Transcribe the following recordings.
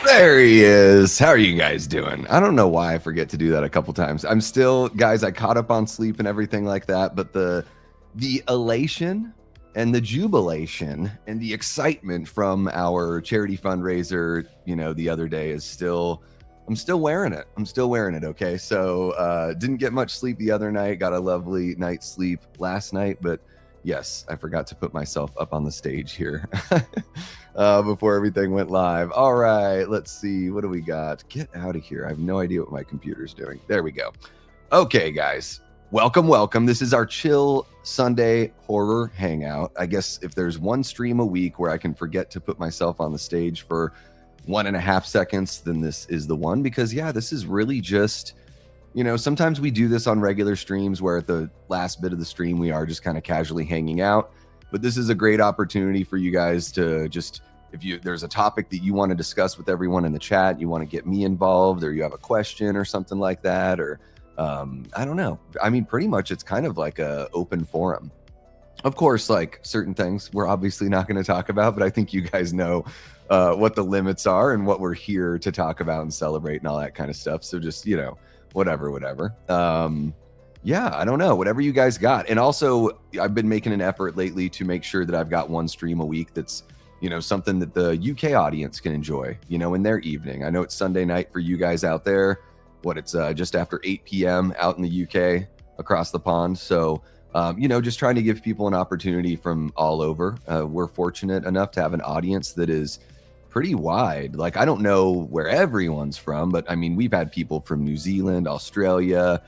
There he is. How are you guys doing? I don't know why I forget to do that a couple times. I'm still, guys, I caught up on sleep and everything like that, but the elation and the jubilation and the excitement from our charity fundraiser, the other day is still, I'm still wearing it. Okay. So didn't get much sleep the other night, got a lovely night's sleep last night, but yes, I forgot to put myself up on the stage here before everything went live. All right, let's see. What do we got? Get out of here. I have no idea what my computer's doing. There we go. Okay, guys. Welcome. This is our Chill Sunday Horror Hangout. I guess if there's one stream a week where I can forget to put myself on the stage for 1.5 seconds, then this is the one. Because, yeah, this is really just... sometimes we do this on regular streams where at the last bit of the stream, we are just kind of casually hanging out. But this is a great opportunity for you guys to just, if there's a topic that you want to discuss with everyone in the chat, you want to get me involved, or you have a question or something like that, or I don't know. I mean, pretty much it's kind of like a open forum. Of course, like certain things we're obviously not going to talk about, but I think you guys know what the limits are and what we're here to talk about and celebrate and all that kind of stuff. So just, whatever. Yeah, I don't know, whatever you guys got. And also I've been making an effort lately to make sure that I've got one stream a week that's, something that the UK audience can enjoy, in their evening. I know it's Sunday night for you guys out there. It's just after 8 p.m. out in the UK across the pond. So, just trying to give people an opportunity from all over. We're fortunate enough to have an audience that is pretty wide. Like, I don't know where everyone's from, but I mean, we've had people from New Zealand, Australia,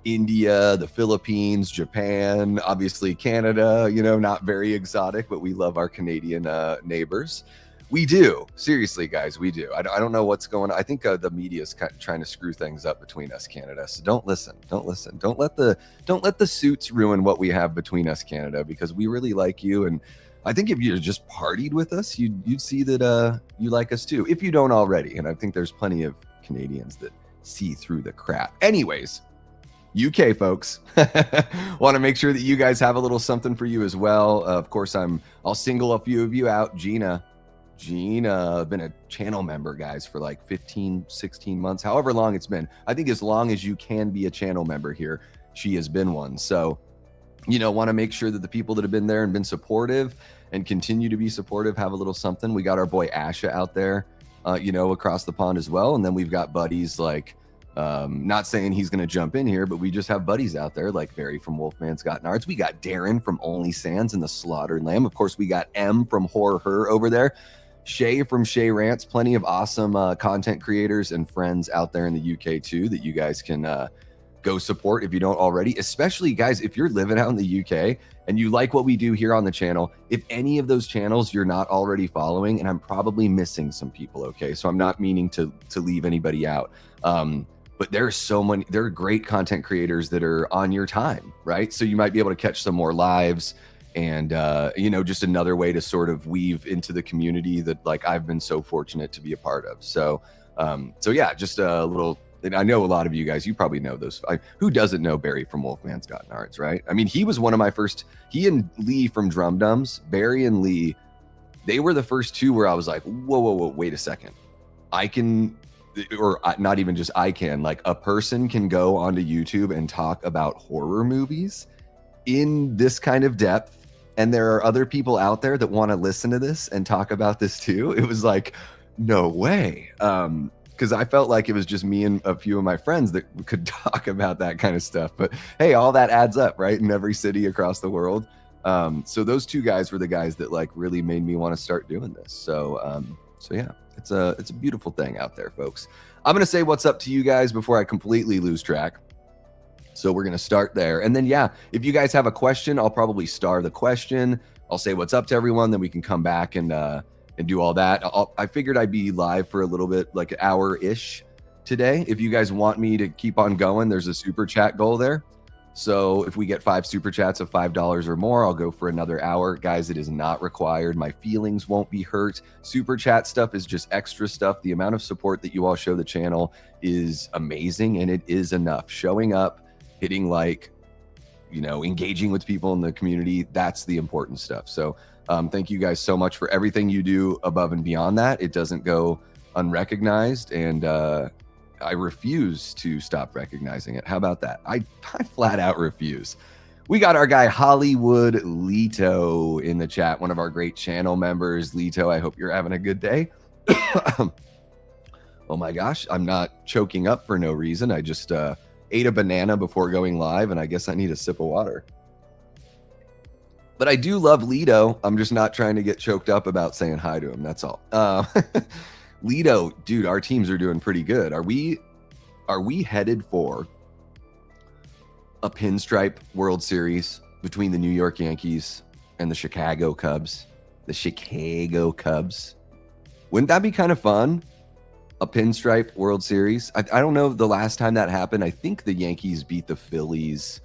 India, the Philippines, Japan, obviously Canada, not very exotic, but we love our Canadian neighbors. We do. Seriously, guys, we do. I don't know what's going on. I think the media is kind of trying to screw things up between us, Canada. So don't listen. Don't let the suits ruin what we have between us, Canada, because we really like you. And I think if you just partied with us, you'd see that you like us too, if you don't already. And I think there's plenty of Canadians that see through the crap. Anyways, UK folks, want to make sure that you guys have a little something for you as well. Of course, I'll single a few of you out. Gina, been a channel member, guys, for like 15, 16 months, however long it's been. I think as long as you can be a channel member here, she has been one. So, want to make sure that the people that have been there and been supportive and continue to be supportive have a little something. We got our boy Asha out there, across the pond as well. And then we've got buddies like, not saying he's going to jump in here, but we just have buddies out there like Barry from Wolfman's Got Nards. We got Darren from Only Sands and the Slaughtered Lamb. Of course, we got M from Horror Her over there. Shay from Shay Rants. Plenty of awesome content creators and friends out there in the UK too that you guys can go support if you don't already. Especially, guys, if you're living out in the UK and you like what we do here on the channel, if any of those channels you're not already following, and I'm probably missing some people, okay? So I'm not meaning to leave anybody out. But there are great content creators that are on your time, right? So you might be able to catch some more lives and, just another way to sort of weave into the community that like I've been so fortunate to be a part of. So yeah, just a little, and I know a lot of you guys, you probably know those. Who doesn't know Barry from Wolfman's Got Nards, right? I mean, he was one of my first, he and Lee from Drum Dums, Barry and Lee, they were the first two where I was like, whoa, wait a second. Not even just I can, like a person can go onto YouTube and talk about horror movies in this kind of depth. And there are other people out there that want to listen to this and talk about this too. It was like, no way. Because I felt like it was just me and a few of my friends that could talk about that kind of stuff. But hey, all that adds up, right? In every city across the world. So those two guys were the guys that like really made me want to start doing this. So yeah. It's a beautiful thing out there, folks. I'm going to say what's up to you guys before I completely lose track. So we're going to start there. And then, yeah, if you guys have a question, I'll probably star the question. I'll say what's up to everyone. Then we can come back and do all that. I figured I'd be live for a little bit, like an hour-ish today. If you guys want me to keep on going, there's a super chat goal there. So if we get 5 super chats of $5 or more, I'll go for another hour. Guys, it is not required. My feelings won't be hurt. Super chat stuff is just extra stuff. The amount of support that you all show the channel is amazing, and it is enough. Showing up, hitting like, engaging with people in the community, that's the important stuff. So thank you guys so much for everything you do above and beyond that. It doesn't go unrecognized, and I refuse to stop recognizing it. How about that? I flat out refuse. We got our guy Hollywood Lito in the chat, one of our great channel members. Lito, I hope you're having a good day. Oh my gosh, I'm not choking up for no reason. I just ate a banana before going live, and I guess I need a sip of water. But I do love Lito. I'm just not trying to get choked up about saying hi to him. That's all. Lito, dude, our teams are doing pretty good. Are we headed for a pinstripe World Series between the New York Yankees and the Chicago Cubs? The Chicago Cubs. Wouldn't that be kind of fun? A pinstripe World Series. I don't know the last time that happened. I think the Yankees beat the Phillies.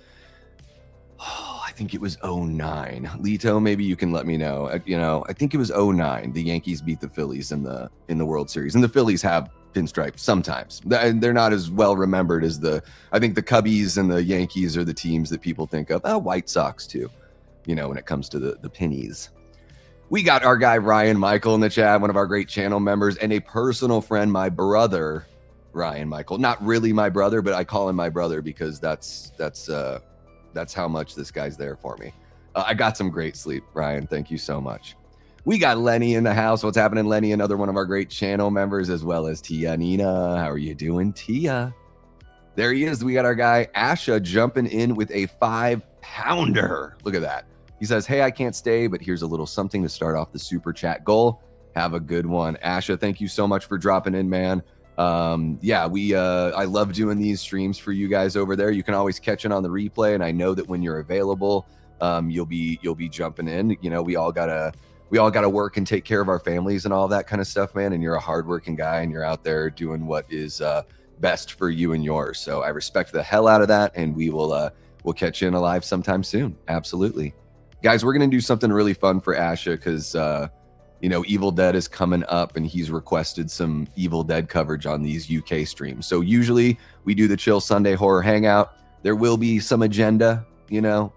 Oh, I think it was 09. Lito, maybe you can let me know. I think it was 09. The Yankees beat the Phillies in the World Series, and the Phillies have pinstripes sometimes. They're not as well remembered as I think the Cubbies and the Yankees are the teams that people think of. White Sox too, when it comes to the pennies. We got our guy Ryan Michael in the chat, one of our great channel members and a personal friend, my brother, Ryan Michael. Not really my brother, but I call him my brother because that's how much this guy's there for me. I got some great sleep, Ryan. Thank you so much. We got Lenny in the house. What's happening, Lenny? Another one of our great channel members, as well as Tia Nina. How are you doing, Tia? There he is. We got our guy Asha jumping in with a 5-pounder. Look at that. He says, hey, I can't stay, but here's a little something to start off the super chat goal. Have a good one. Asha, thank you so much for dropping in, man. I love doing these streams for you guys over there. You can always catch it on the replay, and I know that when you're available, you'll be jumping in. We all gotta work and take care of our families and all that kind of stuff, man. And you're a hardworking guy, and you're out there doing what is best for you and yours. So I respect the hell out of that, and we'll catch you in a live sometime soon. Absolutely. Guys, we're going to do something really fun for Asha because, Evil Dead is coming up and he's requested some Evil Dead coverage on these UK streams. So usually we do the Chill Sunday Horror Hangout. There will be some agenda,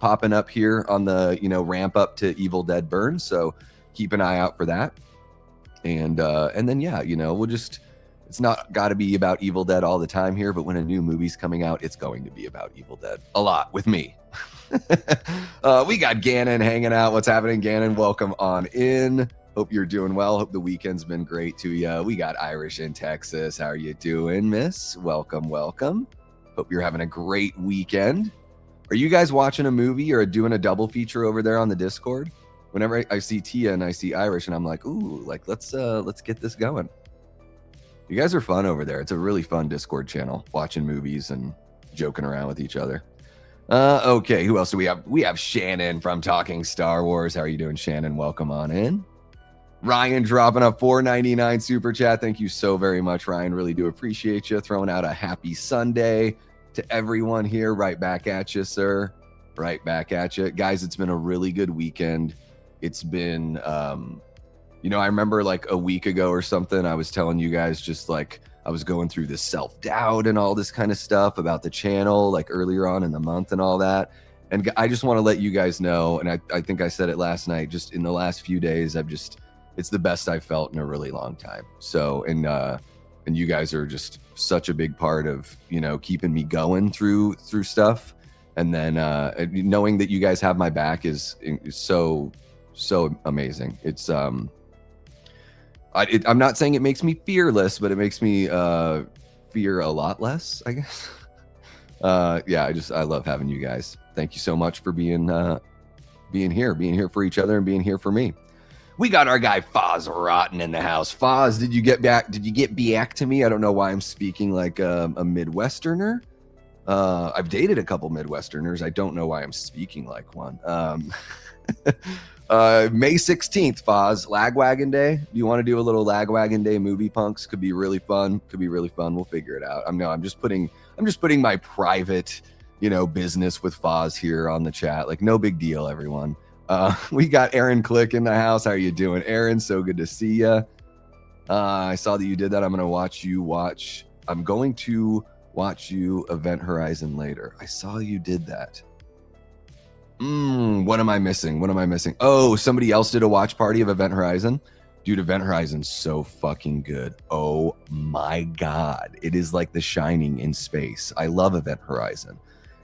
popping up here on the, ramp up to Evil Dead Burn. So keep an eye out for that. And then, it's not got to be about Evil Dead all the time here, but when a new movie's coming out, it's going to be about Evil Dead a lot with me. We got Gannon hanging out. What's happening, Gannon? Welcome on in. Hope you're doing well. Hope the weekend's been great to you. We got Irish in Texas. How are you doing, miss? Welcome. Hope you're having a great weekend. Are you guys watching a movie or doing a double feature over there on the Discord? Whenever I see Tia and I see Irish, and I'm like, ooh, let's get this going. You guys are fun over there. It's a really fun Discord channel, watching movies and joking around with each other. Okay, who else do we have? We have Shannon from Talking Star Wars. How are you doing, Shannon? Welcome on in. Ryan dropping a $4.99 super chat. Thank you so very much, Ryan. Really do appreciate you throwing out a happy Sunday to everyone here. Right back at you, sir. Right back at you. Guys, it's been a really good weekend. It's been, I remember like a week ago or something, I was telling you guys just like, I was going through this self-doubt and all this kind of stuff about the channel, like earlier on in the month and all that. And I just want to let you guys know, and I think I said it last night, just in the last few days, it's the best I've felt in a really long time. So, and you guys are just such a big part of, keeping me going through stuff. And then knowing that you guys have my back is so amazing. It's, I'm not saying it makes me fearless, but it makes me fear a lot less, I guess. I love having you guys. Thank you so much for being here for each other and being here for me. We got our guy Foz Rotten in the house. Foz, did you get back to me? I don't know why I'm speaking like a Midwesterner. I've dated a couple Midwesterners. I don't know why I'm speaking like one. May 16th, Foz, Lagwagon Day. Do you want to do a little Lagwagon Day movie punks? Could be really fun. We'll figure it out. I'm just putting my private, business with Foz here on the chat. Like, no big deal, everyone. We got Aaron Click in the house. How are you doing, Aaron? So good to see you. I saw that you did that. I'm going to watch you Event Horizon later. I saw you did that. What am I missing? Oh, somebody else did a watch party of Event Horizon. Dude, Event Horizon's so fucking good. Oh my God. It is like The Shining in space. I love Event Horizon.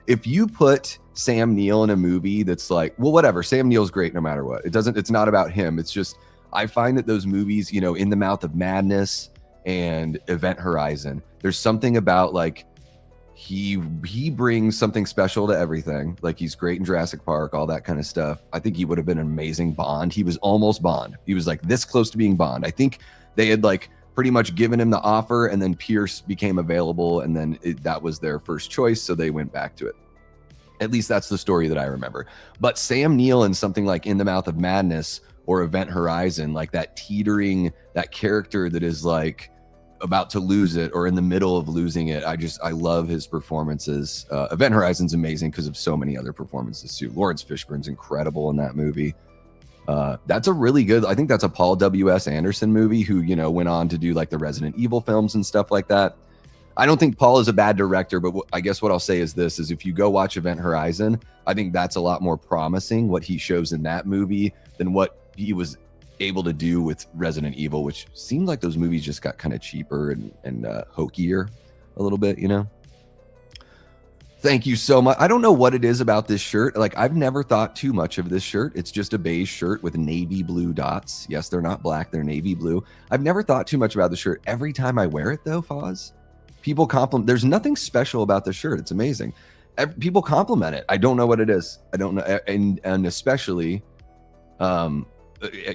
If you put Sam Neill in a movie that's like, well, whatever, Sam Neill's great no matter what. It's not about him. It's just, I find that those movies, you know, In the Mouth of Madness and Event Horizon, there's something about like, he brings something special to everything. Like, he's great in Jurassic Park, all that kind of stuff. I think he would have been an amazing Bond. He was almost Bond. He was like this close to being Bond. I think they had like pretty much given him the offer, and then Pierce became available, and then that was their first choice, so they went back to it. At least that's the story that I remember. But Sam Neill in something like In the Mouth of Madness or Event Horizon, like that teetering, that character that is like about to lose it or in the middle of losing it. I love his performances. Event Horizon's amazing because of so many other performances too. Lawrence Fishburne's incredible in that movie. That's a really good, I think that's a Paul W.S. Anderson movie, who, you know, went on to do like the Resident Evil films and stuff like that. I don't think Paul is a bad director, but I guess what I'll say is this, is if you go watch Event Horizon, I think that's a lot more promising what he shows in that movie than what he was able to do with Resident Evil, which seemed like those movies just got kind of cheaper and hokier a little bit, you know. Thank you so much. I don't know what it is about this shirt. Like, I've never thought too much of this shirt. It's just a beige shirt with navy blue dots. Yes, they're not black, they're navy blue. I've never thought too much about the shirt. Every time I wear it though, Foz, people compliment. There's nothing special about the shirt. It's amazing. People compliment it. I don't know what it is. I don't know. And especially,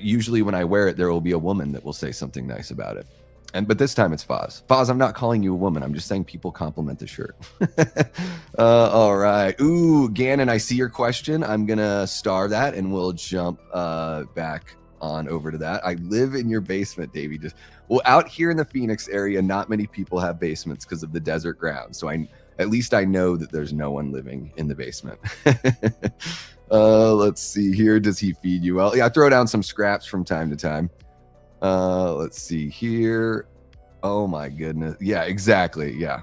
usually when I wear it, there will be a woman that will say something nice about it. But this time it's Foz. Foz, I'm not calling you a woman. I'm just saying people compliment the shirt. All right. Ooh, Gannon, I see your question. I'm going to star that and we'll jump back on over to that. I live in your basement, Davey. Well, out here in the Phoenix area, not many people have basements because of the desert ground. So at least I know that there's no one living in the basement. Let's see here. Does he feed you well? Yeah, I throw down some scraps from time to time. Let's see here. Oh my goodness. Yeah, exactly. Yeah.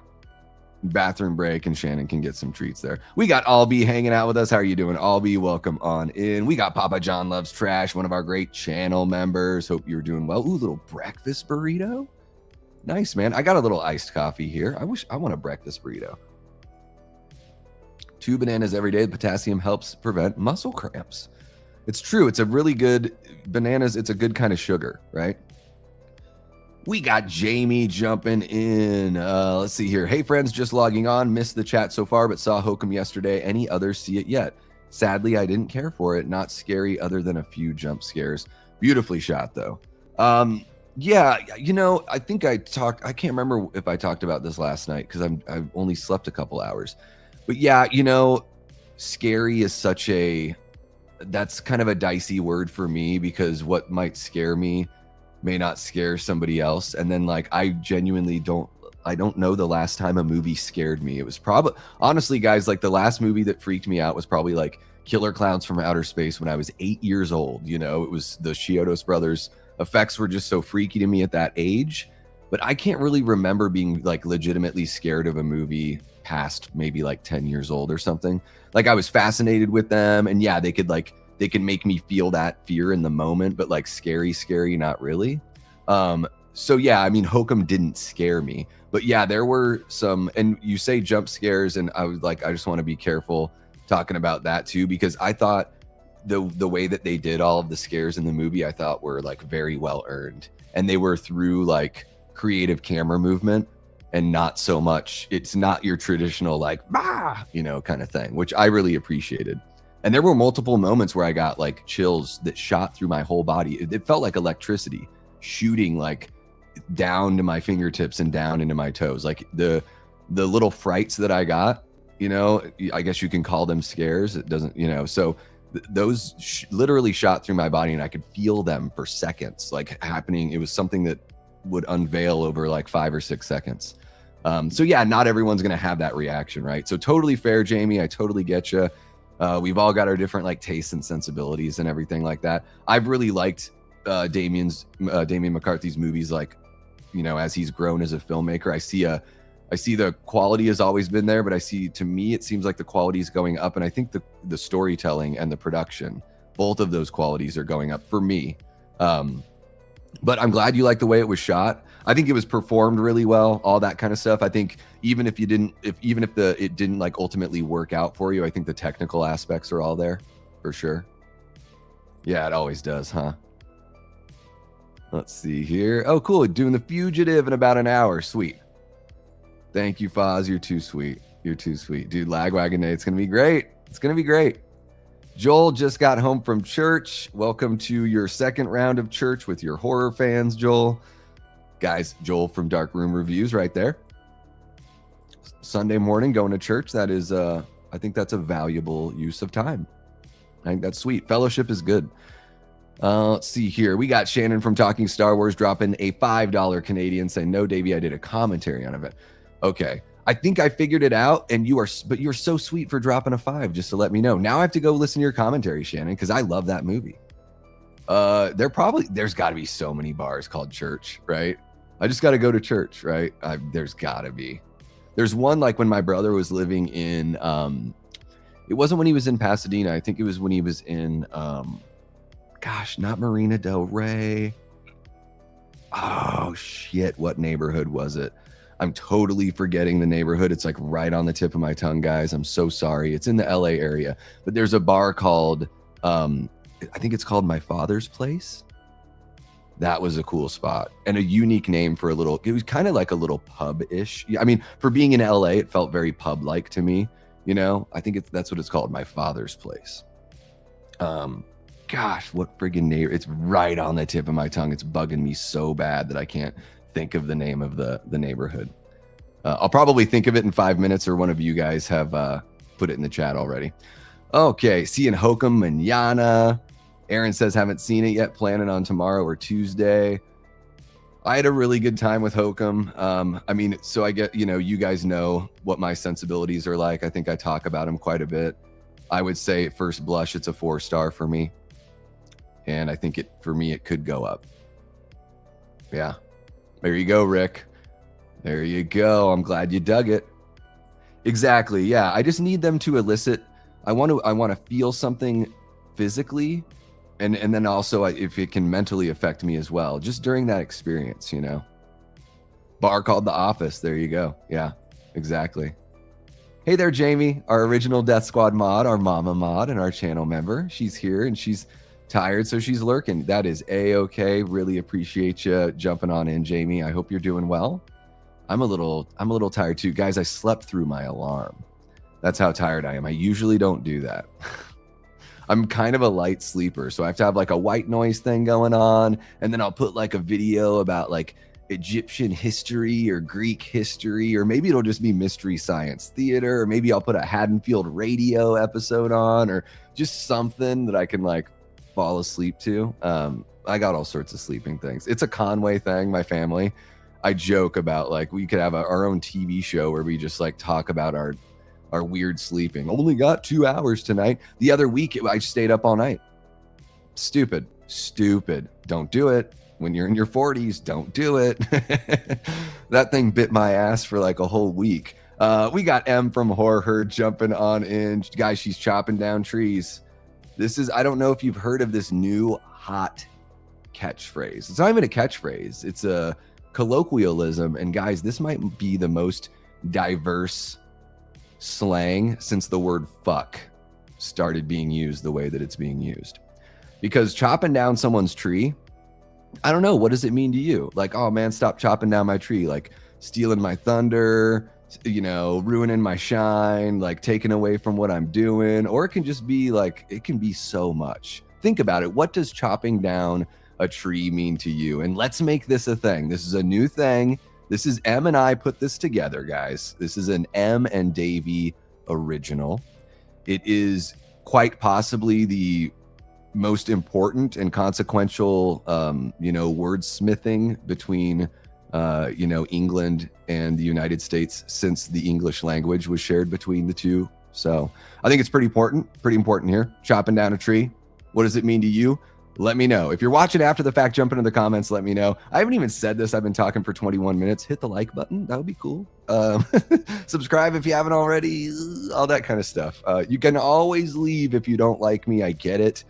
Bathroom break and Shannon can get some treats there. We got Albie hanging out with us. How are you doing, Albie? Welcome on in. We got Papa John Loves Trash, one of our great channel members. Hope you're doing well. Ooh, little breakfast burrito. Nice, man. I got a little iced coffee here. I want a breakfast burrito. 2 bananas every day. Potassium helps prevent muscle cramps. It's true. It's a really good bananas. It's a good kind of sugar, right? We got Jamie jumping in. Let's see here. Hey, friends, just logging on. Missed the chat so far, but saw Hokum yesterday. Any others see it yet? Sadly, I didn't care for it. Not scary other than a few jump scares. Beautifully shot, though. Yeah, you know, I think I can't remember if I talked about this last night because I've only slept a couple hours. But yeah, you know, scary is that's kind of a dicey word for me because what might scare me may not scare somebody else. And then like, I genuinely don't know the last time a movie scared me. It was probably, honestly, guys, like the last movie that freaked me out was probably like Killer Clowns from Outer Space when I was 8 years old. You know, it was the Chiodos brothers effects were just so freaky to me at that age. But I can't really remember being like legitimately scared of a movie past maybe like 10 years old or something. Like I was fascinated with them, and yeah, they could make me feel that fear in the moment, but like scary, not really. So yeah, I mean, Hokum didn't scare me, but yeah, there were some, and you say jump scares, and I was like, I just want to be careful talking about that too, because I thought the way that they did all of the scares in the movie, I thought were like very well earned, and they were through like creative camera movement and not so much, it's not your traditional like, bah, you know, kind of thing, which I really appreciated. And there were multiple moments where I got like chills that shot through my whole body. It felt like electricity shooting like down to my fingertips and down into my toes. Like the little frights that I got, you know, I guess you can call them scares. It doesn't, you know, so those literally shot through my body and I could feel them for seconds, like happening. It was something that would unveil over like 5 or 6 seconds. So yeah, not everyone's going to have that reaction, right? So totally fair, Jamie. I totally get you. We've all got our different like tastes and sensibilities and everything like that. I've really liked Damien McCarthy's movies, like, you know, as he's grown as a filmmaker. I see the quality has always been there, but to me, it seems like the quality is going up. And I think the storytelling and the production, both of those qualities are going up for me. But I'm glad you like the way it was shot. I think it was performed really well, all that kind of stuff. I think even if it didn't like ultimately work out for you, I think the technical aspects are all there for sure. Yeah, it always does, huh? Let's see here. Oh, cool. Doing The Fugitive in about an hour. Sweet. Thank you, Foz. You're too sweet. You're too sweet. Dude, Lagwagon Day. It's going to be great. It's going to be great. Joel just got home from church. Welcome to your second round of church with your horror fans, Joel. Guys, Joel from Dark Room Reviews right there. Sunday morning going to church. That is, I think that's a valuable use of time. I think that's sweet. Fellowship is good. Let's see here. We got Shannon from Talking Star Wars dropping a $5 Canadian saying, no, Davey, I did a commentary on it. Okay. I think I figured it out, and you're so sweet for dropping a 5 just to let me know. Now I have to go listen to your commentary, Shannon, because I love that movie. There's got to be so many bars called church, right? I just got to go to church, right? There's got to be. There's one like when my brother was living in, it wasn't when he was in Pasadena. I think it was when he was in, not Marina Del Rey. Oh, shit. What neighborhood was it? I'm totally forgetting the neighborhood. It's like right on the tip of my tongue, guys. I'm so sorry. It's in the LA area, but there's a bar called, I think it's called My Father's Place. That was a cool spot and a unique name for it was kind of like a little pub-ish. I mean, for being in LA, it felt very pub-like to me. You know, I think that's what it's called. My Father's Place. Gosh, what friggin' name? It's right on the tip of my tongue. It's bugging me so bad that I can't think of the name of the neighborhood. I'll probably think of it in 5 minutes, or one of you guys have put it in the chat already. Okay, seeing Hokum Manana. Aaron says haven't seen it yet, planning on tomorrow or Tuesday. I had a really good time with Hokum. I mean, so I get, you guys know what my sensibilities are like. I think I talk about him quite a bit. I would say at first blush, it's a 4-star for me. And I think for me, it could go up. Yeah. There you go, Rick. There you go. I'm glad you dug it. Exactly. Yeah. I just need them to elicit. I want to feel something physically, and then also if it can mentally affect me as well, just during that experience, Bar called The Office. There you go. Yeah, exactly. Hey there, Jamie, our original Death Squad mod, our mama mod, and our channel member. She's here and she's tired, so she's lurking. That is a-okay. Really appreciate you jumping on in, Jamie. I hope you're doing well. I'm a little tired too, guys. I slept through my alarm. That's how tired I am. I usually don't do that. I'm kind of a light sleeper, so I have to have like a white noise thing going on, and then I'll put like a video about like Egyptian history or Greek history, or maybe it'll just be Mystery Science Theater, or maybe I'll put a Haddonfield Radio episode on, or just something that I can like fall asleep to. I got all sorts of sleeping things. It's a Conway thing, my family. I joke about like we could have our own TV show where we just like talk about our weird sleeping. Only got 2 hours tonight. The other week I stayed up all night. Stupid. Don't do it. When you're in your 40s, don't do it. That thing bit my ass for like a whole week. We got M from Horror Herd jumping on in. Guys, she's chopping down trees. I don't know if you've heard of this new hot catchphrase. It's not even a catchphrase. It's a colloquialism. And guys, this might be the most diverse slang since the word fuck started being used the way that it's being used. Because chopping down someone's tree, I don't know, what does it mean to you? Like, oh man, stop chopping down my tree. Like stealing my thunder, ruining my shine, like taking away from what I'm doing. Or it can just be like, it can be so much. Think about it. What does chopping down a tree mean to you? And let's make this a thing. This is a new thing. This is M and I put this together, guys. This is an M and Davey original. It is quite possibly the most important and consequential, wordsmithing between, England and the United States since the English language was shared between the two. So I think it's pretty important here. Chopping down a tree. What does it mean to you? Let me know. If you're watching after the fact, jump into the comments. Let me know. I haven't even said this. I've been talking for 21 minutes. Hit the like button. That would be cool. Subscribe if you haven't already. All that kind of stuff. You can always leave if you don't like me. I get it.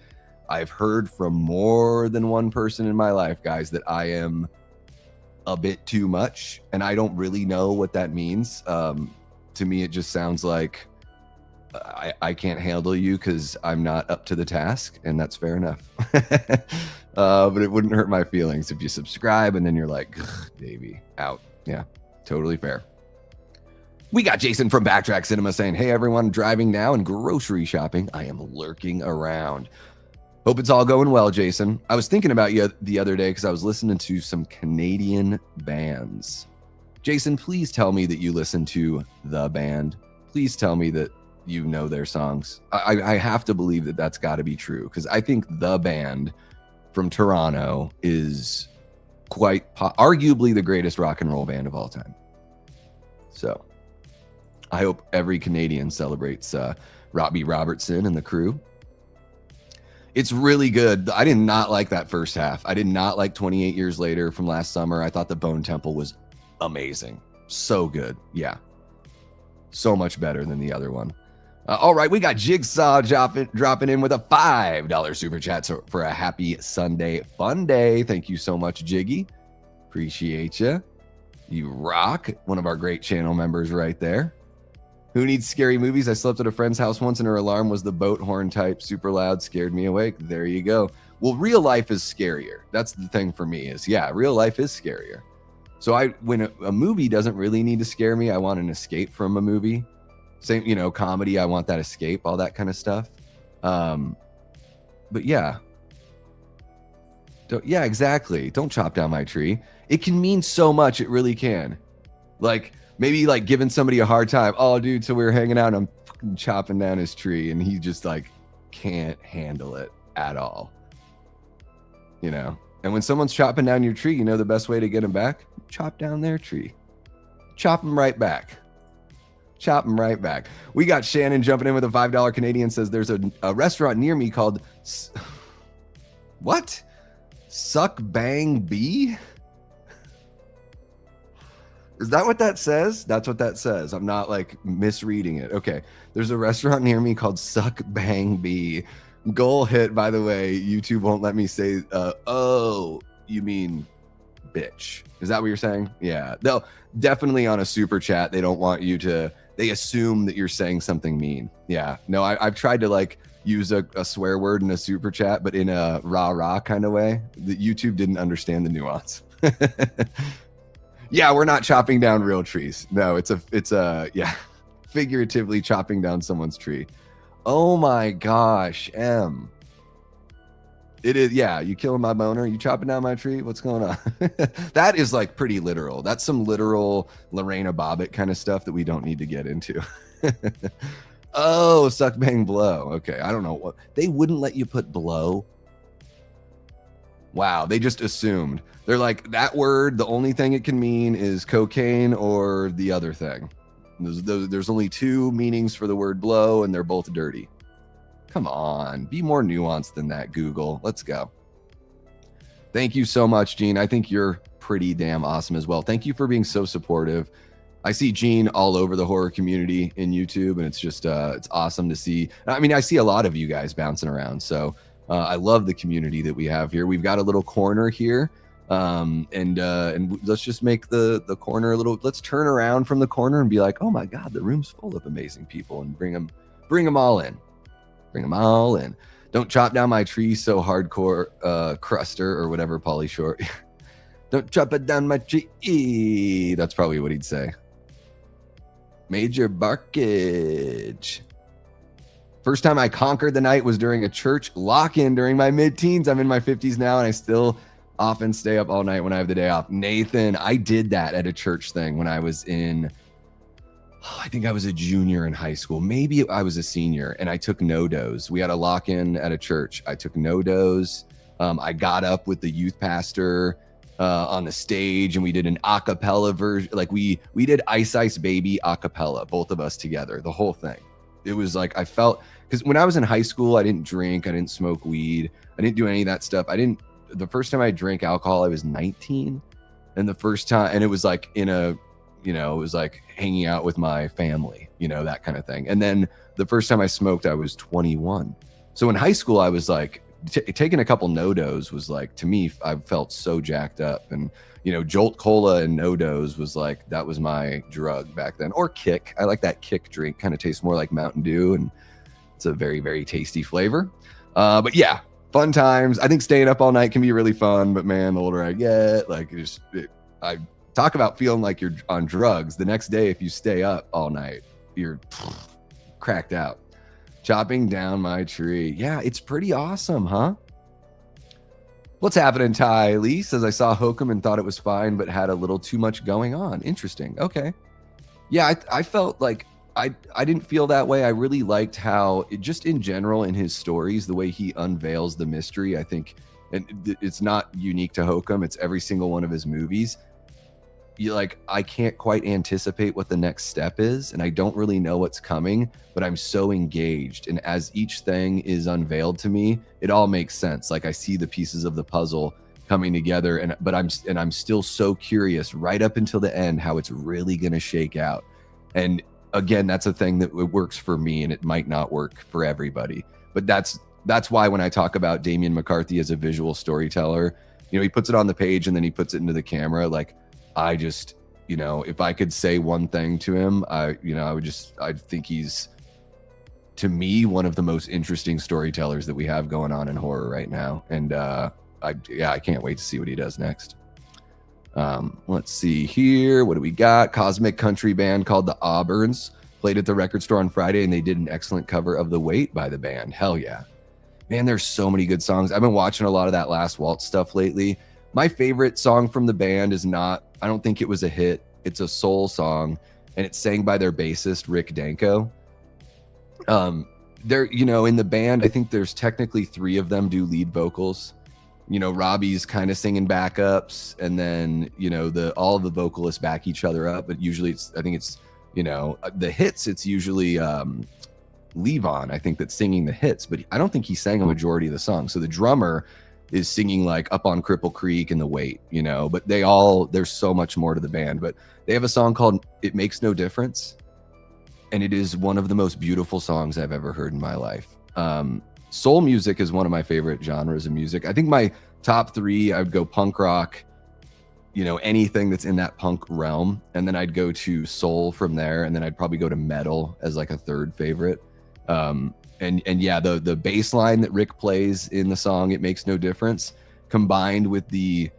I've heard from more than one person in my life, guys, that I am a bit too much, and I don't really know what that means. To me, it just sounds like I can't handle you because I'm not up to the task, and that's fair enough. But it wouldn't hurt my feelings if you subscribe and then you're like, Davey, out. Yeah, totally fair. We got Jason from Backtrack Cinema saying, hey, everyone, driving now and grocery shopping. I am lurking around. Hope it's all going well, Jason. I was thinking about you the other day because I was listening to some Canadian bands. Jason, please tell me that you listen to The Band. Please tell me that you know their songs. I have to believe that that's got to be true because I think The Band from Toronto is quite arguably the greatest rock and roll band of all time. So I hope every Canadian celebrates Robbie Robertson and the crew. It's really good. I did not like that first half. I did not like 28 Years Later from last summer. I thought the Bone Temple was amazing. So good. Yeah. So much better than the other one. All right, we got Jigsaw dropping in with a $5 super chat for a happy Sunday fun day. Thank you so much, Jiggy. Appreciate you. You rock. One of our great channel members right there. Who needs scary movies? I slept at a friend's house once and her alarm was the boat horn type, super loud, scared me awake. There you go. Well, real life is scarier. That's the thing for me is, yeah, real life is scarier. So when a movie doesn't really need to scare me, I want an escape from a movie. Same, comedy, I want that escape, all that kind of stuff. But yeah. Yeah, exactly. Don't chop down my tree. It can mean so much. It really can. Like, maybe like giving somebody a hard time. Oh, dude, so we were hanging out and I'm fucking chopping down his tree and he just like can't handle it at all. And when someone's chopping down your tree, the best way to get them back? Chop down their tree. Chop them right back. Chop them right back. We got Shannon jumping in with a $5 Canadian, says there's a restaurant near me called what? Suck Bang Bee? Is that what that says? That's what that says. I'm not like misreading it. Okay. There's a restaurant near me called Suck Bang Bee. Goal hit, by the way. YouTube won't let me say, oh, you mean bitch. Is that what you're saying? Yeah. They'll definitely on a super chat. They don't want you to, they assume that you're saying something mean. Yeah. No, I've tried to like use a swear word in a super chat, but in a rah-rah kind of way. The YouTube didn't understand the nuance. Yeah, we're not chopping down real trees. No, it's yeah, figuratively chopping down someone's tree. Oh my gosh, M. It is, yeah, you killing my boner? You chopping down my tree? What's going on? That is like pretty literal. That's some literal Lorena Bobbitt kind of stuff that we don't need to get into. Oh, suck, bang, blow. Okay, I don't know what. They wouldn't let you put blow. Wow, they just assumed. They're like, that word, the only thing it can mean is cocaine or the other thing. There's only two meanings for the word blow, and they're both dirty. Come on, be more nuanced than that, Google. Let's go. Thank you so much, Gene. I think you're pretty damn awesome as well. Thank you for being so supportive. I see Gene all over the horror community in YouTube, and it's just, it's awesome to see. I mean, I see a lot of you guys bouncing around, so I love the community that we have here. We've got a little corner here, and let's just make the corner a little, let's turn around from the corner and be like, oh my God, the room's full of amazing people, and bring them all in. Bring them all in. Don't chop down my tree so hardcore, Cruster or whatever, Pauly Short. Don't chop it down my tree. That's probably what he'd say. Major Barkage. First time I conquered the night was during a church lock-in during my mid-teens. I'm in my 50s now, and I still often stay up all night when I have the day off. Nathan, I did that at a church thing when I was in, I think I was a junior in high school. Maybe I was a senior, and I took no-dos. We had a lock-in at a church. I took no-dos. I got up with the youth pastor on the stage, and we did an a cappella version. Like we did Ice Ice Baby a cappella, both of us together, the whole thing. It was like, I felt, because when I was in high school, I didn't drink, I didn't smoke weed, I didn't do any of that stuff. The first time I drank alcohol, I was 19. And the first time, and it was like in a, it was like hanging out with my family, that kind of thing. And then the first time I smoked, I was 21. So in high school, I was like taking a couple no-dos was like, to me, I felt so jacked up. And, you know, Jolt Cola and no-dos was like, that was my drug back then. Or Kick. I like that Kick drink. Kind of tastes more like Mountain Dew, and it's a very, very tasty flavor. But yeah, fun times. I think staying up all night can be really fun, but man, the older I get, like, I talk about feeling like you're on drugs. The next day, if you stay up all night, you're cracked out. Chopping down my tree. Yeah, it's pretty awesome, huh? What's happening, Ty? Lee says, I saw Hokum and thought it was fine, but had a little too much going on. Interesting. Okay. Yeah, I felt like I didn't feel that way. I really liked how, just in general, in his stories, the way he unveils the mystery, I think, and it's not unique to Hokum, it's every single one of his movies. I can't quite anticipate what the next step is, and I don't really know what's coming, but I'm so engaged. And as each thing is unveiled to me, it all makes sense. Like, I see the pieces of the puzzle coming together, but I'm still so curious right up until the end how it's really going to shake out. And again, that's a thing that works for me, and it might not work for everybody. But that's why when I talk about Damian McCarthy as a visual storyteller, you know, he puts it on the page and then he puts it into the camera. Like, I just, you know, if I could say one thing to him, I think he's, to me, one of the most interesting storytellers that we have going on in horror right now. And I can't wait to see what he does next. Let's see here. What do we got? Cosmic country band called the Auburns played at the record store on Friday, and they did an excellent cover of The Wait by the band. Hell yeah. Man, there's so many good songs. I've been watching a lot of that Last Waltz stuff lately. My favorite song from the band is not, I don't think it was a hit. It's a soul song, and it's sang by their bassist, Rick Danko. They're, you know, in the band, I think there's technically 3 of them do lead vocals. You know, Robbie's kind of singing backups, and then, you know, all of the vocalists back each other up, but usually I think it's, you know, the hits, it's usually Levon, I think, that's singing the hits, but I don't think he sang a majority of the song. So the drummer is singing like Up on Cripple Creek and The Wait, you know, but there's so much more to the band. But they have a song called It Makes No Difference, and it is one of the most beautiful songs I've ever heard in my life. Soul music is one of my favorite genres of music. I think my top 3, I would go punk rock, you know, anything that's in that punk realm, and then I'd go to soul from there, and then I'd probably go to metal as like a 3rd favorite. And yeah, the bass line that Rick plays in the song It Makes No Difference, combined with the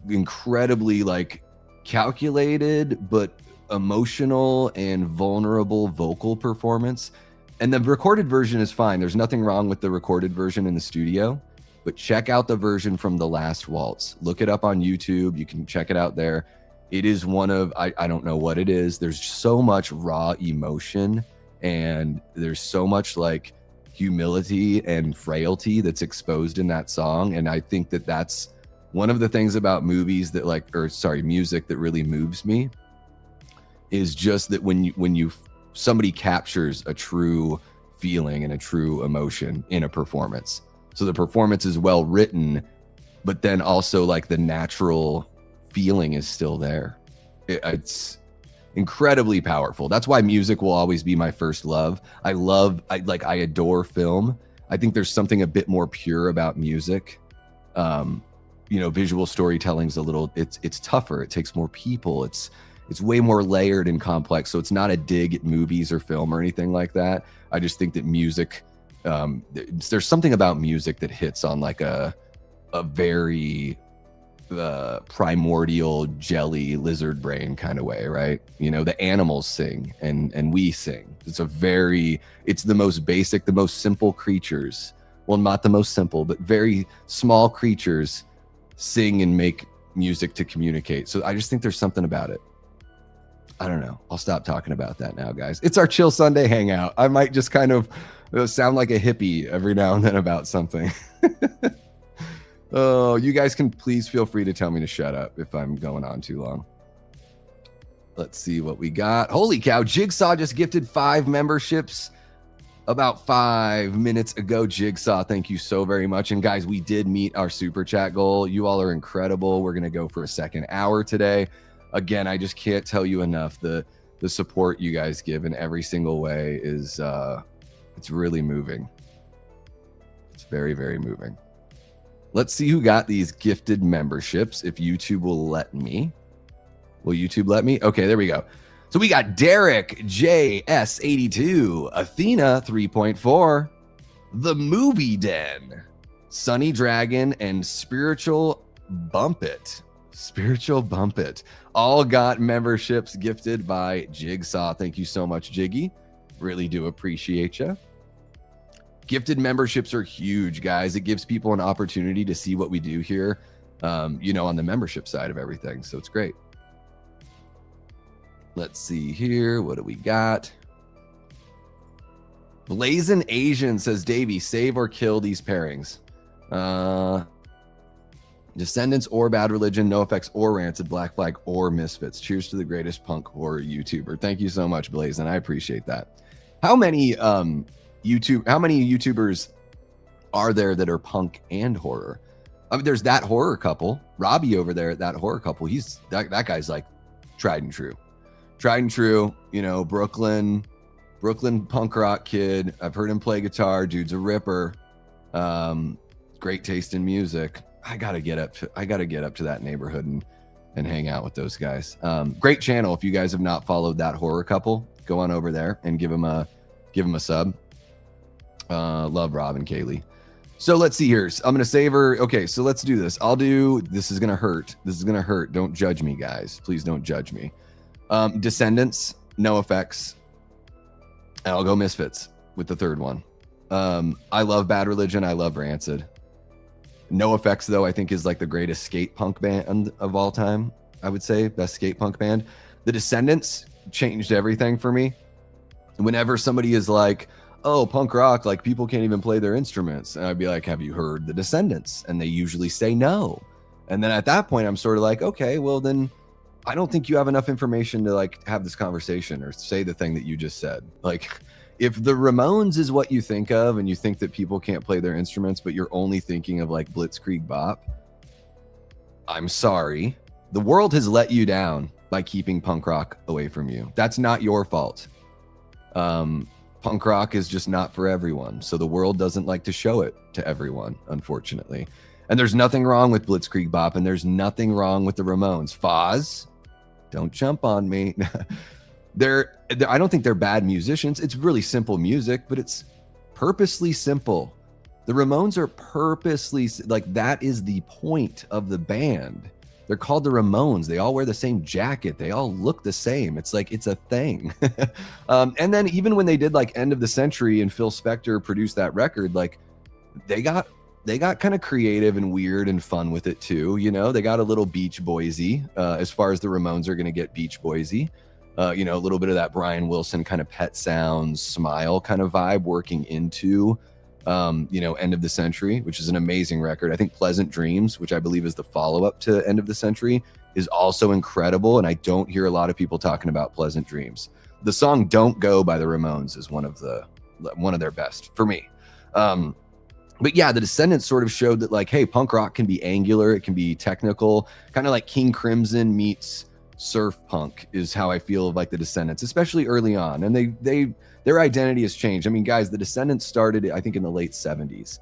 incredibly like calculated but emotional and vulnerable vocal performance. And the recorded version is fine. There's nothing wrong with the recorded version in the studio, but check out the version from The Last Waltz. Look it up on YouTube. You can check it out there. It is one of, I don't know what it is. There's so much raw emotion, and there's so much like humility and frailty that's exposed in that song. And I think that that's one of the things about movies that music that really moves me, is just that when somebody captures a true feeling and a true emotion in a performance. So the performance is well written, but then also like the natural feeling is still there. It's incredibly powerful. That's why music will always be my first love. I adore film. I think there's something a bit more pure about music. You know, visual storytelling's a little, it's tougher. It takes more people. It's way more layered and complex. So it's not a dig at movies or film or anything like that. I just think that music, there's something about music that hits on like a very primordial jelly lizard brain kind of way, right? You know, the animals sing and we sing. It's the most basic, the most simple creatures. Well, not the most simple, but very small creatures sing and make music to communicate. So I just think there's something about it. I don't know. I'll stop talking about that now, guys. It's our Chill Sunday Hangout. I might just kind of sound like a hippie every now and then about something. Oh, you guys can please feel free to tell me to shut up if I'm going on too long. Let's see what we got. Holy cow. Jigsaw just gifted 5 memberships about 5 minutes ago. Jigsaw, thank you so very much. And guys, we did meet our super chat goal. You all are incredible. We're going to go for a second hour today. Again, I just can't tell you enough. The support you guys give in every single way is it's really moving. It's very, very moving. Let's see who got these gifted memberships, if YouTube will let me. Will YouTube let me? Okay, there we go. So we got Derek JS82, Athena 3.4, The Movie Den, Sunny Dragon, and Spiritual Bump It. Spiritual Bump It. All got memberships gifted by Jigsaw. Thank you so much, Jiggy. Really do appreciate you. Gifted memberships are huge, guys. It gives people an opportunity to see what we do here, you know, on the membership side of everything. So it's great. Let's see here. What do we got? Blazin' Asian says, Davey, save or kill these pairings. Descendants or Bad Religion, NoFX or Rancid, Black Flag or Misfits. Cheers to the greatest punk horror YouTuber. Thank you so much, Blazin'. I appreciate that. How many YouTubers are there that are punk and horror? I mean, there's that horror couple, Robbie over there at that horror couple. He's that guy's like tried and true, you know, Brooklyn punk rock kid. I've heard him play guitar. Dude's a ripper. Great taste in music. I gotta get up to that neighborhood and hang out with those guys. Great channel. If you guys have not followed that horror couple, go on over there and give him a sub. Love Rob and Kaylee. So let's see here. I'm gonna save her. Okay, so let's do this. This is gonna hurt. Don't judge me, guys. Please don't judge me. Descendants, NoFX, and I'll go Misfits with the third one. I love Bad Religion. I love Rancid. NoFX, though, I think is like the greatest skate punk band of all time. I would say best skate punk band. The Descendants changed everything for me. Whenever somebody is like, oh, punk rock, like people can't even play their instruments, and I'd be like, have you heard the Descendants? And they usually say no. And then at that point, I'm sort of like, okay, well then I don't think you have enough information to like have this conversation or say the thing that you just said. Like, if the Ramones is what you think of and you think that people can't play their instruments, but you're only thinking of like Blitzkrieg Bop, I'm sorry. The world has let you down by keeping punk rock away from you. That's not your fault. Punk rock is just not for everyone. So the world doesn't like to show it to everyone, unfortunately. And there's nothing wrong with Blitzkrieg Bop, and there's nothing wrong with the Ramones. Foz, don't jump on me. I don't think they're bad musicians. It's really simple music, but it's purposely simple. The Ramones are purposely, like, that is the point of the band. They're called the Ramones. They all wear the same jacket. They all look the same. It's like, it's a thing. And then even when they did like End of the Century and Phil Spector produced that record, like they got kind of creative and weird and fun with it too. You know, they got a little Beach Boysy, as far as the Ramones are going to get Beach Boysy. You know, a little bit of that Brian Wilson kind of Pet Sounds Smile kind of vibe working into, you know, End of the Century, which is an amazing record. I think Pleasant Dreams, which I believe is the follow-up to End of the Century, is also incredible. And I don't hear a lot of people talking about Pleasant Dreams. The song Don't Go by the Ramones is one of their best for me. But yeah, the Descendants sort of showed that like, hey, punk rock can be angular. It can be technical, kind of like King Crimson meets surf punk is how I feel like the Descendants, especially early on. And their identity has changed. I mean, guys, the Descendants started, I think, in the late 70s,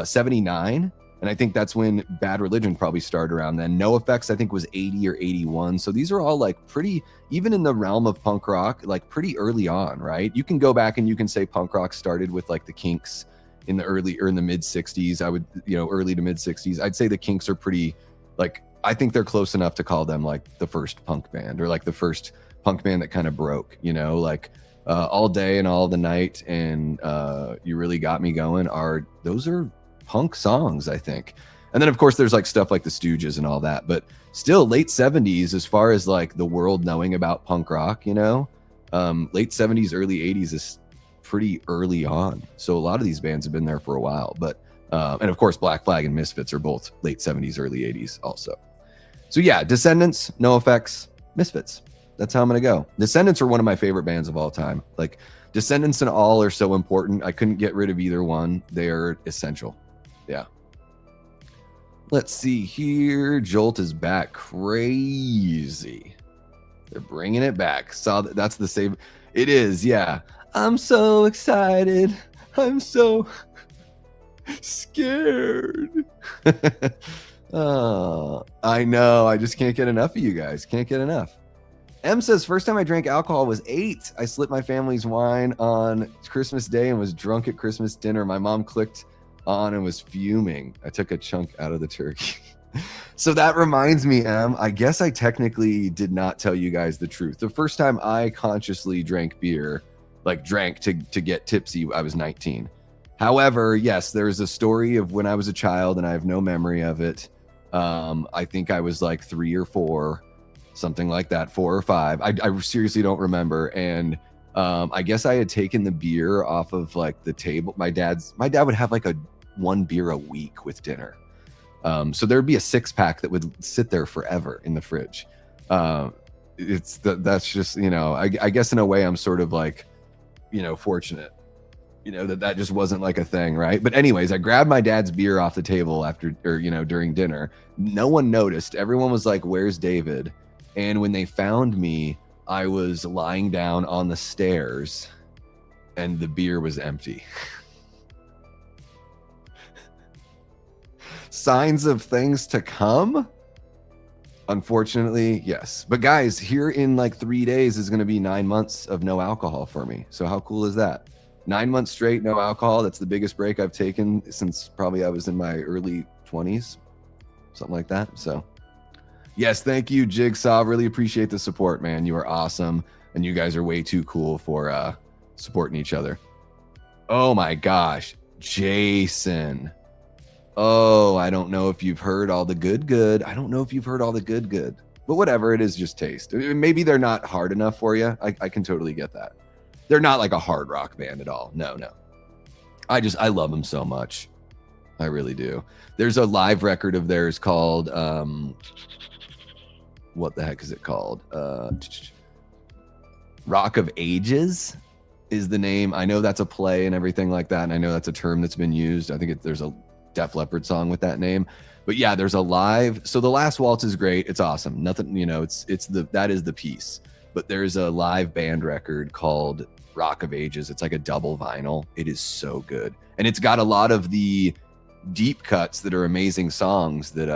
79. And I think that's when Bad Religion probably started around then. NoFX, I think, was 80 or 81. So these are all like pretty, even in the realm of punk rock, like pretty early on, right? You can go back and you can say punk rock started with like the Kinks in the early or in the mid 60s. I would, you know, early to mid 60s. I'd say the Kinks are pretty, like, I think they're close enough to call them like the first punk band or like the first punk band that kind of broke, you know, like All Day and All the Night and You Really Got Me Going those are punk songs, I think. And then of course there's like stuff like the Stooges and all that, but still late 70s as far as like the world knowing about punk rock, you know, late 70s, early 80s is pretty early on. So a lot of these bands have been there for a while, but and of course Black Flag and Misfits are both late 70s, early 80s also. So yeah, Descendants, NoFX, Misfits. That's how I'm going to go. Descendants are one of my favorite bands of all time. Like, Descendants and All are so important. I couldn't get rid of either one. They're essential. Yeah. Let's see here. Jolt is back. Crazy. They're bringing it back. That's the same. It is, yeah. I'm so excited. I'm so... Scared. Oh, I know. I just can't get enough of you guys. Can't get enough. M says, first time I drank alcohol was 8. I slipped my family's wine on Christmas Day and was drunk at Christmas dinner. My mom clicked on and was fuming. I took a chunk out of the turkey. So that reminds me, Em, I guess I technically did not tell you guys the truth. The first time I consciously drank beer, like drank to get tipsy, I was 19. However, yes, there's a story of when I was a child and I have no memory of it. I think I was like 3 or 4, something like that, 4 or 5. I seriously don't remember. And I guess I had taken the beer off of like the table. My dad would have like 1 beer a week with dinner. So there'd be a 6-pack that would sit there forever in the fridge. That's just, you know, I guess in a way I'm sort of like, you know, fortunate, you know, that just wasn't like a thing, right? But anyways, I grabbed my dad's beer off the table during dinner. No one noticed. Everyone was like, where's David? And when they found me, I was lying down on the stairs and the beer was empty. Signs of things to come? Unfortunately, yes. But guys, here in like 3 days is going to be 9 months of no alcohol for me. So how cool is that? 9 months straight, no alcohol. That's the biggest break I've taken since probably I was in my early 20s, something like that. So yes, thank you, Jigsaw. Really appreciate the support, man. You are awesome. And you guys are way too cool for supporting each other. Oh my gosh, Jason. Oh, I don't know if you've heard all the good. I don't know if you've heard all the good. But whatever, it is just taste. Maybe they're not hard enough for you. I can totally get that. They're not like a hard rock band at all. No. I love them so much. I really do. There's a live record of theirs called, what the heck is it called? Rock of Ages is the name. I know that's a play and everything like that. And I know that's a term that's been used. I think there's a Def Leppard song with that name. But yeah, there's a live. So The Last Waltz is great. It's awesome. Nothing, you know, that is the piece. But there's a live band record called Rock of Ages. It's like a double vinyl. It is so good. And it's got a lot of the deep cuts that are amazing songs that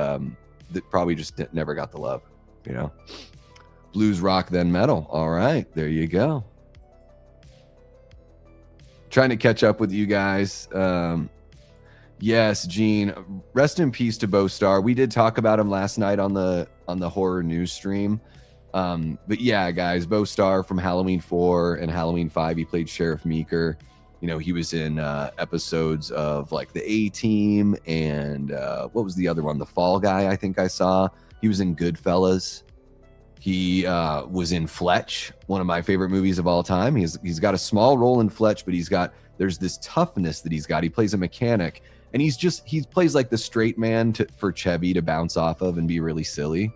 probably just never got the love, you know. Blues, rock, then metal. All right, there you go. Trying to catch up with you guys. Yes, Gene. Rest in peace to Bo Star. We did talk about him last night on the horror news stream. But yeah, guys, Bo Star from Halloween 4 and Halloween 5, he played Sheriff Meeker. You know, he was in episodes of like the A-Team and what was the other one? The Fall Guy, I think I saw. He was in Goodfellas. He was in Fletch, one of my favorite movies of all time. He's got a small role in Fletch, but there's this toughness that he's got. He plays a mechanic, and he plays like the straight man for Chevy to bounce off of and be really silly.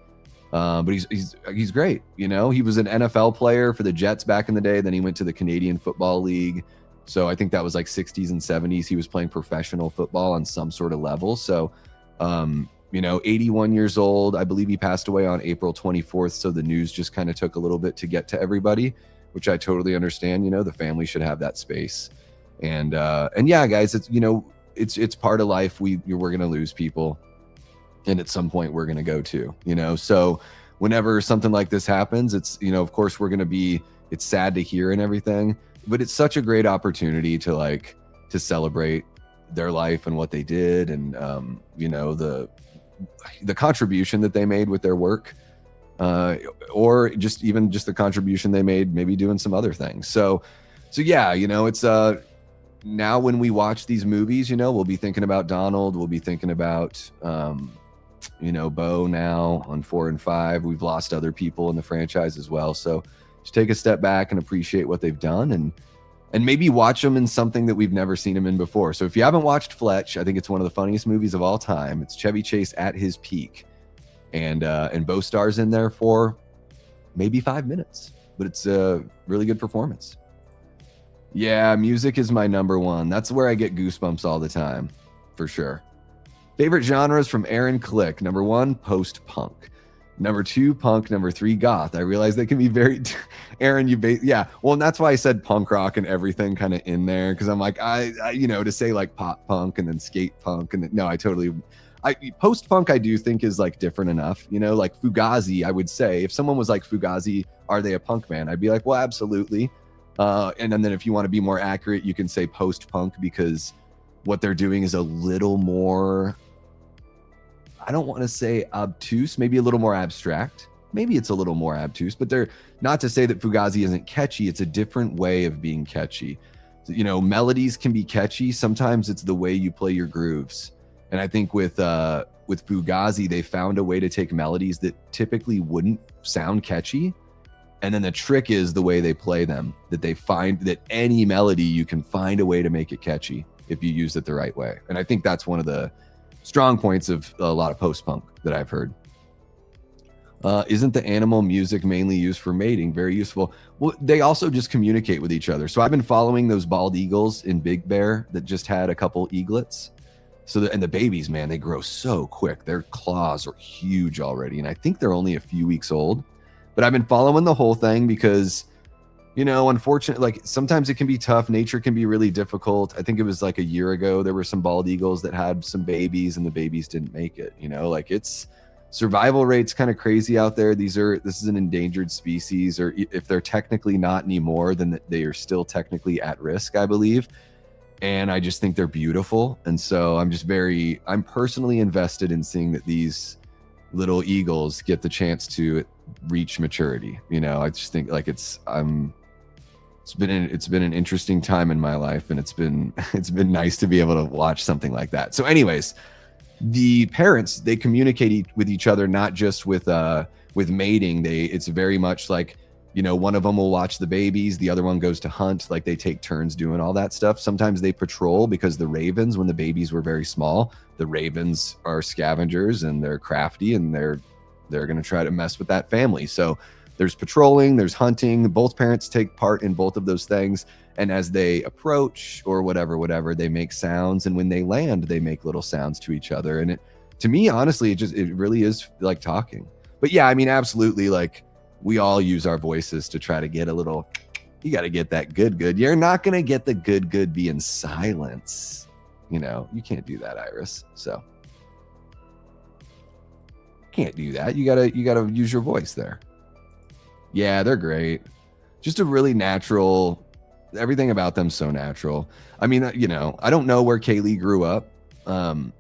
But he's great. You know, he was an NFL player for the Jets back in the day. Then he went to the Canadian Football League. So I think that was like 60s and 70s. He was playing professional football on some sort of level. So, you know, 81 years old. I believe he passed away on April 24th. So the news just kind of took a little bit to get to everybody, which I totally understand. You know, the family should have that space. And yeah, guys, it's, you know, it's part of life. We're going to lose people. And at some point we're going to go too, you know? So whenever something like this happens, it's, you know, of course it's sad to hear and everything, but it's such a great opportunity to celebrate their life and what they did. And, you know, the contribution that they made with their work, or just the contribution they made, maybe doing some other things. So yeah, you know, it's, now when we watch these movies, you know, we'll be thinking about Donald. We'll be thinking about, you know, Bo now on 4 and 5. We've lost other people in the franchise as well. So just take a step back and appreciate what they've done, and maybe watch them in something that we've never seen them in before. So if you haven't watched Fletch, I think it's one of the funniest movies of all time. It's Chevy Chase at his peak, and Bo Star's in there for maybe 5 minutes, but it's a really good performance. Yeah, music is my number one. That's where I get goosebumps all the time, for sure. Favorite genres from Aaron Click. Number 1, post-punk. Number 2, punk. Number 3, goth. I realize they can be very Aaron, yeah. Well, and that's why I said punk rock and everything kind of in there, because I'm like, I to say like pop punk and then skate punk and then, no, post punk I do think is like different enough, like Fugazi. I would say if someone was like, Fugazi, are they a punk band? I'd be like, well, absolutely. And then if you want to be more accurate, you can say post punk, because what they're doing is a little more, I don't want to say obtuse, maybe a little more abstract. Maybe it's a little more obtuse, but they're not to say that Fugazi isn't catchy. It's a different way of being catchy. Melodies can be catchy. Sometimes it's the way you play your grooves. And I think with Fugazi, they found a way to take melodies that typically wouldn't sound catchy. And then the trick is the way they play them, that they find that any melody, you can find a way to make it catchy if you use it the right way. And I think that's one of the strong points of a lot of post-punk that I've heard. Isn't the animal music mainly used for mating? Very useful. Well, they also just communicate with each other. So I've been following those bald eagles in Big Bear that just had a couple eaglets. And the babies, man, they grow so quick. Their claws are huge already. And I think they're only a few weeks old. But I've been following the whole thing because, unfortunately, like sometimes it can be tough. Nature can be really difficult. I think it was like a year ago, there were some bald eagles that had some babies and the babies didn't make it. Like it's survival rates kind of crazy out there. This is an endangered species, or if they're technically not anymore, then they are still technically at risk, I believe. And I just think they're beautiful. And so I'm personally invested in seeing that these little eagles get the chance to reach maturity. I just think like it's been an interesting time in my life, and it's been nice to be able to watch something like that. So anyways, the parents, they communicate with each other, not just with mating. It's very much like, one of them will watch the babies, the other one goes to hunt. Like they take turns doing all that stuff. Sometimes they patrol, because the ravens, when the babies were very small, the ravens are scavengers and they're crafty, and they're going to try to mess with that family. So there's patrolling, there's hunting. Both parents take part in both of those things. And as they approach or whatever, they make sounds. And when they land, they make little sounds to each other. And to me, honestly, it really is like talking. But yeah, I mean, absolutely. Like we all use our voices to try to get a little, you got to get that good. You're not going to get the good being silence. You can't do that, Iris. So can't do that. You gotta use your voice there. Yeah, they're great. Just a really natural, everything about them so natural. I mean, I don't know where Kaylee grew up. I'm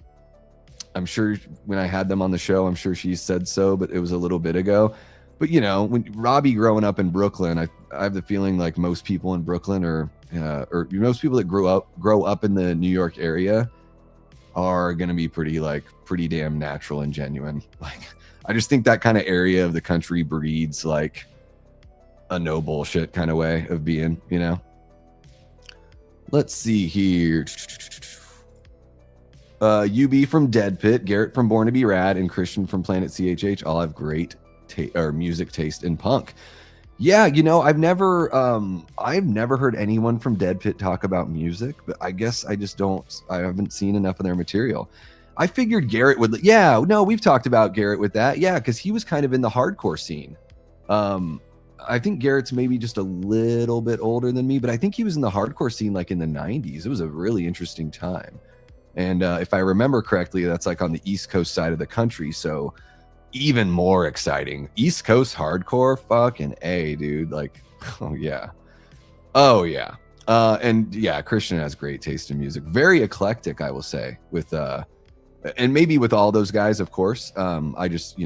sure when I had them on the show, I'm sure she said so, but it was a little bit ago. But when Robbie growing up in Brooklyn, I have the feeling like most people in Brooklyn or most people that grow up in the New York area are going to be pretty damn natural and genuine. Like, I just think that kind of area of the country breeds like a no bullshit kind of way of being, Let's see here. UB from Dead Pit, Garrett from Born to Be Rad, and Christian from Planet CHH all have great music taste in punk. Yeah, I've never heard anyone from Dead Pit talk about music, but I guess I haven't seen enough of their material. I figured Garrett would, we've talked about Garrett with that. Yeah, because he was kind of in the hardcore scene. I think Garrett's maybe just a little bit older than me, but I think he was in the hardcore scene like in the 90s. It was a really interesting time. And if I remember correctly, that's like on the East Coast side of the country. So even more exciting. East Coast hardcore, fucking A, dude. Like, oh yeah. And yeah, Christian has great taste in music. Very eclectic, I will say, with and maybe with all those guys, of course. I just,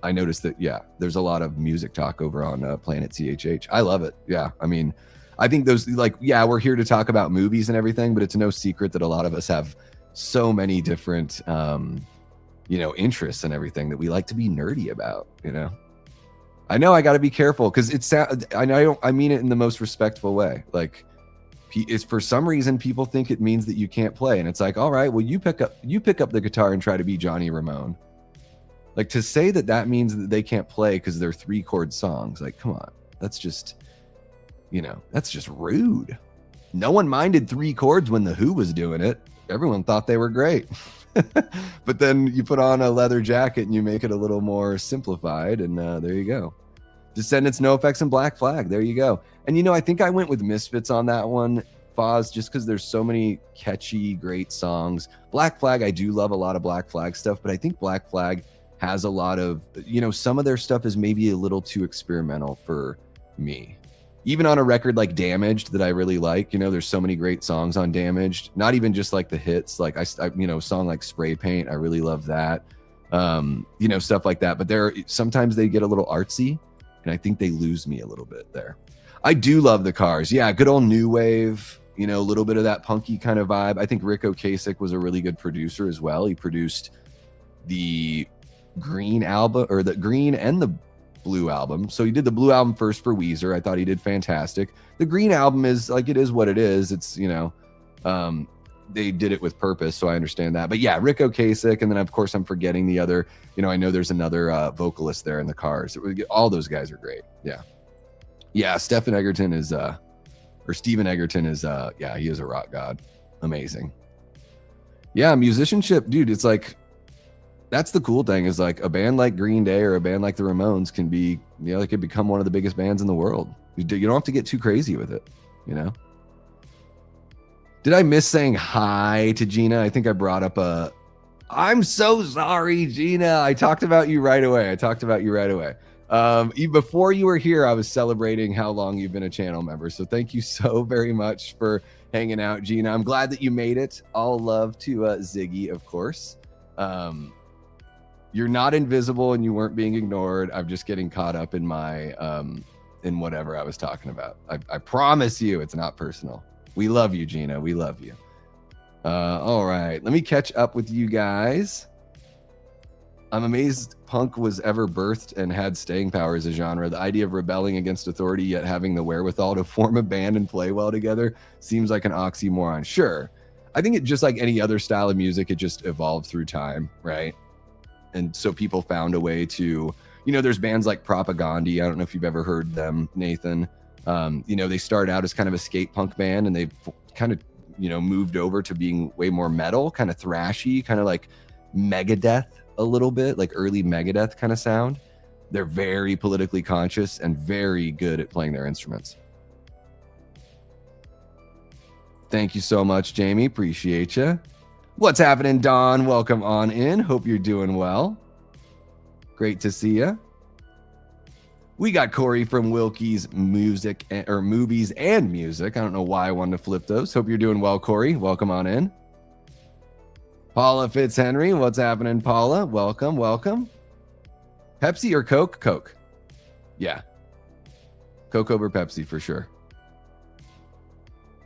I noticed that, yeah, there's a lot of music talk over on Planet CHH. I love it. Yeah. I mean, I think those, like, yeah, we're here to talk about movies and everything, but it's no secret that a lot of us have so many different, interests and everything that we like to be nerdy about, I know I got to be careful because I mean it in the most respectful way. Like, it's for some reason people think it means that you can't play. And it's like, all right, well, you pick up the guitar and try to be Johnny Ramone. Like, to say that means that they can't play because they're 3-chord songs. Like, come on, that's just rude. No one minded 3 chords when The Who was doing it. everyone thought they were great. But then you put on a leather jacket and you make it a little more simplified, and there you go. Descendants, No Effects, and Black Flag. There you go. And, you know, I think I went with Misfits on that one, Foz, just because there's so many catchy, great songs. Black Flag, I do love a lot of Black Flag stuff, but I think Black Flag has a lot of, you know, some of their stuff is maybe a little too experimental for me. Even on a record like Damaged that I really like, you know, there's so many great songs on Damaged, not even just like the hits, like I you know, a song like Spray Paint, I really love that. You know, stuff like that. But sometimes they get a little artsy, and I think they lose me a little bit there. I do love the Cars. Yeah, good old new wave, you know, a little bit of that punky kind of vibe. I think Rick Ocasek was a really good producer as well. He produced the Green album, or the Green and the Blue album. So he did the Blue album first for Weezer. I thought he did fantastic. The Green album is like, it is what it is. It's, you know, they did it with purpose, so I understand that. But yeah, Rick Ocasek, and then of course I'm forgetting the other, you know, I know there's another vocalist there in the Cars. All those guys are great. Yeah, Stephen Egerton is yeah, he is a rock god. Amazing. Yeah, musicianship, dude, it's like, that's the cool thing, is like a band like Green Day or a band like the Ramones can be, you know, they could become one of the biggest bands in the world. You don't have to get too crazy with it, you know? Did I miss saying hi to Gina? I think I brought up I'm so sorry, Gina. I talked about you right away. Before you were here, I was celebrating how long you've been a channel member. So thank you so very much for hanging out, Gina. I'm glad that you made it. All love to Ziggy, of course. You're not invisible and you weren't being ignored. I'm just getting caught up in my in whatever I was talking about. I promise you it's not personal. We love you, Gina. We love you. All right. Let me catch up with you guys. I'm amazed punk was ever birthed and had staying power as a genre. The idea of rebelling against authority yet having the wherewithal to form a band and play well together seems like an oxymoron. Sure. I think it, just like any other style of music, it just evolved through time, right? And so people found a way to, you know, there's bands like Propagandhi. I don't know if you've ever heard them, Nathan. You know, they started out as kind of a skate punk band, and they've kind of, you know, moved over to being way more metal, kind of thrashy, kind of like Megadeth a little bit, like early Megadeth kind of sound. They're very politically conscious and very good at playing their instruments. Thank you so much, Jamie. Appreciate you. What's happening, Don? Welcome on in. Hope you're doing well. Great to see you. We got Corey from Wilkie's Music or Movies and Music. I don't know why I wanted to flip those. Hope you're doing well, Corey. Welcome on in. Paula Fitzhenry. What's happening, Paula? Welcome, welcome. Pepsi or Coke? Coke. Yeah. Coke over Pepsi for sure.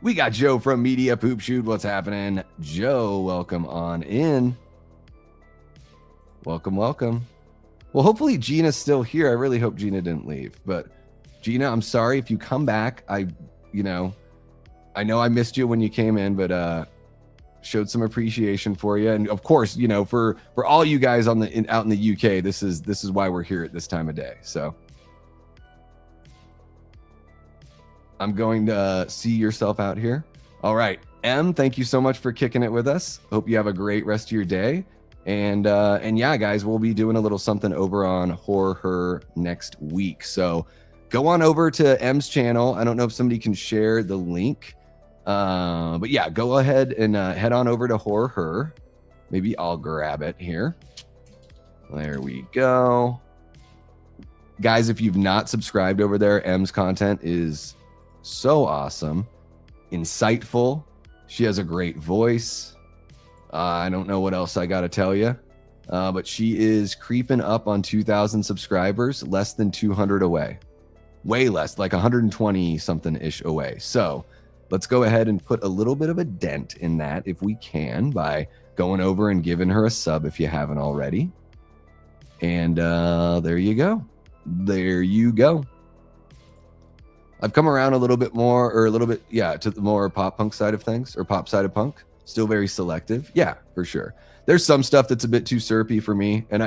We got Joe from Media Poop Shoot. What's happening? Joe, welcome on in. Welcome, welcome. Well, hopefully Gina's still here. I really hope Gina didn't leave. But Gina, I'm sorry if you come back. I know I missed you when you came in, but showed some appreciation for you. And of course, you know, for all you guys out in the UK, this is why we're here at this time of day. So I'm going to see yourself out here. All right. M, thank you so much for kicking it with us. Hope you have a great rest of your day. And yeah, guys, we'll be doing a little something over on Horror Her next week. So go on over to M's channel. I don't know if somebody can share the link. But yeah, go ahead and head on over to Horror Her. Maybe I'll grab it here. There we go. Guys, if you've not subscribed over there, M's content is so awesome, insightful. She has a great voice. I don't know what else I got to tell you, but she is creeping up on 2,000 subscribers, less than 200 away. Way less, like 120 something ish away. So let's go ahead and put a little bit of a dent in that if we can by going over and giving her a sub if you haven't already. And there you go. There you go. I've come around a little bit more, or a little bit, yeah, to the more pop punk side of things, or pop side of punk. Still very selective. Yeah, for sure. There's some stuff that's a bit too syrupy for me. And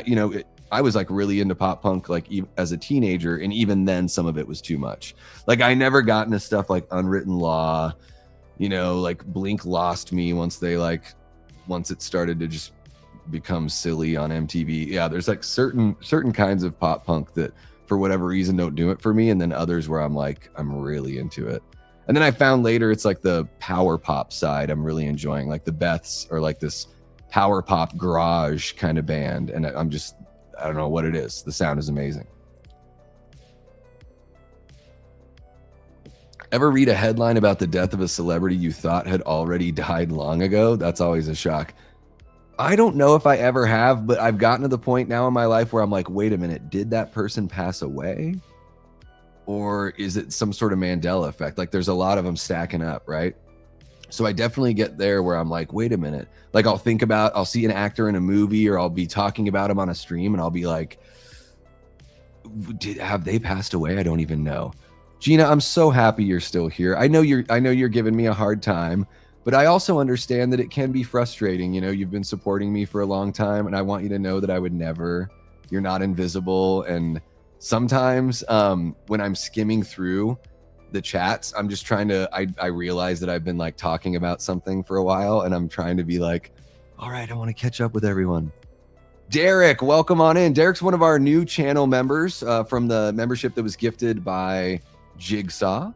I was like really into pop punk, like as a teenager. And even then some of it was too much. Like I never got into stuff like Unwritten Law, you know, like Blink lost me once they like once it started to just become silly on MTV. Yeah, there's like certain kinds of pop punk that for whatever reason don't do it for me, and then others where I'm like, I'm really into it. And then I found later it's like the power pop side I'm really enjoying. Like the Beths are like this power pop garage kind of band, and I don't know what it is. The sound is amazing. Ever read a headline about the death of a celebrity you thought had already died long ago? That's always a shock. I don't know if I ever have, but I've gotten to the point now in my life where I'm like, wait a minute, did that person pass away? Or is it some sort of Mandela effect? Like there's a lot of them stacking up, right? So I definitely get there where I'm like, wait a minute. Like I'll see an actor in a movie, or I'll be talking about him on a stream, and I'll be like, have they passed away? I don't even know. Gina, I'm so happy you're still here. I know you're giving me a hard time, but I also understand that it can be frustrating. You know, you've been supporting me for a long time, and I want you to know that I would never. You're not invisible. And sometimes when I'm skimming through the chats, I'm just trying to, I realize that I've been like talking about something for a while, and I'm trying to be like, all right, I want to catch up with everyone. Derek, welcome on in. Derek's one of our new channel members from the membership that was gifted by Jigsaw.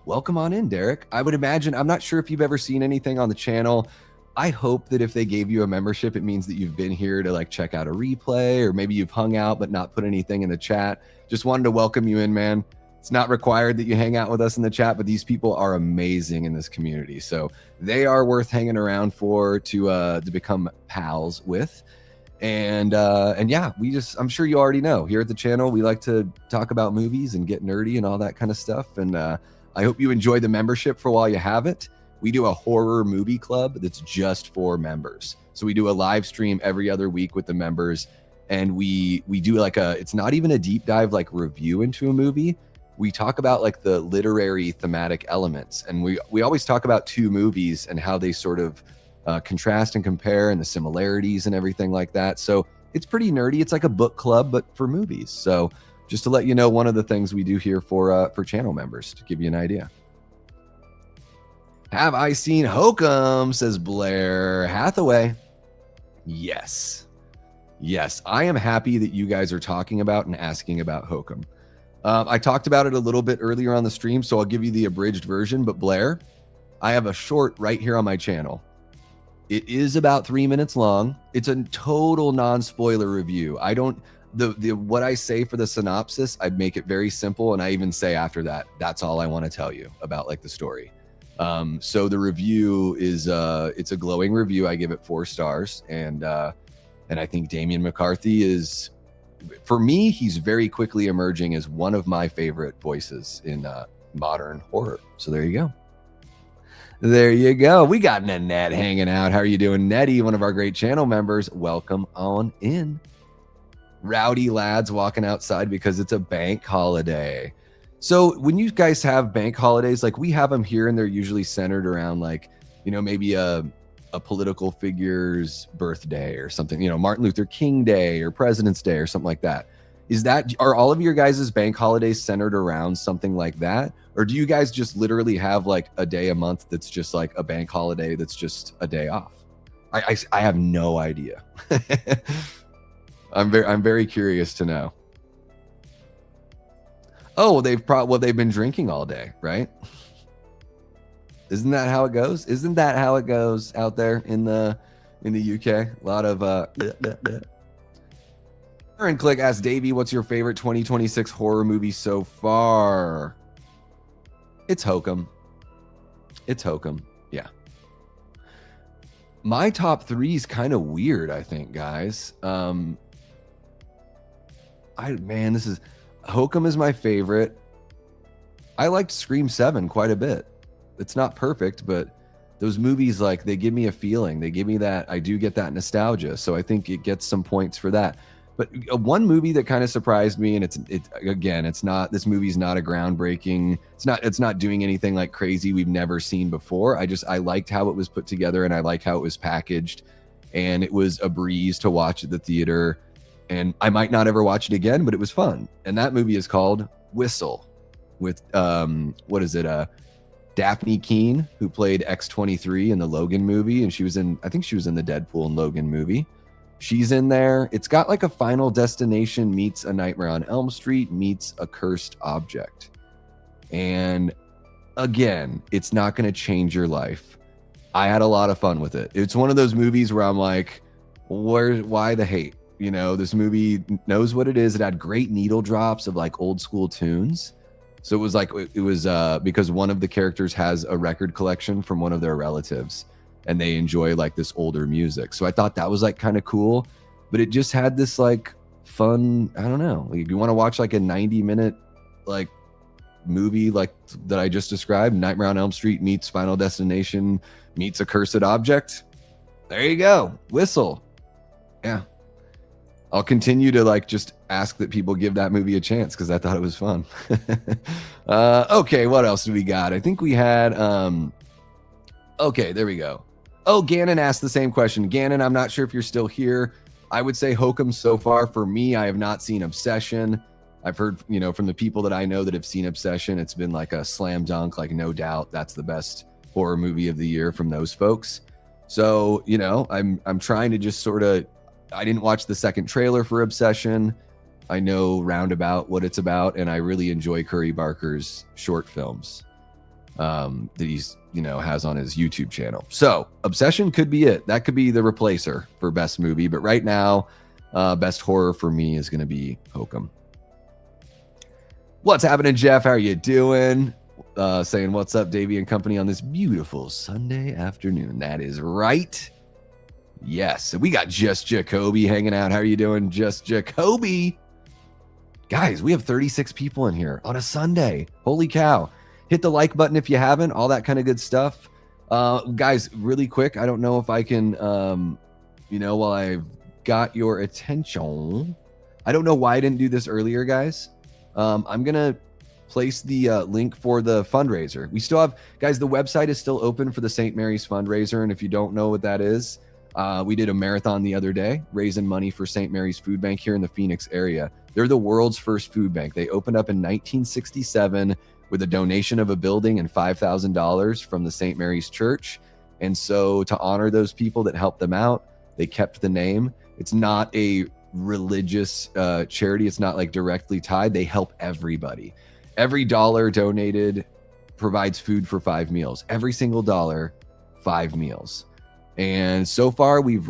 Welcome on in, Derek. I would imagine, I'm not sure if you've ever seen anything on the channel. I hope that if they gave you a membership, it means that you've been here to like check out a replay, or maybe you've hung out but not put anything in the chat. Just wanted to welcome you in, man. It's not required that you hang out with us in the chat, but these people are amazing in this community. So they are worth hanging around for, to become pals with. And yeah, I'm sure you already know, here at the channel, we like to talk about movies and get nerdy and all that kind of stuff. And I hope you enjoy the membership for while you have it. We do a horror movie club that's just for members. So we do a live stream every other week with the members, and we do like it's not even a deep dive like review into a movie. We talk about like the literary thematic elements, and we always talk about two movies and how they sort of contrast and compare, and the similarities and everything like that. So it's pretty nerdy. It's like a book club, but for movies. So just to let you know, one of the things we do here for channel members, to give you an idea. Have I seen Hokum, says Blair Hathaway. Yes. Yes, I am happy that you guys are talking about and asking about Hokum. I talked about it a little bit earlier on the stream, so I'll give you the abridged version. But Blair, I have a short right here on my channel. It is about 3 minutes long. It's a total non-spoiler review. I don't, what I say for the synopsis, I make it very simple. And I even say after that, that's all I want to tell you about like the story. So the review is, it's a glowing review. I give it 4 stars. And I think Damian McCarthy is, for me, he's very quickly emerging as one of my favorite voices in modern horror. So there you go. There you go. We got Nanette hanging out. How are you doing, Nettie? One of our great channel members. Welcome on in. Rowdy lads walking outside because it's a bank holiday. So when you guys have bank holidays, like we have them here, and they're usually centered around like, you know, maybe a political figure's birthday or something, you know, Martin Luther King Day or President's Day or something like that. Are all of your guys' bank holidays centered around something like that? Or do you guys just literally have like a day a month that's just like a bank holiday that's just a day off? I have no idea. I'm very curious to know. Oh, they've been drinking all day, right? Isn't that how it goes? Isn't that how it goes out there in the UK? A lot of Aaron Click asks Davey, what's your favorite 2026 horror movie so far? It's Hokum. It's Hokum. Yeah. My top 3 is kind of weird, I think, guys. Hokum is my favorite. I liked Scream 7 quite a bit. It's not perfect, but those movies, like, they give me a feeling. They give me that, I do get that nostalgia. So I think it gets some points for that. But one movie that kind of surprised me, and it's not, this movie's not a groundbreaking, it's not doing anything like crazy we've never seen before. I liked how it was put together, and I like how it was packaged, and it was a breeze to watch at the theater. And I might not ever watch it again, but it was fun. And that movie is called Whistle, with what is it? Daphne Keane, who played X-23 in the Logan movie, and I think she was in the Deadpool and Logan movie. She's in there. It's got like a Final Destination meets A Nightmare on Elm Street meets A Cursed Object. And again, it's not going to change your life. I had a lot of fun with it. It's one of those movies where I'm like, why the hate? You know, this movie knows what it is. It had great needle drops of like old school tunes. So it was because one of the characters has a record collection from one of their relatives, and they enjoy like this older music. So I thought that was like kind of cool, but it just had this like fun, I don't know. Like, if you want to watch like a 90-minute like movie like that I just described, Nightmare on Elm Street meets Final Destination meets A Cursed Object, there you go. Whistle. Yeah. I'll continue to like just ask that people give that movie a chance because I thought it was fun. Okay, what else do we got? I think we had okay, there we go. Oh, Gannon asked the same question. Gannon, I'm not sure if you're still here. I would say Hokum so far. For me, I have not seen Obsession. I've heard, you know, from the people that I know that have seen Obsession, it's been like a slam dunk, like no doubt that's the best horror movie of the year from those folks. So, you know, I'm trying to just sort of, I didn't watch the second trailer for Obsession. I know roundabout what it's about, and I really enjoy Curry Barker's short films that he's, you know, has on his YouTube channel. So Obsession could be it. That could be the replacer for best movie. But right now, best horror for me is going to be Hokum. What's happening, Jeff? How are you doing? Saying what's up, Davey and company, on this beautiful Sunday afternoon. That is right. Yes, we got Just Jacoby hanging out. How are you doing, Just Jacoby? Guys, we have 36 people in here on a Sunday. Holy cow. Hit the like button if you haven't, all that kind of good stuff. Guys, really quick, I don't know if I can, you know, while I've got your attention, I don't know why I didn't do this earlier, guys. I'm going to place the link for the fundraiser. We still have, guys, the website is still open for the St. Mary's fundraiser. And if you don't know what that is, we did a marathon the other day, raising money for St. Mary's Food Bank here in the Phoenix area. They're the world's first food bank. They opened up in 1967 with a donation of a building and $5,000 from the St. Mary's Church. And so to honor those people that helped them out, they kept the name. It's not a religious charity. It's not like directly tied. They help everybody. Every dollar donated provides food for 5 meals. Every single dollar, 5 meals. And so far we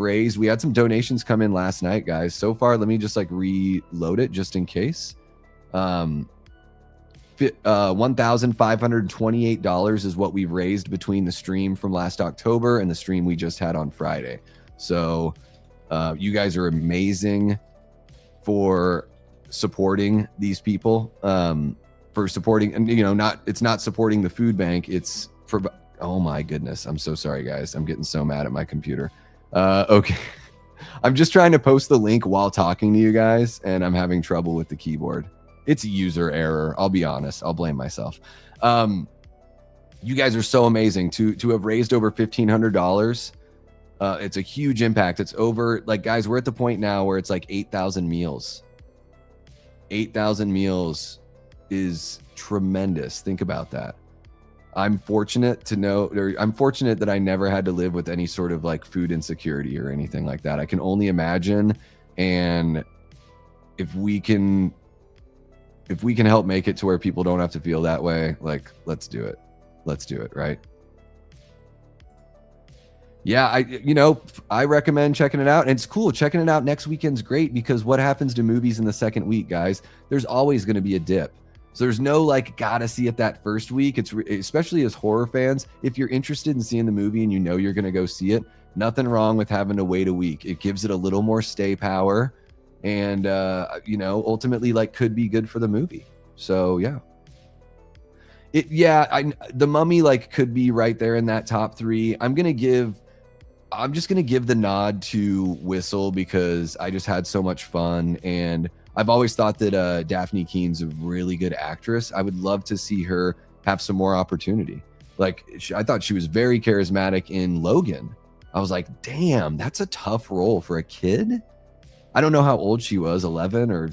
had some donations come in last night, guys. So far, let me just like reload it just in case. $1,528 is what we've raised between the stream from last October and the stream we just had on Friday. So you guys are amazing for supporting these people, for supporting, and you know, it's not supporting the food bank. It's for, oh my goodness. I'm so sorry, guys. I'm getting so mad at my computer. Okay. I'm just trying to post the link while talking to you guys, and I'm having trouble with the keyboard. It's a user error. I'll be honest. I'll blame myself. You guys are so amazing to have raised over $1,500. It's a huge impact. It's over, like, guys, we're at the point now where it's like 8,000 meals. 8,000 meals is tremendous. Think about that. I'm fortunate that I never had to live with any sort of like food insecurity or anything like that. I can only imagine. And if we can help make it to where people don't have to feel that way, like, let's do it. Let's do it. Right. Yeah. I recommend checking it out, and it's cool. Checking it out next weekend's great, because what happens to movies in the second week, guys? There's always going to be a dip. So there's no like gotta see it that first week. It's especially as horror fans, if you're interested in seeing the movie and you know you're gonna go see it, nothing wrong with having to wait a week. It gives it a little more stay power, and ultimately like could be good for the movie. So yeah, the Mummy like could be right there in that top 3. I'm just gonna give the nod to Whistle because I just had so much fun, and I've always thought that Daphne Keene's a really good actress. I would love to see her have some more opportunity. Like, I thought she was very charismatic in Logan. I was like, damn, that's a tough role for a kid. I don't know how old she was, 11, or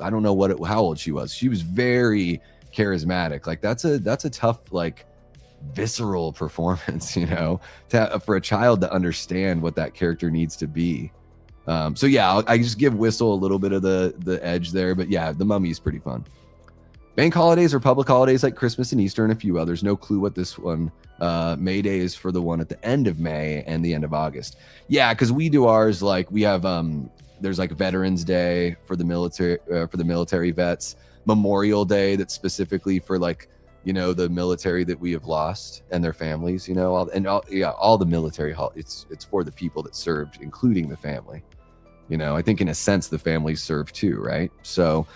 I don't know how old she was. She was very charismatic. Like, that's a tough like visceral performance, you know, for a child to understand what that character needs to be. So yeah, I just give Whistle a little bit of the edge there, but yeah, The Mummy is pretty fun. Bank holidays or public holidays like Christmas and Easter and a few others. No clue what this one. May Day is for the one at the end of May and the end of August. Yeah, because we do ours like we have there's like Veterans Day for the military vets, Memorial Day that's specifically for like, you know, the military that we have lost and their families, you know, all the military it's for the people that served, including the family. You know, I think in a sense the families serve too, right? So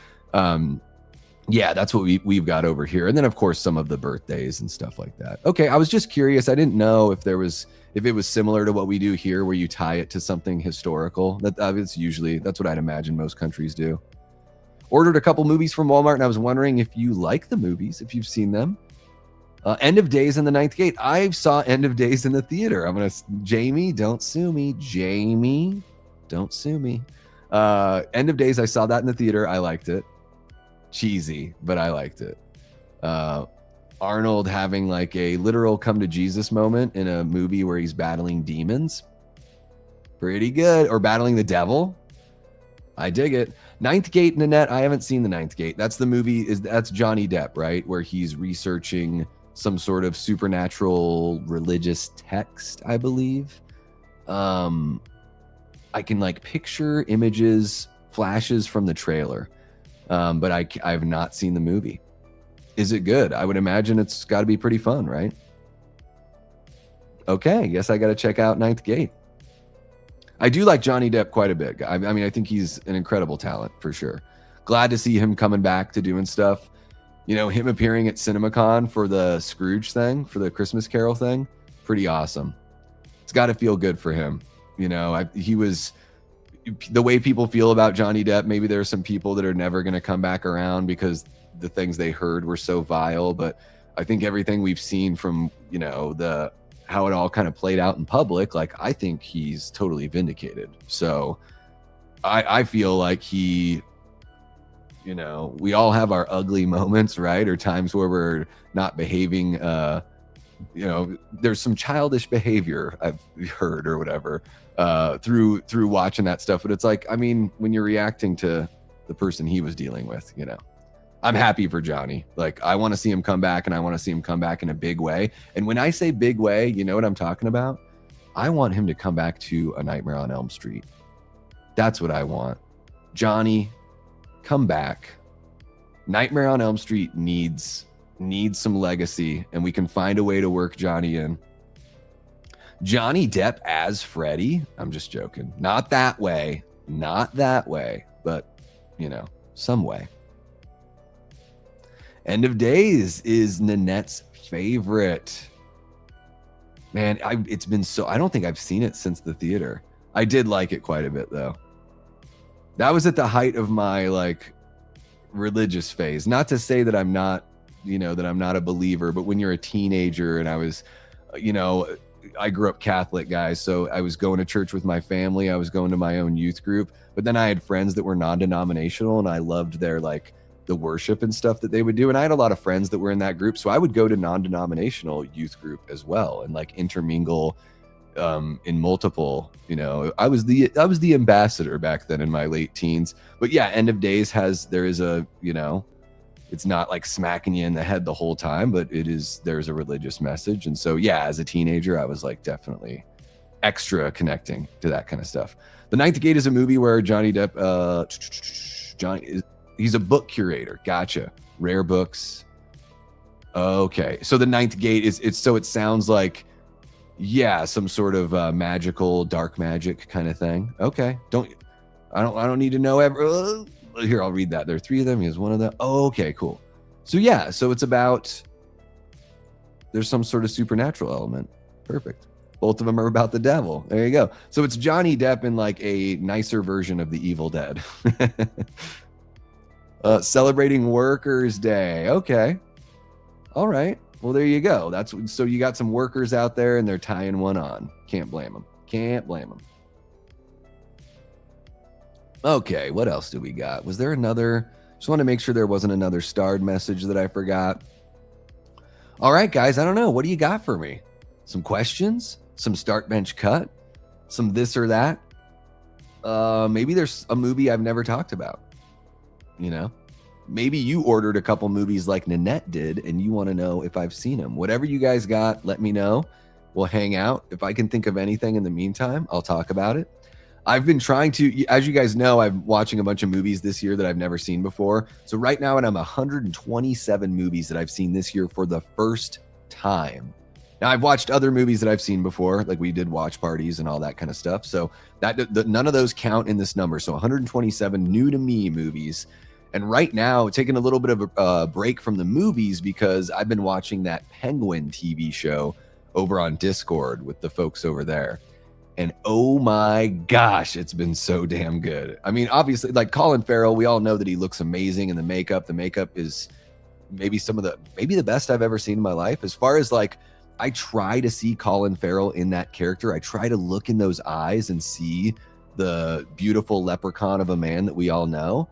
yeah, that's what we've got over here. And then of course some of the birthdays and stuff like that. Okay, I was just curious. I didn't know if it was similar to what we do here where you tie it to something historical. That's what I'd imagine most countries do. Ordered a couple movies from Walmart and I was wondering if you like the movies, if you've seen them. End of Days in the Ninth Gate. I saw End of Days in the theater. Jamie, don't sue me. Jamie, don't sue me. End of Days, I saw that in the theater. I liked it. Cheesy, but I liked it. Arnold having like a literal come to Jesus moment in a movie where he's battling demons. Pretty good. Or battling the devil. I dig it. Ninth Gate, Nanette. I haven't seen the Ninth Gate. That's the movie. That's Johnny Depp, right? Where he's researching some sort of supernatural religious text, I believe. I can like picture images, flashes from the trailer. But I've not seen the movie. Is it good? I would imagine it's got to be pretty fun, right? Okay, guess I got to check out Ninth Gate. I do like Johnny Depp quite a bit. I mean, I think he's an incredible talent for sure. Glad to see him coming back to doing stuff. You know, him appearing at CinemaCon for the Scrooge thing, for the Christmas Carol thing. Pretty awesome. It's got to feel good for him. You know, he was... The way people feel about Johnny Depp, maybe there are some people that are never going to come back around because the things they heard were so vile. But I think everything we've seen from, you know, how it all kind of played out in public, like I think he's totally vindicated. So I feel like he, you know, we all have our ugly moments, right? Or times where we're not behaving, you know, there's some childish behavior I've heard or whatever. Through watching that stuff. But it's like, I mean, when you're reacting to the person he was dealing with, you know, I'm happy for Johnny. Like, I want to see him come back, and I want to see him come back in a big way. And when I say big way, you know what I'm talking about? I want him to come back to A Nightmare on Elm Street. That's what I want. Johnny, come back. Nightmare on Elm Street needs some legacy, and we can find a way to work Johnny in. Johnny Depp as Freddy? I'm just joking. Not that way, but, you know, some way. End of Days is Nanette's favorite. Man, it's been so... I don't think I've seen it since the theater. I did like it quite a bit, though. That was at the height of my, like, religious phase. Not to say that I'm not, you know, that I'm not a believer, but when you're a teenager and I was, you know... I grew up Catholic, guys, so I was going to church with my family. I was going to my own youth group, but then I had friends that were non-denominational, and I loved their, like, the worship and stuff that they would do. And I had a lot of friends that were in that group, so I would go to non-denominational youth group as well and like intermingle in multiple, you know. I was the ambassador back then in my late teens. But yeah, End of Days there is a, you know, it's not like smacking you in the head the whole time, but there's a religious message. And so, yeah, as a teenager, I was like definitely extra connecting to that kind of stuff. The Ninth Gate is a movie where Johnny Depp, he's a book curator. Gotcha. Rare books. Okay. So the Ninth Gate it sounds like, yeah, some sort of magical, dark magic kind of thing. Okay. I don't need to know here, I'll read that. There are 3 of them. He has 1 of them. Oh, okay, cool. So yeah, so it's about, there's some sort of supernatural element. Perfect. Both of them are about the devil. There you go. So it's Johnny Depp in like a nicer version of the Evil Dead. Celebrating Workers' Day. Okay. All right. Well, there you go. So you got some workers out there and they're tying one on. Can't blame them. Can't blame them. Okay, what else do we got? Was there another? Just want to make sure there wasn't another starred message that I forgot. All right, guys, I don't know. What do you got for me? Some questions? Some start bench cut? Some this or that? Maybe there's a movie I've never talked about. You know, maybe you ordered a couple movies like Nanette did and you want to know if I've seen them. Whatever you guys got, let me know. We'll hang out. If I can think of anything in the meantime, I'll talk about it. I've been trying to, as you guys know, I'm watching a bunch of movies this year that I've never seen before. So right now, I'm 127 movies that I've seen this year for the first time. Now, I've watched other movies that I've seen before, like we did watch parties and all that kind of stuff. So none of those count in this number. So 127 new to me movies. And right now, taking a little bit of a break from the movies because I've been watching that Penguin TV show over on Discord with the folks over there. And oh my gosh, it's been so damn good. I mean, obviously, like Colin Farrell, we all know that he looks amazing in the makeup. The makeup is maybe the best I've ever seen in my life. As far as like, I try to see Colin Farrell in that character. I try to look in those eyes and see the beautiful leprechaun of a man that we all know.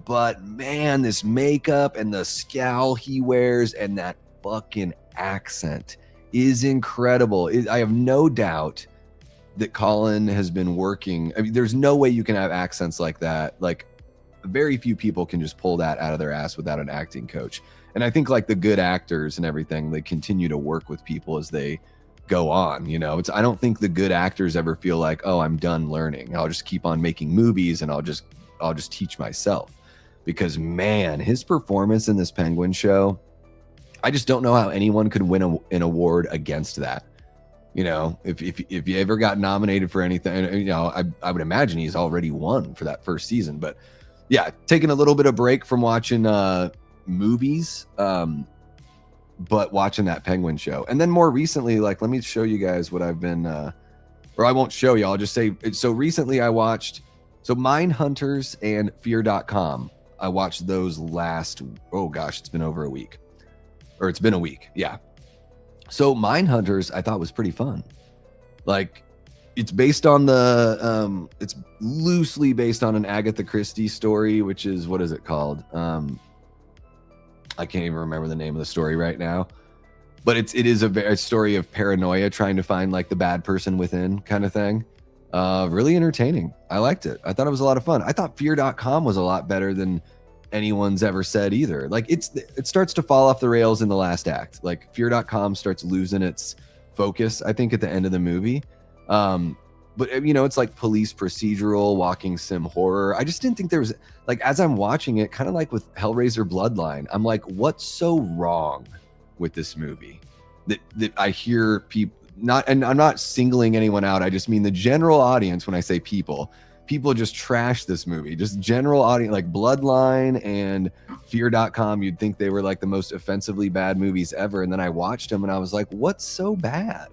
But man, this makeup and the scowl he wears and that fucking accent is incredible. I have no doubt that Colin has been working. I mean, there's no way you can have accents like that. Like, very few people can just pull that out of their ass without an acting coach. And I think like the good actors and everything, they continue to work with people as they go on. You know, I don't think the good actors ever feel like, oh, I'm done learning. I'll just keep on making movies and I'll just teach myself. Because man, his performance in this Penguin show, I just don't know how anyone could win an award against that. You know, if you ever got nominated for anything, you know, I would imagine he's already won for that first season. But yeah, taking a little bit of break from watching movies, but watching that Penguin show. And then more recently, like, let me show you guys what I've been, or I won't show you, I'll just say, so recently I watched, Mindhunters and Fear.com. I watched those oh gosh, it's been over a week. Or it's been a week, yeah. So Mindhunters, I thought was pretty fun. Like, it's based on it's loosely based on an Agatha Christie story, which is, what is it called? I can't even remember the name of the story right now. But it is a story of paranoia, trying to find like the bad person within kind of thing. Really entertaining. I liked it. I thought it was a lot of fun. I thought Fear.com was a lot better than anyone's ever said either. Like, it starts to fall off the rails in the last act. Like, Fear.com starts losing its focus, I think, at the end of the movie. But you know, it's like police procedural, walking sim horror. I just didn't think there was, like, as I'm watching it, kind of like with Hellraiser Bloodline, I'm like, what's so wrong with this movie that I hear people and I'm not singling anyone out. I just mean the general audience. When I say people just trash this movie, just general audience, like Bloodline and Fear.com. You'd think they were like the most offensively bad movies ever. And then I watched them and I was like, what's so bad?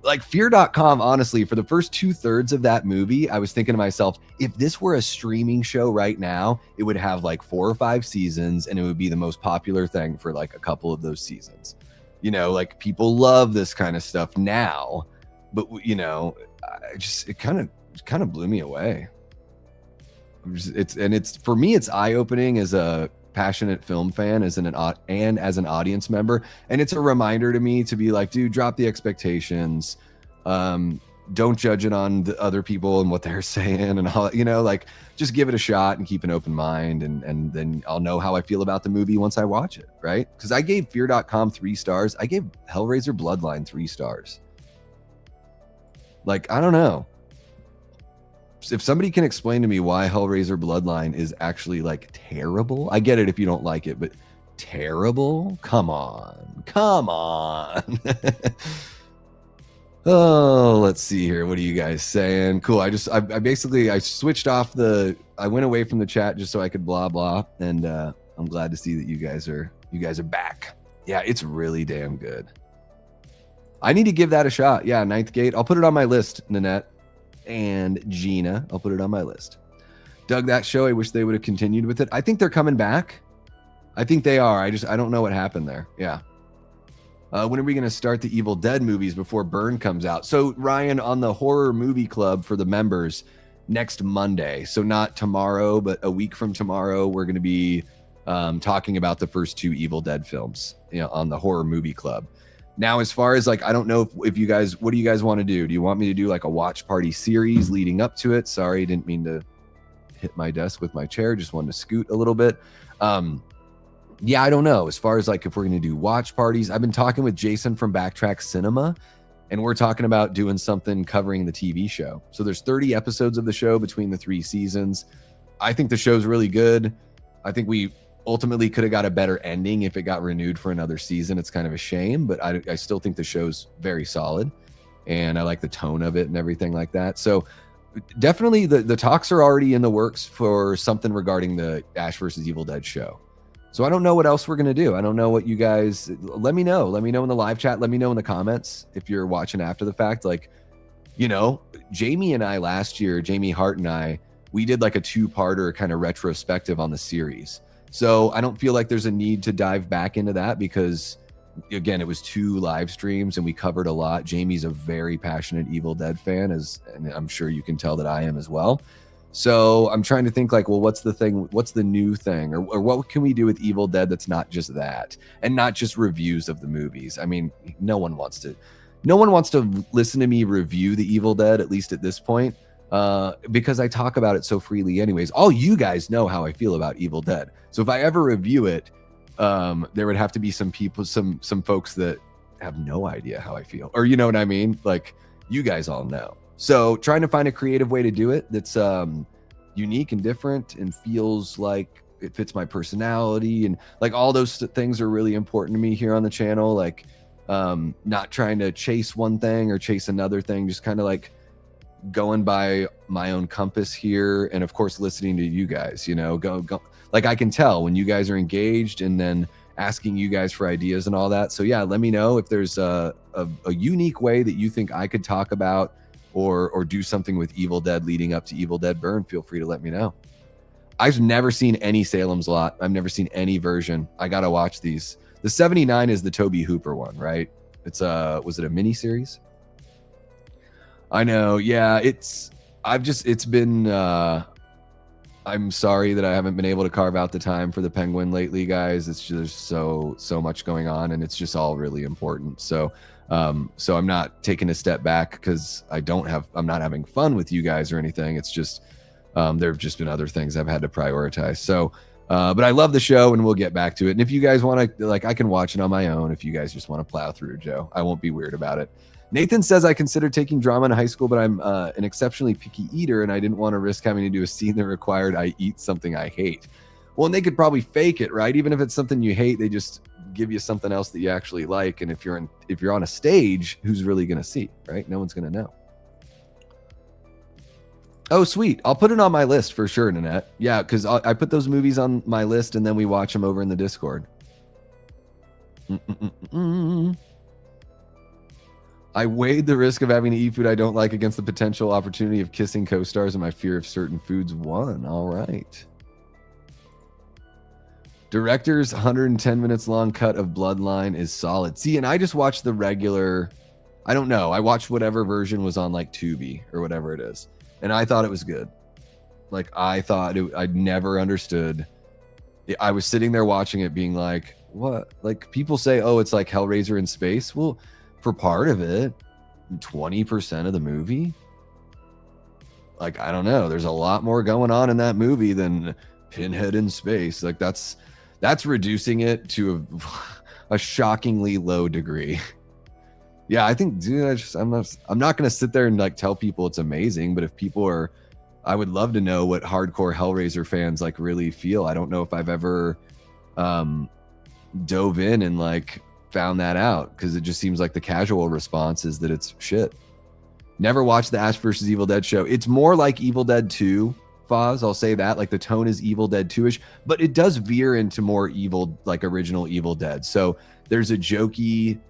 like Fear.com, honestly, for the first 2/3 of that movie, I was thinking to myself, if this were a streaming show right now, it would have like 4 or 5 seasons and it would be the most popular thing for like a couple of those seasons. You know, like, people love this kind of stuff now, but you know, it kind of blew me away. It's for me, it's eye-opening as a passionate film fan, as an audience member, and it's a reminder to me to be like, dude, drop the expectations. Don't judge it on the other people and what they're saying and all, you know, like, just give it a shot and keep an open mind, and then I'll know how I feel about the movie once I watch it, right? Because I gave Fear.com 3 stars. I gave Hellraiser Bloodline 3 stars. Like, I don't know. If somebody can explain to me why Hellraiser Bloodline is actually like terrible, I get it if you don't like it, but terrible? Come on. Oh, let's see here. What are you guys saying? Cool. I basically switched off I went away from the chat just so I could blah blah, and I'm glad to see that you guys are back. Yeah, it's really damn good. I need to give that a shot. Yeah, Ninth Gate. I'll put it on my list, Nanette and Gina. I'll put it on my list. Dug that show. I wish they would have continued with it. I think they're coming back. I think they are. I don't know what happened there. Yeah. When are we going to start the Evil Dead movies before Burn comes out? So, Ryan, on the Horror Movie Club for the members, next Monday. So not tomorrow, but a week from tomorrow, we're going to be talking about the first 2 Evil Dead films, on the Horror Movie Club. Now, as far as like, I don't know if you guys, what do you guys want to do? Do you want me to do like a watch party series leading up to it? Sorry, didn't mean to hit my desk with my chair. Just wanted to scoot a little bit. Yeah, I don't know. As far as like if we're going to do watch parties, I've been talking with Jason from Backtrack Cinema, and we're talking about doing something covering the TV show. So there's 30 episodes of the show between the 3 seasons. I think the show's really good. I think we ultimately could have got a better ending if it got renewed for another season. It's kind of a shame, but I still think the show's very solid, and I like the tone of it and everything like that. So definitely the talks are already in the works for something regarding the Ash versus Evil Dead show. So I don't know what else we're going to do. I don't know what you guys, let me know. Let me know in the live chat. Let me know in the comments if you're watching after the fact. Like, Jamie and I last year, Jamie Hart and I, we did like a 2-parter kind of retrospective on the series. So I don't feel like there's a need to dive back into that because, again, it was 2 live streams and we covered a lot. Jamie's a very passionate Evil Dead fan, and I'm sure you can tell that I am as well. So I'm trying to think like, well, what's the new thing, or what can we do with Evil Dead that's not just that, and not just reviews of the movies? I mean, no one wants to listen to me review the Evil Dead, at least at this point. Because I talk about it so freely anyways. All you guys know how I feel about Evil Dead. So if I ever review it, there would have to be some people, some folks that have no idea how I feel, or you know what I mean? Like, you guys all know. So trying to find a creative way to do it that's unique and different and feels like it fits my personality, and like all those things are really important to me here on the channel. Like, not trying to chase one thing or chase another thing, just kind of like going by my own compass here, and of course listening to you guys. Go like, I can tell when you guys are engaged, and then asking you guys for ideas and all that. So yeah, let me know if there's a unique way that you think I could talk about or do something with Evil Dead leading up to Evil Dead Burn. Feel free to let me know. I've never seen any Salem's Lot. I've never seen any version. I gotta watch these. The 79 is the Toby Hooper one, right? It's was it a mini series? I know. Yeah, it's been, I'm sorry that I haven't been able to carve out the time for the Penguin lately, guys. It's just so much going on, and it's just all really important. So I'm not taking a step back because I'm not having fun with you guys or anything. It's just, there have just been other things I've had to prioritize. So, but I love the show, and we'll get back to it. And if you guys want to, like, I can watch it on my own. If you guys just want to plow through, Joe, I won't be weird about it. Nathan says, I considered taking drama in high school, but I'm an exceptionally picky eater, and I didn't want to risk having to do a scene that required I eat something I hate. Well, and they could probably fake it, right? Even if it's something you hate, they just give you something else that you actually like. And if you're on a stage, who's really going to see, right? No one's going to know. Oh, sweet. I'll put it on my list for sure, Nanette. Yeah, because I put those movies on my list, and then we watch them over in the Discord. I weighed the risk of having to eat food I don't like against the potential opportunity of kissing co-stars, and my fear of certain foods won. All right. Director's 110 minutes long cut of Bloodline is solid. See, and I just watched the regular, I don't know. I watched whatever version was on like Tubi or whatever it is. And I thought it was good. Like, I'd never understood. I was sitting there watching it being like, what? Like, people say, oh, it's like Hellraiser in space. Well, for part of it, 20% of the movie, like, I don't know, there's a lot more going on in that movie than Pinhead in space. Like, that's reducing it to a shockingly low degree. Yeah, I think, dude, I'm not gonna sit there and like tell people it's amazing, but if people are, I would love to know what hardcore Hellraiser fans like really feel. I don't know if I've ever dove in and like found that out, because it just seems like the casual response is that it's shit. Never watched the Ash versus Evil Dead show. It's more like Evil Dead 2, Foz, I'll say that. Like, the tone is Evil Dead 2-ish, but it does veer into more evil, like original Evil Dead. So there's a jokey,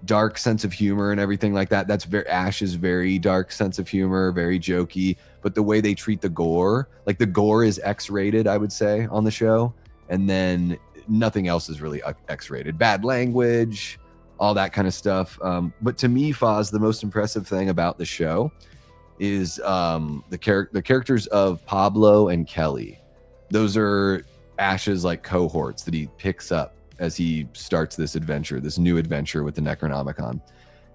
dark sense of humor and everything like that. That's very Ash's very dark sense of humor, very jokey. But the way they treat the gore, like the gore is X-rated, I would say, on the show, and then nothing else is really X-rated. Bad language, all that kind of stuff. But to me, Foz, the most impressive thing about the show is the characters of Pablo and Kelly. Those are Ash's like cohorts that he picks up as he starts this adventure, this new adventure with the Necronomicon.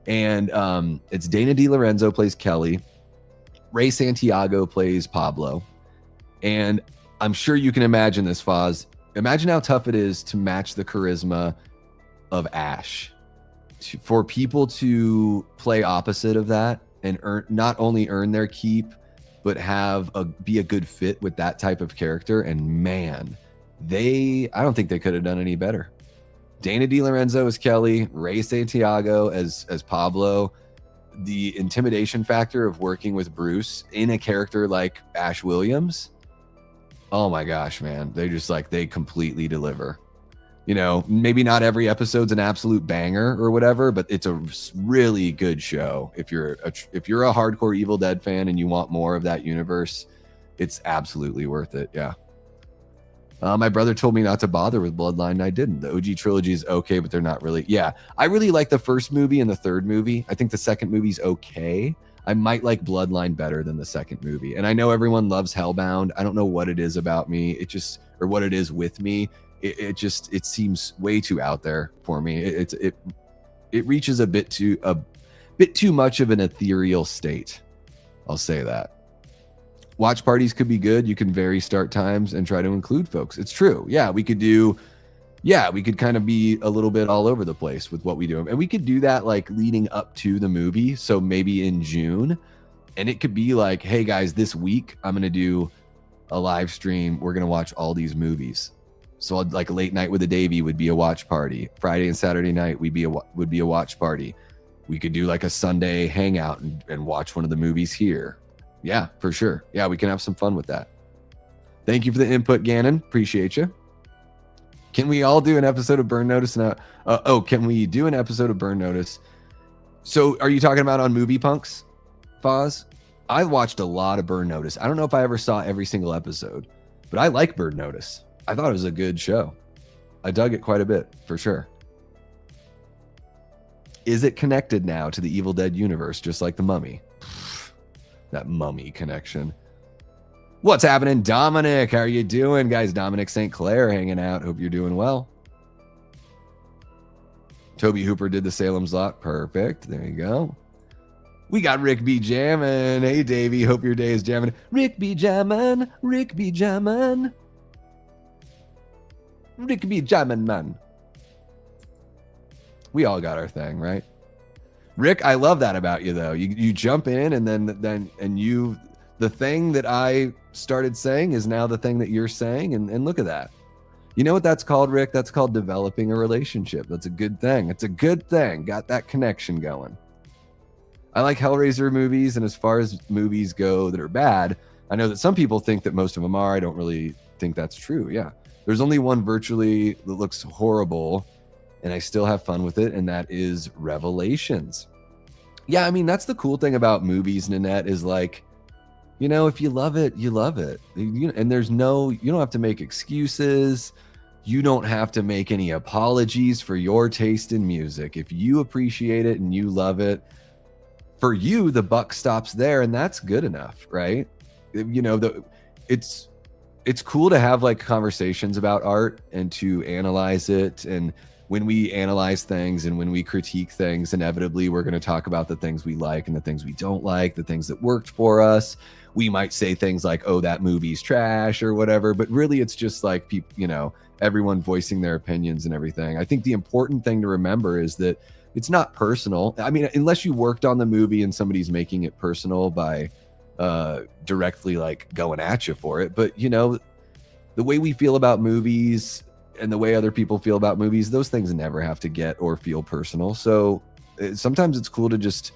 And it's Dana DiLorenzo plays Kelly. Ray Santiago plays Pablo. And I'm sure you can imagine this, Foz. Imagine how tough it is to match the charisma of Ash. For people to play opposite of that and not only earn their keep, but be a good fit with that type of character. And man, I don't think they could have done any better. Dana DiLorenzo as Kelly, Ray Santiago as Pablo. The intimidation factor of working with Bruce in a character like Ash Williams. Oh my gosh, man. They completely deliver. You know, maybe not every episode's an absolute banger or whatever, but it's a really good show. If you're a hardcore Evil Dead fan and you want more of that universe, it's absolutely worth it. Yeah. My brother told me not to bother with Bloodline, and I didn't. The OG trilogy is okay, but they're not really. Yeah, I really like the first movie and the third movie. I think the second movie's okay. I might like Bloodline better than the second movie. And I know everyone loves Hellbound. I don't know what it is about me. Or what it is with me. It seems way too out there for me. It reaches a bit too much of an ethereal state. I'll say that. Watch parties could be good. You can vary start times and try to include folks. It's true. Yeah, we could kind of be a little bit all over the place with what we do. And we could do that like leading up to the movie. So maybe in June. And it could be like, hey guys, this week I'm going to do a live stream. We're going to watch all these movies. So like a late night with a Davey would be a watch party. Friday and Saturday night would be a watch party. We could do like a Sunday hangout and watch one of the movies here. Yeah, for sure. Yeah, we can have some fun with that. Thank you for the input, Gannon. Appreciate you. Can we all do an episode of Burn Notice now? Can we do an episode of Burn Notice? So are you talking about on Movie Punks, Foz? I watched a lot of Burn Notice. I don't know if I ever saw every single episode, but I like Burn Notice. I thought it was a good show. I dug it quite a bit, for sure. Is it connected now to the Evil Dead universe, just like the Mummy? That Mummy connection. What's happening, Dominic? How are you doing, guys? Dominic St. Clair hanging out. Hope you're doing well. Toby Hooper did the Salem's Lot. Perfect. There you go. We got Rick B. Jammin'. Hey, Davey. Hope your day is jamming. Rick B. Jammin'. Rick B. Jammin'. Rick B. Jammin', man. We all got our thing, right? Rick, I love that about you, though. You jump in and then the thing that I started saying is now the thing that you're saying. And look at that. You know what that's called, Rick? That's called developing a relationship. That's a good thing. It's a good thing. Got that connection going. I like Hellraiser movies. And as far as movies go that are bad, I know that some people think that most of them are. I don't really think that's true. Yeah. There's only one virtually that looks horrible, and I still have fun with it, and that is Revelations. Yeah, I mean, that's the cool thing about movies, Nanette, is like, you know, if you love it, you love it. And you don't have to make excuses. You don't have to make any apologies for your taste in music. If you appreciate it and you love it, for you, the buck stops there, and that's good enough, right? You know, it's cool to have like conversations about art and to analyze it. And when we analyze things and when we critique things, inevitably we're going to talk about the things we like and the things we don't like, the things that worked for us. We might say things like, oh, that movie's trash or whatever, but really it's just like people, you know, everyone voicing their opinions and everything. I think the important thing to remember is that it's not personal. I mean, unless you worked on the movie and somebody's making it personal by directly like going at you for it. But you know, the way we feel about movies and the way other people feel about movies, those things never have to get or feel personal. So sometimes it's cool to just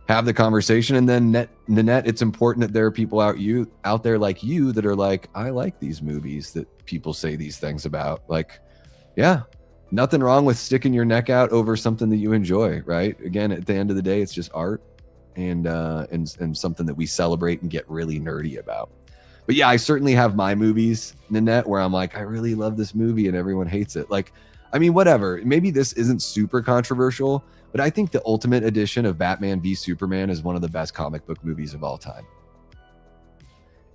have the conversation. And then Nanette, it's important that there are people out there like you that are like, I like these movies that people say these things about. Like, yeah, nothing wrong with sticking your neck out over something that you enjoy, right? Again, at the end of the day, it's just art and something that we celebrate and get really nerdy about. But yeah, I certainly have my movies, Nanette, where I'm like, I really love this movie and everyone hates it. Like, I mean, whatever. Maybe this isn't super controversial, but I think the Ultimate Edition of Batman v Superman is one of the best comic book movies of all time.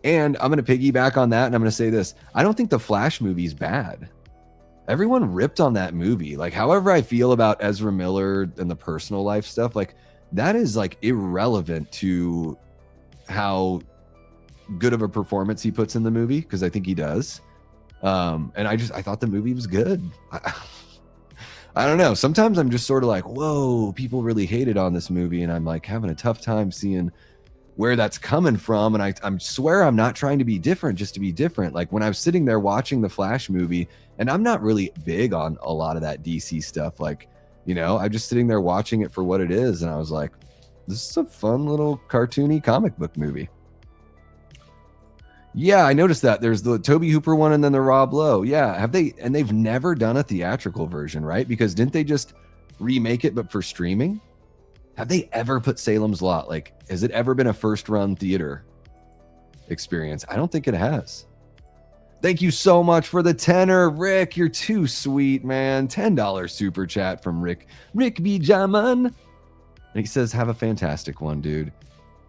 And I'm going to piggyback on that, and I'm going to say this. I don't think the Flash movie's bad. Everyone ripped on that movie. Like, however I feel about Ezra Miller and the personal life stuff, like, that is, like, irrelevant to how good of a performance he puts in the movie, because I think he does. And I thought the movie was good. I don't know. Sometimes I'm just sort of like, whoa, people really hated on this movie, and I'm like having a tough time seeing where that's coming from. And I swear I'm not trying to be different just to be different. Like, when I was sitting there watching the Flash movie, and I'm not really big on a lot of that DC stuff, like, you know, I'm just sitting there watching it for what it is, and I was like, this is a fun little cartoony comic book movie. Yeah, I noticed that. There's the Toby Hooper one and then the Rob Lowe. Yeah, they've never done a theatrical version, right? Because didn't they just remake it but for streaming? Have they ever put Salem's Lot? Like, has it ever been a first run theater experience? I don't think it has. Thank you so much for the tenner, Rick. You're too sweet, man. $10 super chat from Rick B. Jaman. And he says, have a fantastic one, dude.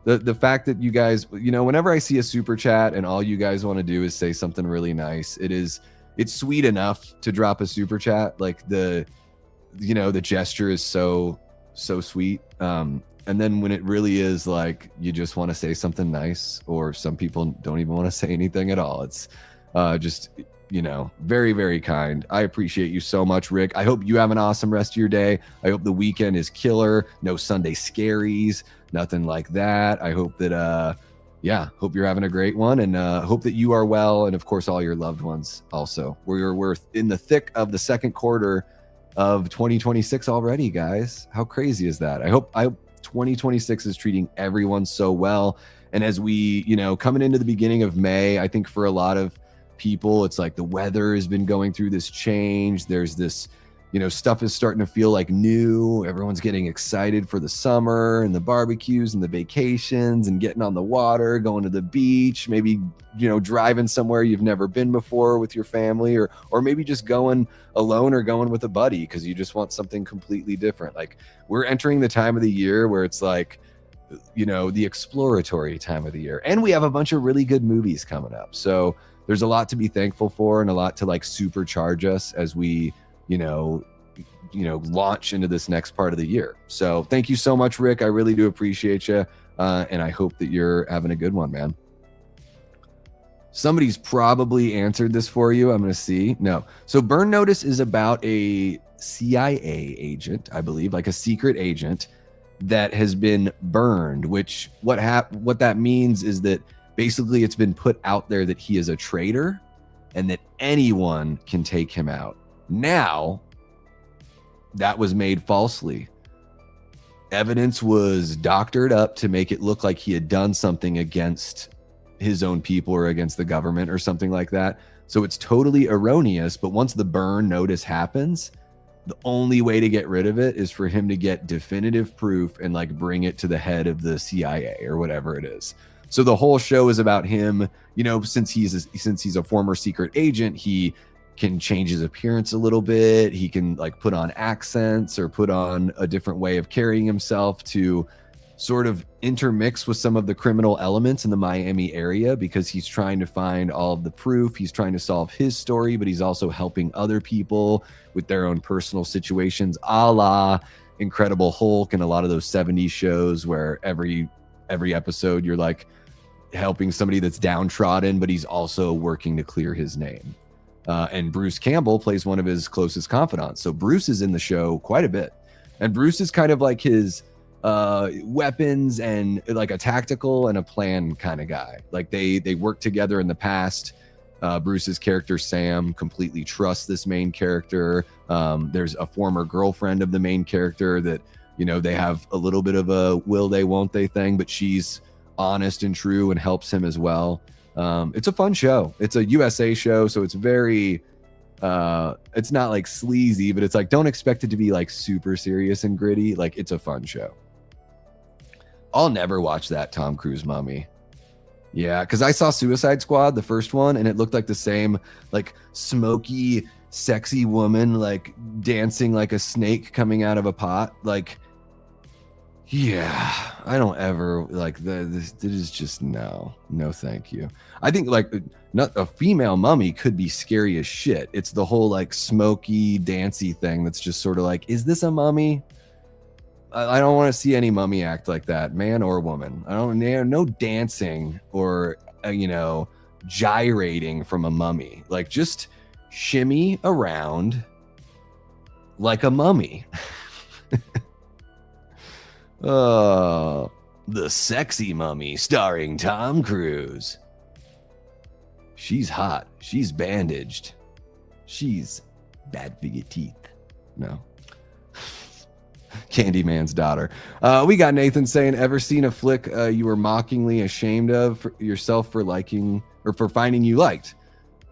The fact that you guys, you know, whenever I see a super chat and all you guys want to do is say something really nice, it's sweet enough to drop a super chat. Like, the gesture is so sweet. And then when it really is like, you just want to say something nice, or some people don't even want to say anything at all. It's just, you know, very, very kind. I appreciate you so much, Rick. I hope you have an awesome rest of your day. I hope the weekend is killer. No Sunday scaries, nothing like that. I hope that, hope you're having a great one, and hope that you are well. And of course, all your loved ones also. We're in the thick of the second quarter of 2026 already, guys. How crazy is that? I hope 2026 is treating everyone so well. And as we, you know, coming into the beginning of May, I think for a lot of people, it's like the weather has been going through this change. There's this, you know, stuff is starting to feel like new. Everyone's getting excited for the summer and the barbecues and the vacations and getting on the water, going to the beach, maybe, you know, driving somewhere you've never been before with your family, or maybe just going alone or going with a buddy because you just want something completely different. Like, we're entering the time of the year where it's like, you know, the exploratory time of the year. And we have a bunch of really good movies coming up. So there's a lot to be thankful for, and a lot to like supercharge us as we, you know, launch into this next part of the year. So thank you so much, Rick. I really do appreciate you. And I hope that you're having a good one, man. Somebody's probably answered this for you. I'm going to see. No. So Burn Notice is about a CIA agent, I believe, like a secret agent that has been burned, which what that means is that basically it's been put out there that he is a traitor and that anyone can take him out. Now, that was made falsely. Evidence was doctored up to make it look like he had done something against his own people or against the government or something like that. So it's totally erroneous. But once the burn notice happens, the only way to get rid of it is for him to get definitive proof and like bring it to the head of the CIA or whatever it is. So the whole show is about him, you know, since he's a former secret agent, he can change his appearance a little bit. He can like put on accents or put on a different way of carrying himself to sort of intermix with some of the criminal elements in the Miami area, because he's trying to find all of the proof. He's trying to solve his story, but he's also helping other people with their own personal situations, a la Incredible Hulk and a lot of those 70s shows where every episode you're like helping somebody that's downtrodden, but he's also working to clear his name. And Bruce Campbell plays one of his closest confidants. So Bruce is in the show quite a bit. And Bruce is kind of like his weapons and like a tactical and a plan kind of guy. Like they worked together in the past. Bruce's character, Sam, completely trusts this main character. There's a former girlfriend of the main character that, you know, they have a little bit of a will they, won't they thing, but she's honest and true and helps him as well. It's a fun show. It's a USA show, so it's very it's not like sleazy, but it's like, don't expect it to be like super serious and gritty. Like, it's a fun show. I'll never watch that Tom Cruise mummy. Yeah, because I saw Suicide Squad, the first one, and it looked like the same like smoky, sexy woman like dancing like a snake coming out of a pot. Like, Yeah, I don't ever like this is just no thank you. I think like not a female mummy could be scary as shit. It's the whole like smoky dancey thing that's just sort of like, is this a mummy? I don't want to see any mummy act like that, man or woman. I don't no dancing or gyrating from a mummy. Like just shimmy around like a mummy. Oh, The Sexy Mummy starring Tom Cruise. She's hot. She's bandaged. She's bad for your teeth. No. Candyman's daughter. We got Nathan saying, ever seen a flick you were mockingly ashamed of yourself for liking or for finding you liked?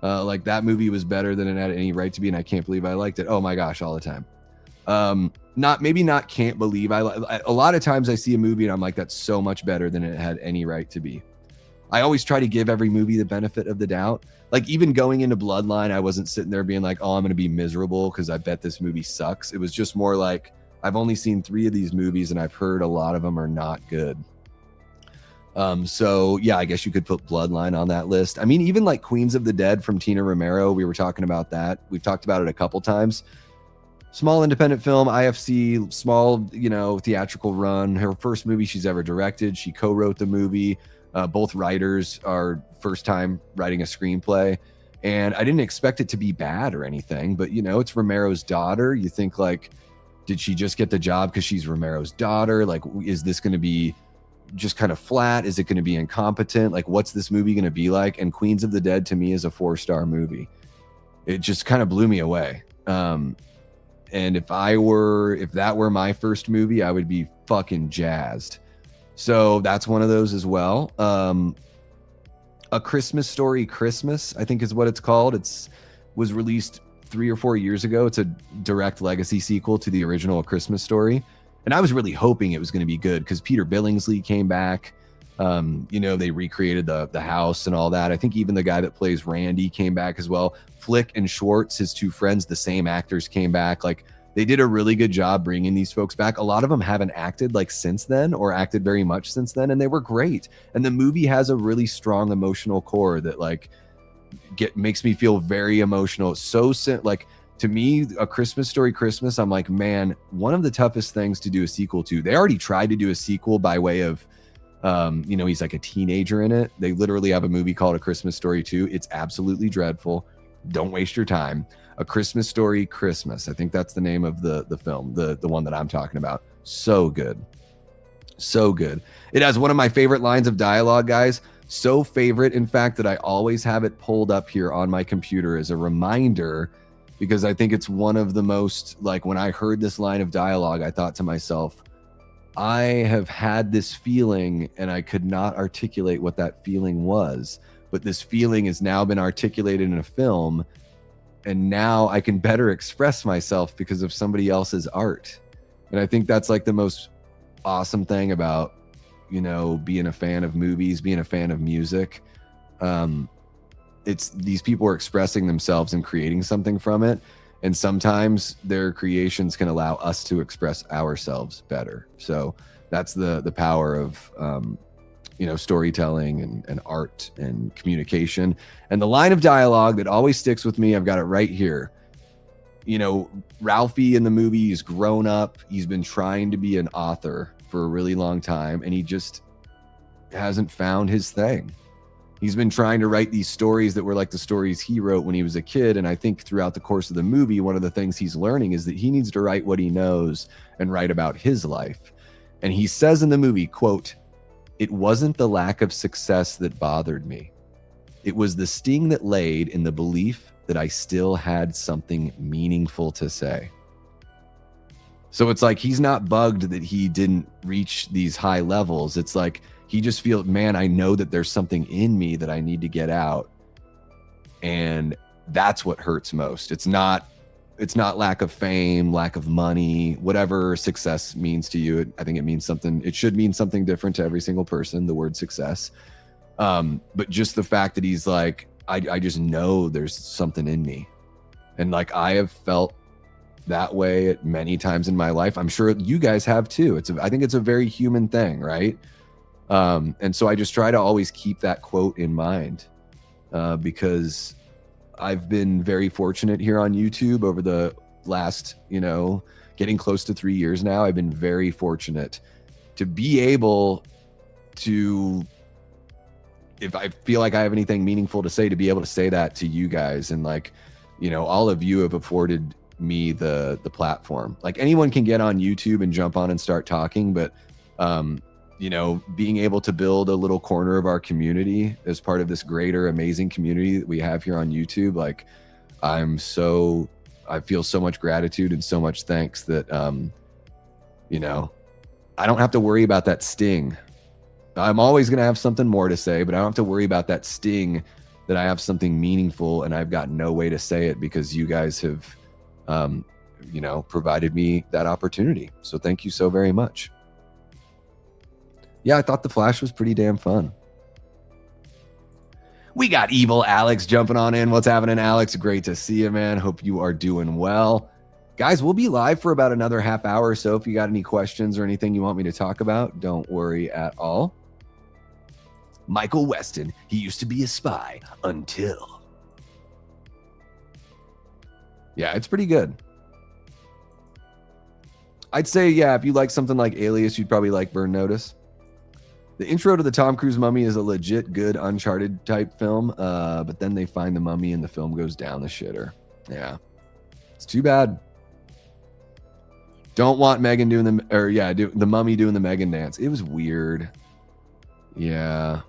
Like that movie was better than it had any right to be, and I can't believe I liked it. Oh my gosh, all the time. Not can't believe a lot of times I see a movie and I'm like, that's so much better than it had any right to be. I always try to give every movie the benefit of the doubt. Like even going into Bloodline, I wasn't sitting there being like, oh, I'm going to be miserable because I bet this movie sucks. It was just more like, I've only seen 3 of these movies and I've heard a lot of them are not good. So yeah, I guess you could put Bloodline on that list. I mean, even like Queens of the Dead from Tina Romero, we were talking about that. We've talked about it a couple times. Small independent film, IFC, small, theatrical run. Her first movie she's ever directed. She co-wrote the movie. Both writers are first time writing a screenplay. And I didn't expect it to be bad or anything, but it's Romero's daughter. You think like, did she just get the job because she's Romero's daughter? Like, is this going to be just kind of flat? Is it going to be incompetent? Like, what's this movie going to be like? And Queens of the Dead to me is a 4-star movie. It just kind of blew me away. And if that were my first movie, I would be fucking jazzed. So that's one of those as well. A Christmas Story Christmas, I think is what it's called. Was released 3 or 4 years ago. It's a direct legacy sequel to the original A Christmas Story. And I was really hoping it was going to be good because Peter Billingsley came back. They recreated the house and all that. I think even the guy that plays Randy came back as well. Flick and Schwartz, his 2 friends, the same actors came back. Like they did a really good job bringing these folks back. A lot of them haven't acted like since then or acted very much since then. And they were great. And the movie has a really strong emotional core that like makes me feel very emotional. To me, A Christmas Story Christmas, I'm like, man, one of the toughest things to do a sequel to. They already tried to do a sequel by way of he's like a teenager in it. They literally have a movie called A Christmas Story 2. It's absolutely dreadful. Don't waste your time. A Christmas Story Christmas. I think that's the name of the film, the one that I'm talking about. So good. So good. It has one of my favorite lines of dialogue, guys. So favorite, in fact, that I always have it pulled up here on my computer as a reminder, because I think it's one of the most, like, when I heard this line of dialogue, I thought to myself, I have had this feeling and I could not articulate what that feeling was, but this feeling has now been articulated in a film, and now I can better express myself because of somebody else's art. And I think that's like the most awesome thing about, being a fan of movies, being a fan of music. It's these people are expressing themselves and creating something from it. And sometimes their creations can allow us to express ourselves better. So that's the power of, storytelling and art and communication. And the line of dialogue that always sticks with me, I've got it right here. Ralphie in the movie, he's grown up. He's been trying to be an author for a really long time, and he just hasn't found his thing. He's been trying to write these stories that were like the stories he wrote when he was a kid. And I think throughout the course of the movie, one of the things he's learning is that he needs to write what he knows and write about his life. And he says in the movie, quote, "It wasn't the lack of success that bothered me. It was the sting that laid in the belief that I still had something meaningful to say." So it's like he's not bugged that he didn't reach these high levels. It's like he just feels, man, I know that there's something in me that I need to get out. And that's what hurts most. It's not lack of fame, lack of money, whatever success means to you. I think it means something. It should mean something different to every single person, the word success. But just the fact that he's like, I just know there's something in me. And like, I have felt that way at many times in my life. I'm sure you guys have too. I think it's a very human thing, right? And so I just try to always keep that quote in mind, because I've been very fortunate here on YouTube over the last, getting close to 3 years now. I've been very fortunate to be able to, if I feel like I have anything meaningful to say, to be able to say that to you guys. And like, all of you have afforded me the platform. Like, anyone can get on YouTube and jump on and start talking, but being able to build a little corner of our community as part of this greater, amazing community that we have here on YouTube, like, I feel so much gratitude and so much thanks that, I don't have to worry about that sting. I'm always going to have something more to say, but I don't have to worry about that sting that I have something meaningful and I've got no way to say it, because you guys have, provided me that opportunity. So thank you so very much. Yeah, I thought The Flash was pretty damn fun. We got Evil Alex jumping on in. What's happening, Alex? Great to see you, man. Hope you are doing well. Guys, we'll be live for about another half hour or so. If you got any questions or anything you want me to talk about, don't worry at all. Michael Weston, he used to be a spy until. Yeah, it's pretty good. I'd say, yeah, if you like something like Alias, you'd probably like Burn Notice. The intro to the Tom Cruise Mummy is a legit good Uncharted type film, but then they find the mummy and the film goes down the shitter. Yeah, it's too bad. Don't want Megan doing the mummy doing the Megan dance. It was weird. Yeah.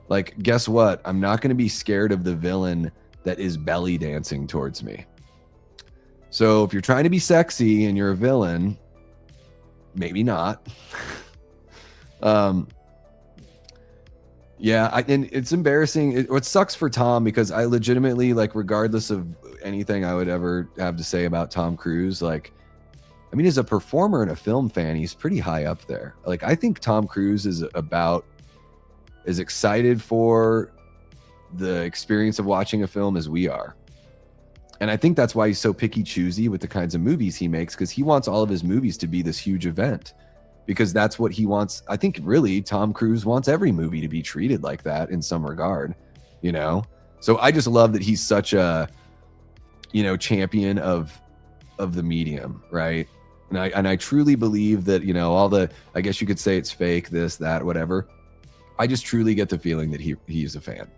Like, guess what? I'm not going to be scared of the villain that is belly dancing towards me. So if you're trying to be sexy and you're a villain, maybe not. Yeah, and it's embarrassing. It sucks for Tom, because I legitimately, like, regardless of anything I would ever have to say about Tom Cruise, like, I mean, as a performer and a film fan, he's pretty high up there. Like, I think Tom Cruise is about as excited for the experience of watching a film as we are. And I think that's why he's so picky choosy with the kinds of movies he makes, because he wants all of his movies to be this huge event, because that's what he wants. I think really Tom Cruise wants every movie to be treated like that in some regard, So I just love that he's such a, champion of the medium, right? And I truly believe that, all the, I guess you could say it's fake, this, that, whatever. I just truly get the feeling that he's a fan.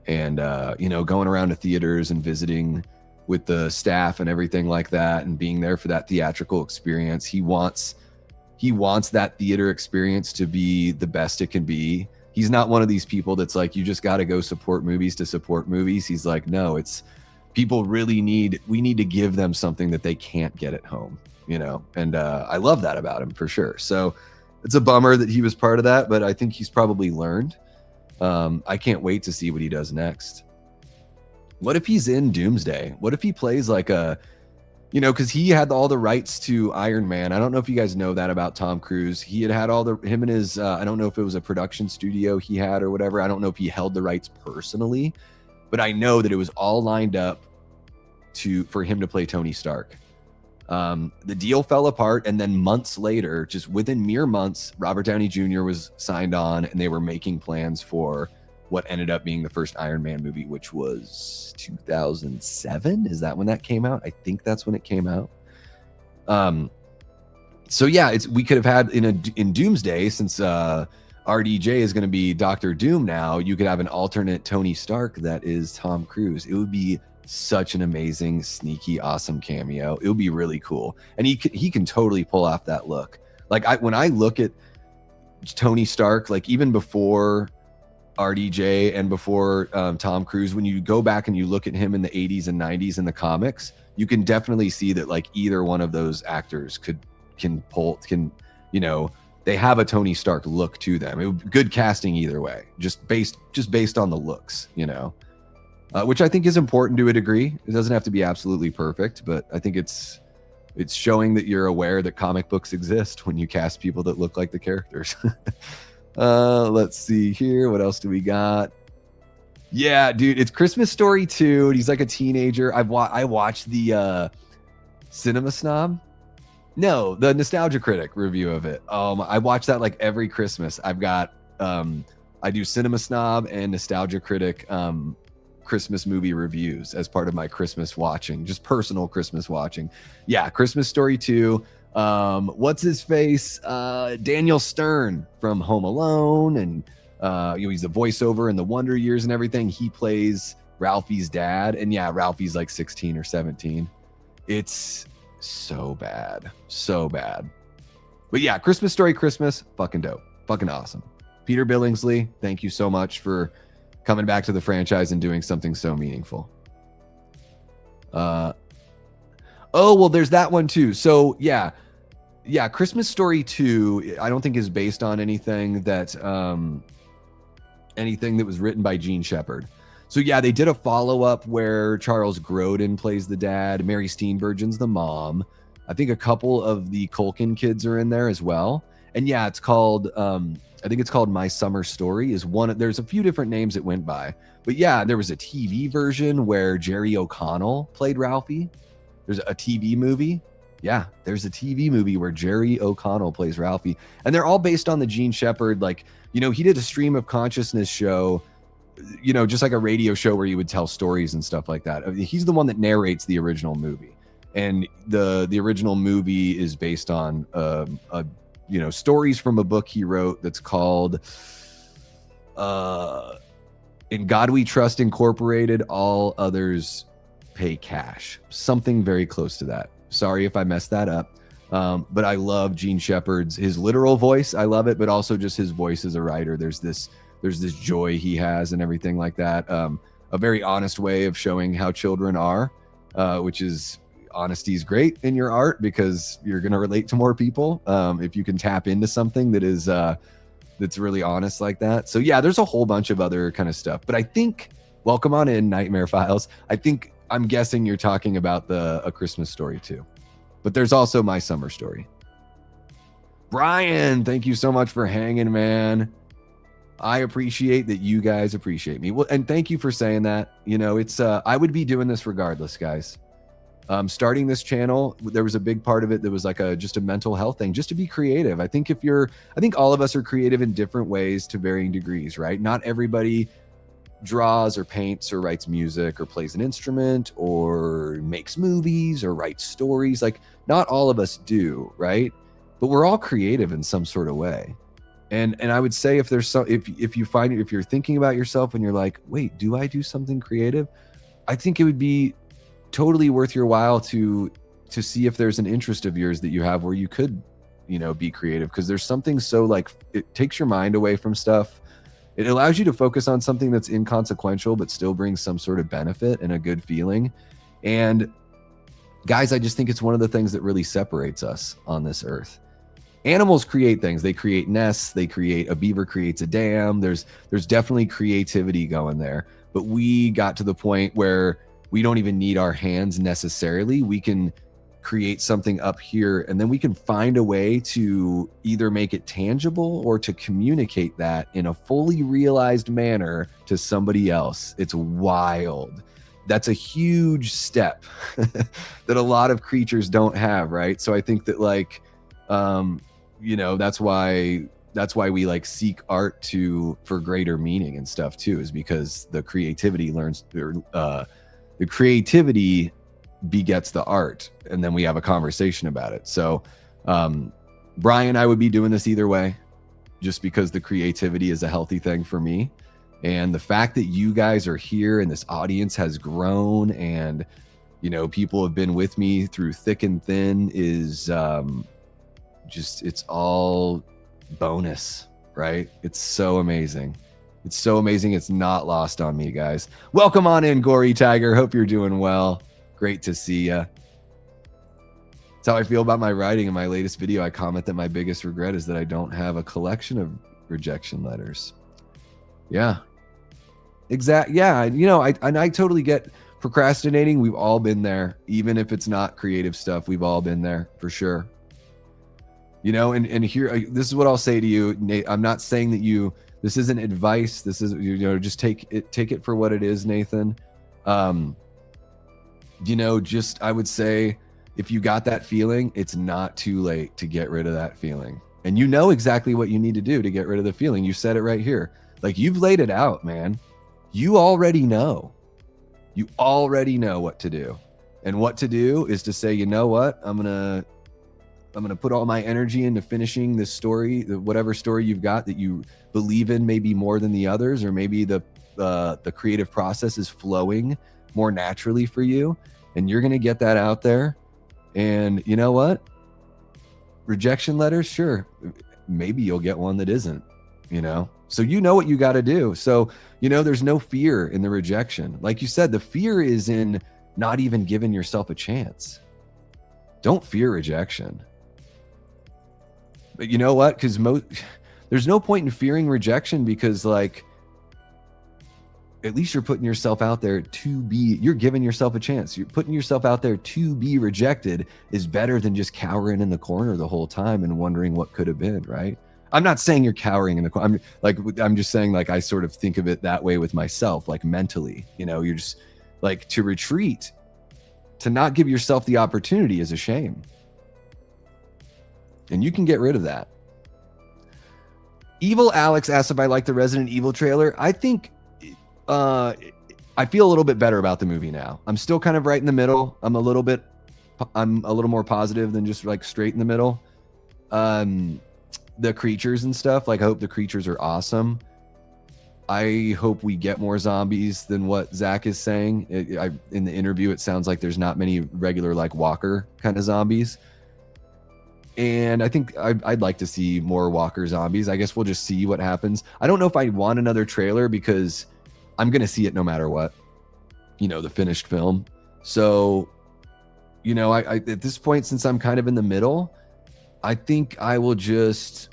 And, going around to theaters and visiting with the staff and everything like that, and being there for that theatrical experience. He wants that theater experience to be the best it can be. He's not one of these people that's like, you just got to go support movies to support movies. He's like, no, it's people we need to give them something that they can't get at home, and I love that about him for sure. So it's a bummer that he was part of that, but I think he's probably learned. I can't wait to see what he does next. What if he's in Doomsday? What if he plays like a, because he had all the rights to Iron Man. I don't know if you guys know that about Tom Cruise. He had all him and his, I don't know if it was a production studio he had or whatever. I don't know if he held the rights personally, but I know that it was all lined up for him to play Tony Stark. The deal fell apart, and then months later, just within mere months, Robert Downey Jr. was signed on, and they were making plans for what ended up being the first Iron Man movie, which was 2007. Is that when that came out? I think that's when it came out. So yeah, we could have had in Doomsday, since RDJ is going to be Doctor Doom now, you could have an alternate Tony Stark that is Tom Cruise. It would be such an amazing, sneaky, awesome cameo. It would be really cool, and he can totally pull off that look. Like, when I look at Tony Stark, like even before RDJ and before Tom Cruise, when you go back and you look at him in the 80s and 90s in the comics, you can definitely see that like either one of those actors can they have a Tony Stark look to them. It would be good casting either way, just based on the looks, which I think is important to a degree. It doesn't have to be absolutely perfect, but I think it's showing that you're aware that comic books exist when you cast people that look like the characters. Let's see here. What else do we got? Yeah, dude, it's Christmas Story 2. He's like a teenager. I watched the Cinema Snob? No, the Nostalgia Critic review of it. I watch that like every Christmas. I've got I do Cinema Snob and Nostalgia Critic Christmas movie reviews as part of my Christmas watching, just personal Christmas watching. Yeah, Christmas Story 2. What's his face? Daniel Stern from Home Alone, and he's a voiceover in the Wonder Years and everything. He plays Ralphie's dad, and yeah, Ralphie's like 16 or 17. It's so bad, so bad. But yeah, Christmas Story Christmas, fucking dope, fucking awesome. Peter Billingsley, thank you so much for coming back to the franchise and doing something so meaningful. Oh, well, there's that one too. So yeah, Christmas Story 2, I don't think is based on anything that was written by Gene Shepard. So yeah, they did a follow-up where Charles Grodin plays the dad, Mary Steenburgen's the mom. I think a couple of the Culkin kids are in there as well. And yeah, it's called I think it's called My Summer Story is one. There's a few different names it went by. But yeah, there was a TV version where Jerry O'Connell played Ralphie. There's a TV movie. Yeah, there's a TV movie where Jerry O'Connell plays Ralphie. And they're all based on the Gene Shepard, like, he did a stream of consciousness show, just like a radio show where you would tell stories and stuff like that. He's the one that narrates the original movie. And the original movie is based on stories from a book he wrote that's called In God We Trust Incorporated, All Others Pay Cash. Something very close to that. Sorry if I messed that up. But I love Gene Shepard's, his literal voice. I love it, but also just his voice as a writer. There's this joy he has and everything like that. A very honest way of showing how children are, which is, honesty is great in your art because you're going to relate to more people if you can tap into something that is that's really honest like that. So yeah, there's a whole bunch of other kind of stuff. But I think, welcome on in, Nightmare Files. I'm guessing you're talking about A Christmas Story too. But there's also My Summer Story. Brian, thank you so much for hanging, man. I appreciate that you guys appreciate me. Well, and thank you for saying that. It's I would be doing this regardless, guys. Starting this channel, there was a big part of it that was like just a mental health thing, just to be creative. I think all of us are creative in different ways to varying degrees, right? Not everybody draws or paints or writes music or plays an instrument or makes movies or writes stories. Like, not all of us do, right? But we're all creative in some sort of way. And I would say if you're thinking about yourself and you're like, wait, do I do something creative? I think it would be totally worth your while to see if there's an interest of yours that you have where you could, be creative, because there's something so, like, it takes your mind away from stuff. It allows you to focus on something that's inconsequential but still brings some sort of benefit and a good feeling. And guys, I just think it's one of the things that really separates us on this earth. Animals create things. They create nests. A beaver creates a dam. There's definitely creativity going there. But we got to the point where we don't even need our hands necessarily. We can create something up here, and then we can find a way to either make it tangible or to communicate that in a fully realized manner to somebody else. It's wild. That's a huge step that a lot of creatures don't have, right? So I think that, like, that's why we like seek art for greater meaning and stuff too, is because the creativity begets the art, and then we have a conversation about it. So Brian, I would be doing this either way, just because the creativity is a healthy thing for me. And the fact that you guys are here and this audience has grown, and people have been with me through thick and thin is it's all bonus, right? It's so amazing. It's so amazing. It's not lost on me, guys. Welcome on in, Gory Tiger. Hope you're doing well. Great to see ya. That's how I feel about my writing. In my latest video, I comment that my biggest regret is that I don't have a collection of rejection letters. Yeah. Exactly. Yeah. I totally get procrastinating. We've all been there. Even if it's not creative stuff, we've all been there for sure. And here, this is what I'll say to you, Nate. I'm not saying that this isn't advice. This is, just take it for what it is, Nathan. I would say if you got that feeling, it's not too late to get rid of that feeling. And you know exactly what you need to do to get rid of the feeling. You said it right here. Like, you've laid it out, man. You already know. You already know what to do. And what to do is to say, you know what? I'm going to put all my energy into finishing this story, whatever story you've got that you believe in, maybe more than the others, or maybe the creative process is flowing more naturally for you, and you're going to get that out there. And you know what? Rejection letters, sure. Maybe you'll get one that isn't, you know? So you know what you got to do. So, you know, there's no fear in the rejection. Like you said, the fear is in not even giving yourself a chance. Don't fear rejection. But you know what? Because there's no point in fearing rejection, because, like, at least you're putting yourself out there you're giving yourself a chance. You're putting yourself out there to be rejected is better than just cowering in the corner the whole time and wondering what could have been, right? I'm not saying you're cowering in the corner. I'm just saying, like, I sort of think of it that way with myself, like mentally, you know, you're just like, to retreat, to not give yourself the opportunity is a shame. And you can get rid of that. Evil Alex asked if I like the Resident Evil trailer. I think I feel a little bit better about the movie now. I'm still kind of right in the middle. I'm a little more positive than just like straight in the middle. The creatures and stuff, like, I hope the creatures are awesome. I hope we get more zombies than what Zach is saying. In the interview, it sounds like there's not many regular, like, walker kind of zombies. And I think I'd like to see more walker zombies. I guess we'll just see what happens. I don't know if I want another trailer, because I'm going to see it no matter what, you know, the finished film. So, you know, I at this point, since I'm kind of in the middle, I think I will just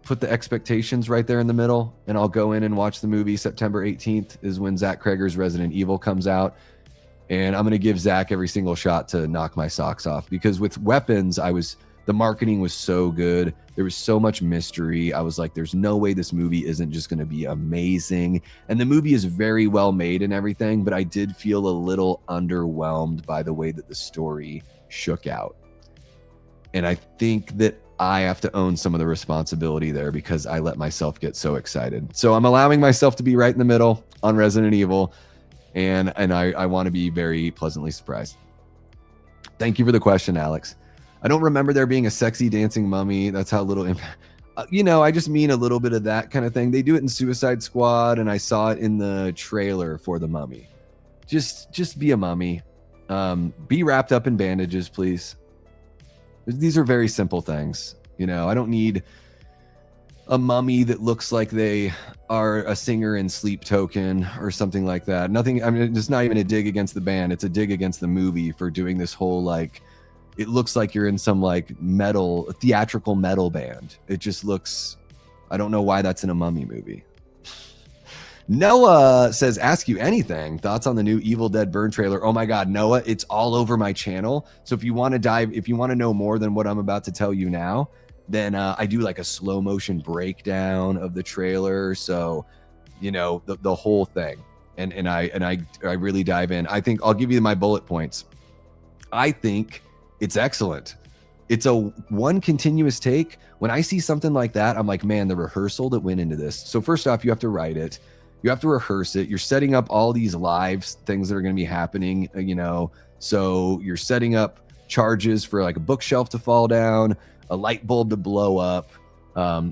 put the expectations right there in the middle, and I'll go in and watch the movie. September 18th is when Zach Kreger's Resident Evil comes out. And I'm going to give Zach every single shot to knock my socks off, because with Weapons, the marketing was so good. There was so much mystery. I was like, there's no way this movie isn't just going to be amazing. And the movie is very well made and everything, but I did feel a little underwhelmed by the way that the story shook out. And I think that I have to own some of the responsibility there, because I let myself get so excited. So I'm allowing myself to be right in the middle on Resident Evil, and I want to be very pleasantly surprised. Thank you for the question, Alex. I don't remember there being a sexy dancing mummy. That's how little impact. You know, I just mean a little bit of that kind of thing. They do it in Suicide Squad, and I saw it in the trailer for the Mummy. Just be a mummy. Be wrapped up in bandages, please. These are very simple things. You know, I don't need a mummy that looks like they are a singer in Sleep Token or something like that. Nothing. I mean, it's not even a dig against the band. It's a dig against the movie for doing this whole, like, it looks like you're in some, like, theatrical metal band. It just looks, I don't know why that's in a mummy movie. Noah says, ask you anything. Thoughts on the new Evil Dead Burn trailer? Oh my God, Noah, it's all over my channel. So if you want to know more than what I'm about to tell you now, then I do like a slow motion breakdown of the trailer. So, you know, the whole thing. And I really dive in. I think I'll give you my bullet points. I think it's excellent. It's a one continuous take. When I see something like that, I'm like, man, the rehearsal that went into this. So first off, you have to write it. You have to rehearse it. You're setting up all these live things that are going to be happening, you know. So you're setting up charges for, like, a bookshelf to fall down, a light bulb to blow up,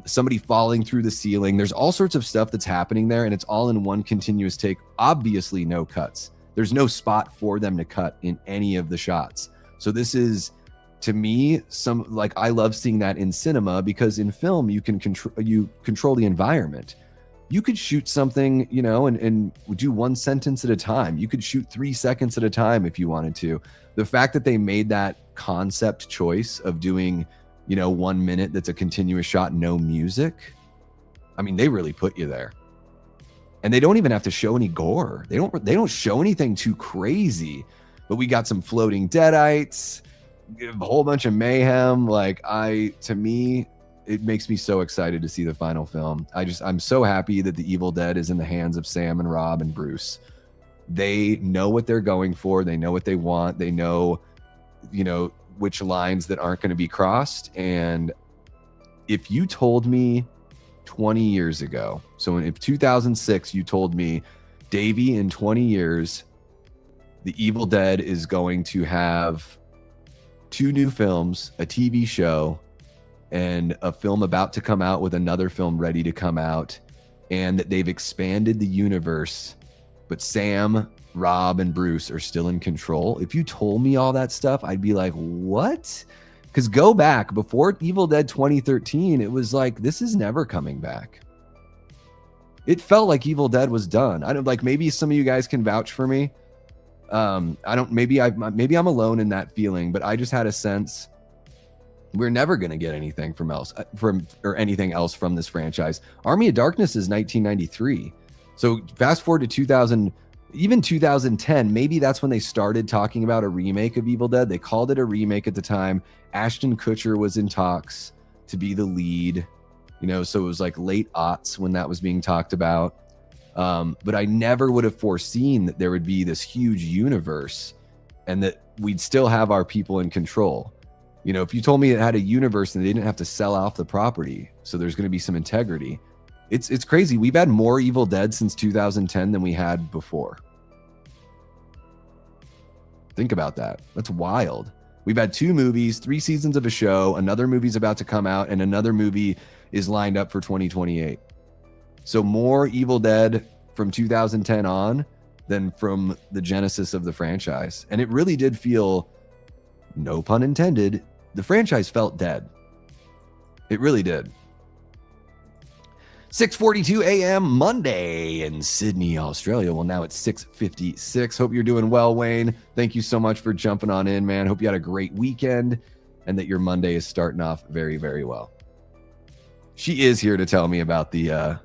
somebody falling through the ceiling. There's all sorts of stuff that's happening there, and it's all in one continuous take. Obviously, no cuts. There's no spot for them to cut in any of the shots. So this is, to me, I love seeing that in cinema, because in film you can control the environment. You could shoot something, you know, and do one sentence at a time. You could shoot 3 seconds at a time if you wanted to. The fact that they made that concept choice of doing, you know, 1 minute that's a continuous shot, no music, I mean, they really put you there. And they don't even have to show any gore. They don't show anything too crazy. But we got some floating deadites, a whole bunch of mayhem. Like, to me, it makes me so excited to see the final film. I'm so happy that the Evil Dead is in the hands of Sam and Rob and Bruce. They know what they're going for. They know what they want. They know which lines that aren't going to be crossed. And if you told me 20 years ago, so if 2006, you told me, Davey, in 20 years, The Evil Dead is going to have 2 new films, a TV show, and a film about to come out with another film ready to come out, and that they've expanded the universe, but Sam, Rob, and Bruce are still in control. If you told me all that stuff, I'd be like, what? Because go back, before Evil Dead 2013, it was like, this is never coming back. It felt like Evil Dead was done. I don't like, maybe some of you guys can vouch for me. Maybe I'm alone in that feeling, but I just had a sense we're never going to get anything or anything else from this franchise. Army of Darkness is 1993. So fast forward to 2000, even 2010, maybe that's when they started talking about a remake of Evil Dead. They called it a remake at the time. Ashton Kutcher was in talks to be the lead, so it was like late aughts when that was being talked about. But I never would have foreseen that there would be this huge universe and that we'd still have our people in control. If you told me it had a universe and they didn't have to sell off the property, so there's going to be some integrity. It's crazy. We've had more Evil Dead since 2010 than we had before. Think about that. That's wild. We've had 2 movies, 3 seasons of a show, another movie's about to come out, and another movie is lined up for 2028. So more Evil Dead from 2010 on than from the genesis of the franchise. And it really did feel, no pun intended, the franchise felt dead. It really did. 6:42 a.m. Monday in Sydney, Australia. Well, now it's 6:56. Hope you're doing well, Wayne. Thank you so much for jumping on in, man. Hope you had a great weekend and that your Monday is starting off very, very well. She is here to tell me about the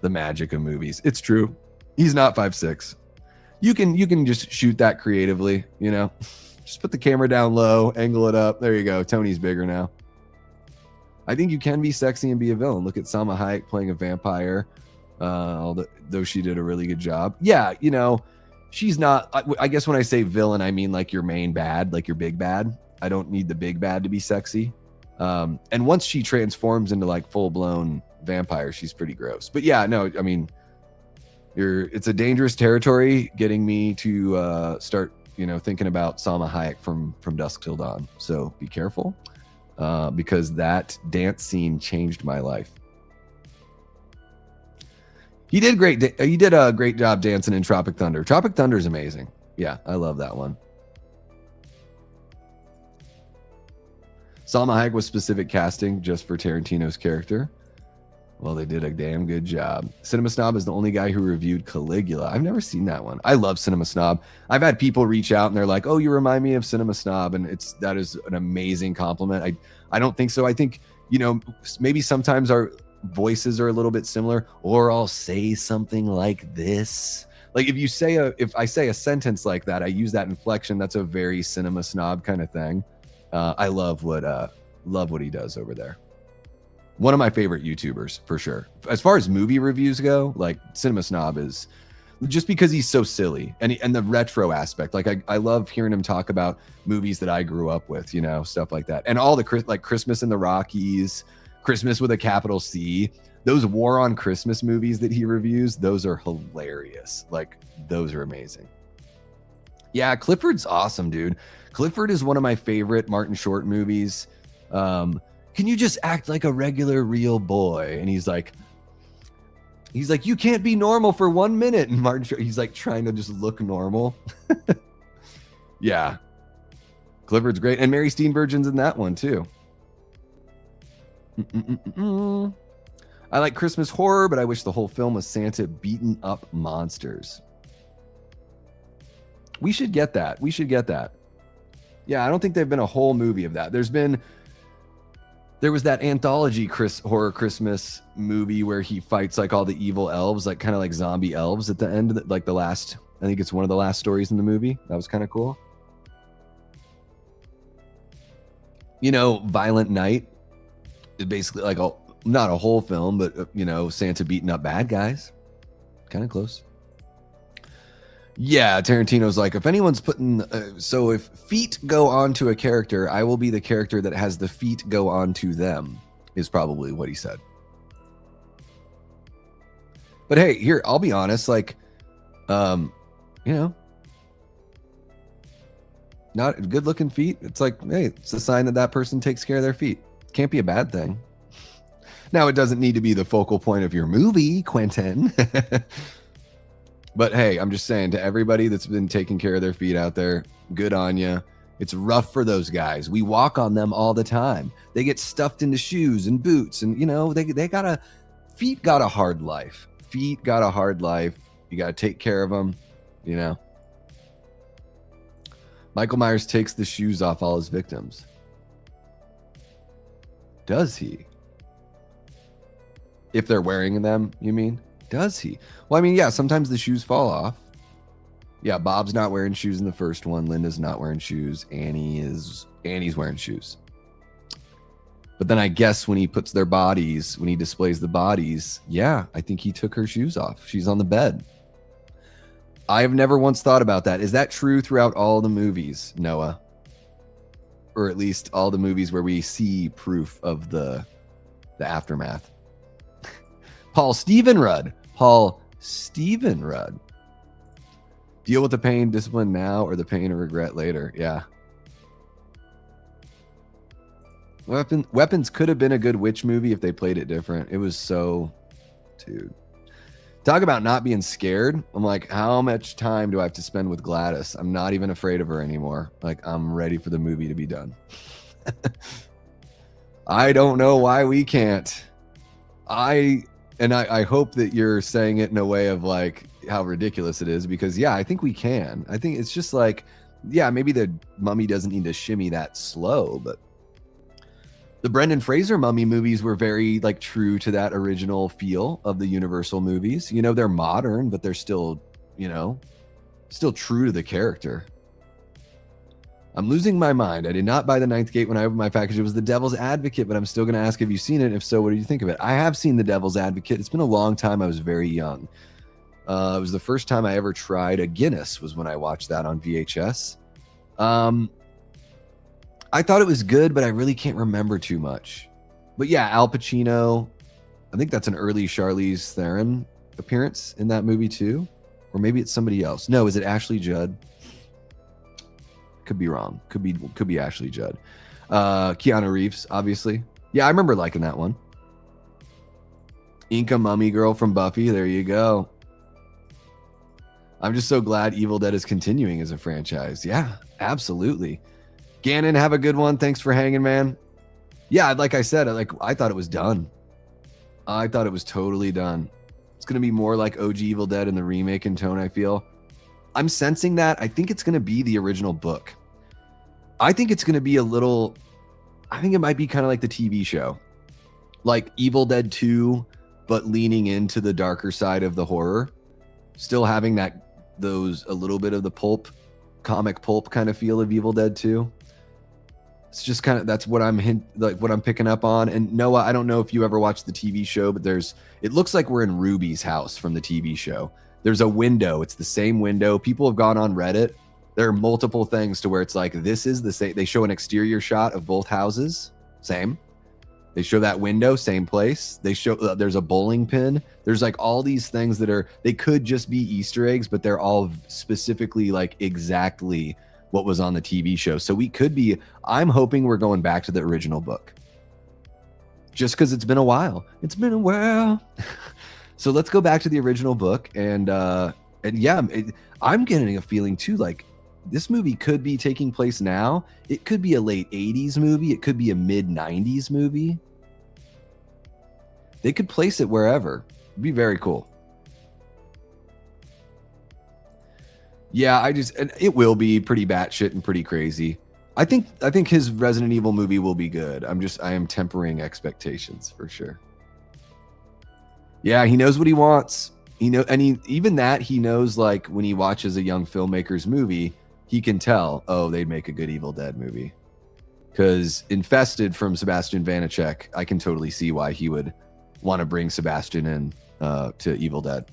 magic of movies. It's true. He's not 5'6". You can just shoot that creatively, Just put the camera down low, angle it up. There you go. Tony's bigger now. I think you can be sexy and be a villain. Look at Salma Hayek playing a vampire, though she did a really good job. Yeah, she's not, I guess when I say villain, I mean like your main bad, like your big bad. I don't need the big bad to be sexy. And once she transforms into like full-blown vampire, she's pretty gross. But yeah, no, I mean, it's a dangerous territory getting me to start thinking about Salma Hayek from Dusk Till Dawn. So be careful, because that dance scene changed my life. He did a great job dancing in Tropic Thunder. Tropic Thunder is amazing. Yeah, I love that one. Salma Hayek was specific casting just for Tarantino's character. Well, they did a damn good job. Cinema Snob is the only guy who reviewed Caligula. I've never seen that one. I love Cinema Snob. I've had people reach out and they're like, "Oh, you remind me of Cinema Snob," and that is an amazing compliment. I don't think so. I think maybe sometimes our voices are a little bit similar, or I'll say something like this. Like if I say a sentence like that, I use that inflection. That's a very Cinema Snob kind of thing. I love what he does over there. One of my favorite YouTubers for sure. As far as movie reviews go, like Cinema Snob is just because he's so silly and the retro aspect. Like I love hearing him talk about movies that I grew up with, stuff like that. And all the like Christmas in the Rockies, Christmas with a capital C, those War on Christmas movies that he reviews, those are hilarious. Like those are amazing. Yeah, Clifford's awesome, dude. Clifford is one of my favorite Martin Short movies. Can you just act like a regular real boy? And he's like, you can't be normal for 1 minute. And Martin Short, he's like trying to just look normal. Yeah. Clifford's great. And Mary Steenburgen's in that one too. I like Christmas horror, but I wish the whole film was Santa beating up monsters. We should get that. Yeah, I don't think they've been a whole movie of that. There was that anthology horror Christmas movie where he fights like all the evil elves, like kind of like zombie elves at the end, like the last, I think it's one of the last stories in the movie. That was kind of cool. Violent Night is basically like not a whole film, but Santa beating up bad guys. Kind of close. Yeah, Tarantino's like, if anyone's putting, so if feet go onto a character, I will be the character that has the feet go onto them, is probably what he said. But hey, here, I'll be honest, like, you know, not good looking feet. It's like, hey, it's a sign that that person takes care of their feet. Can't be a bad thing. Now, it doesn't need to be the focal point of your movie, Quentin. But hey, I'm just saying to everybody that's been taking care of their feet out there, good on you. It's rough for those guys. We walk on them all the time. They get stuffed into shoes and boots, and you know, they got feet got a hard life. Feet got a hard life. You got to take care of them, you know. Michael Myers takes the shoes off all his victims. Does he? If they're wearing them, you mean? Does he? Well, I mean, yeah, sometimes the shoes fall off. Yeah, Bob's not wearing shoes in the first one. Linda's not wearing shoes. Annie's wearing shoes. But then I guess when he puts their bodies, when he displays the bodies, yeah, I think he took her shoes off. She's on the bed. I have never once thought about that. Is that true throughout all the movies, Noah? Or at least all the movies where we see proof of the aftermath? Paul Stephenrudd. Deal with the pain, discipline now, or the pain of regret later. Yeah. Weapons could have been a good witch movie if they played it different. It was so... Dude. Talk about not being scared. I'm like, how much time do I have to spend with Gladys? I'm not even afraid of her anymore. Like, I'm ready for the movie to be done. I don't know why we can't. I hope that you're saying it in a way of like how ridiculous it is, because yeah, I think we can. I think it's just like, yeah, maybe the mummy doesn't need to shimmy that slow, but the Brendan Fraser mummy movies were very like true to that original feel of the Universal movies. You know, they're modern, but they're still, you know, still true to the character. I'm losing my mind. I did not buy The Ninth Gate when I opened my package. It was The Devil's Advocate, but I'm still going to ask if you've seen it. If so, what do you think of it? I have seen The Devil's Advocate. It's been a long time. I was very young. It was the first time I ever tried a Guinness was when I watched that on VHS. I thought it was good, but I really can't remember too much. But yeah, Al Pacino. I think that's an early Charlize Theron appearance in that movie too. Or maybe it's somebody else. No, is it Ashley Judd? Could be wrong. Could be Ashley Judd. Keanu Reeves, obviously. Yeah, I remember liking that one. Inca Mummy Girl from Buffy. There you go. I'm just so glad Evil Dead is continuing as a franchise. Yeah, absolutely. Gannon, have a good one. Thanks for hanging, man. Yeah, like I said, I thought it was done. I thought it was totally done. It's going to be more like OG Evil Dead in the remake in tone, I feel. I'm sensing that. I think it's going to be the original book. I think it's going to be I think it might be kind of like the TV show. Like Evil Dead 2, but leaning into the darker side of the horror. Still having a little bit of the comic pulp kind of feel of Evil Dead 2. It's just kind of, that's what what I'm picking up on. And Noah, I don't know if you ever watched the TV show, but it looks like we're in Ruby's house from the TV show. There's a window. It's the same window. People have gone on Reddit. There are multiple things to where it's like, this is the same. They show an exterior shot of both houses. Same. They show that window, same place. They show there's a bowling pin. There's like all these things they could just be Easter eggs, but they're all specifically like exactly what was on the TV show. So I'm hoping we're going back to the original book. Just because it's been a while. It's been a while. So let's go back to the original book, and yeah, I'm getting a feeling too, like this movie could be taking place now. It could be a late 80s movie. It could be a mid 90s movie. They could place it wherever. It'd be very cool. Yeah, and it will be pretty batshit and pretty crazy. I think his Resident Evil movie will be good. I am tempering expectations for sure. Yeah, he knows what he wants. He knows, like when he watches a young filmmaker's movie, he can tell, oh, they'd make a good Evil Dead movie. Because Infested from Sebastian Vanacek, I can totally see why he would want to bring Sebastian in to Evil Dead.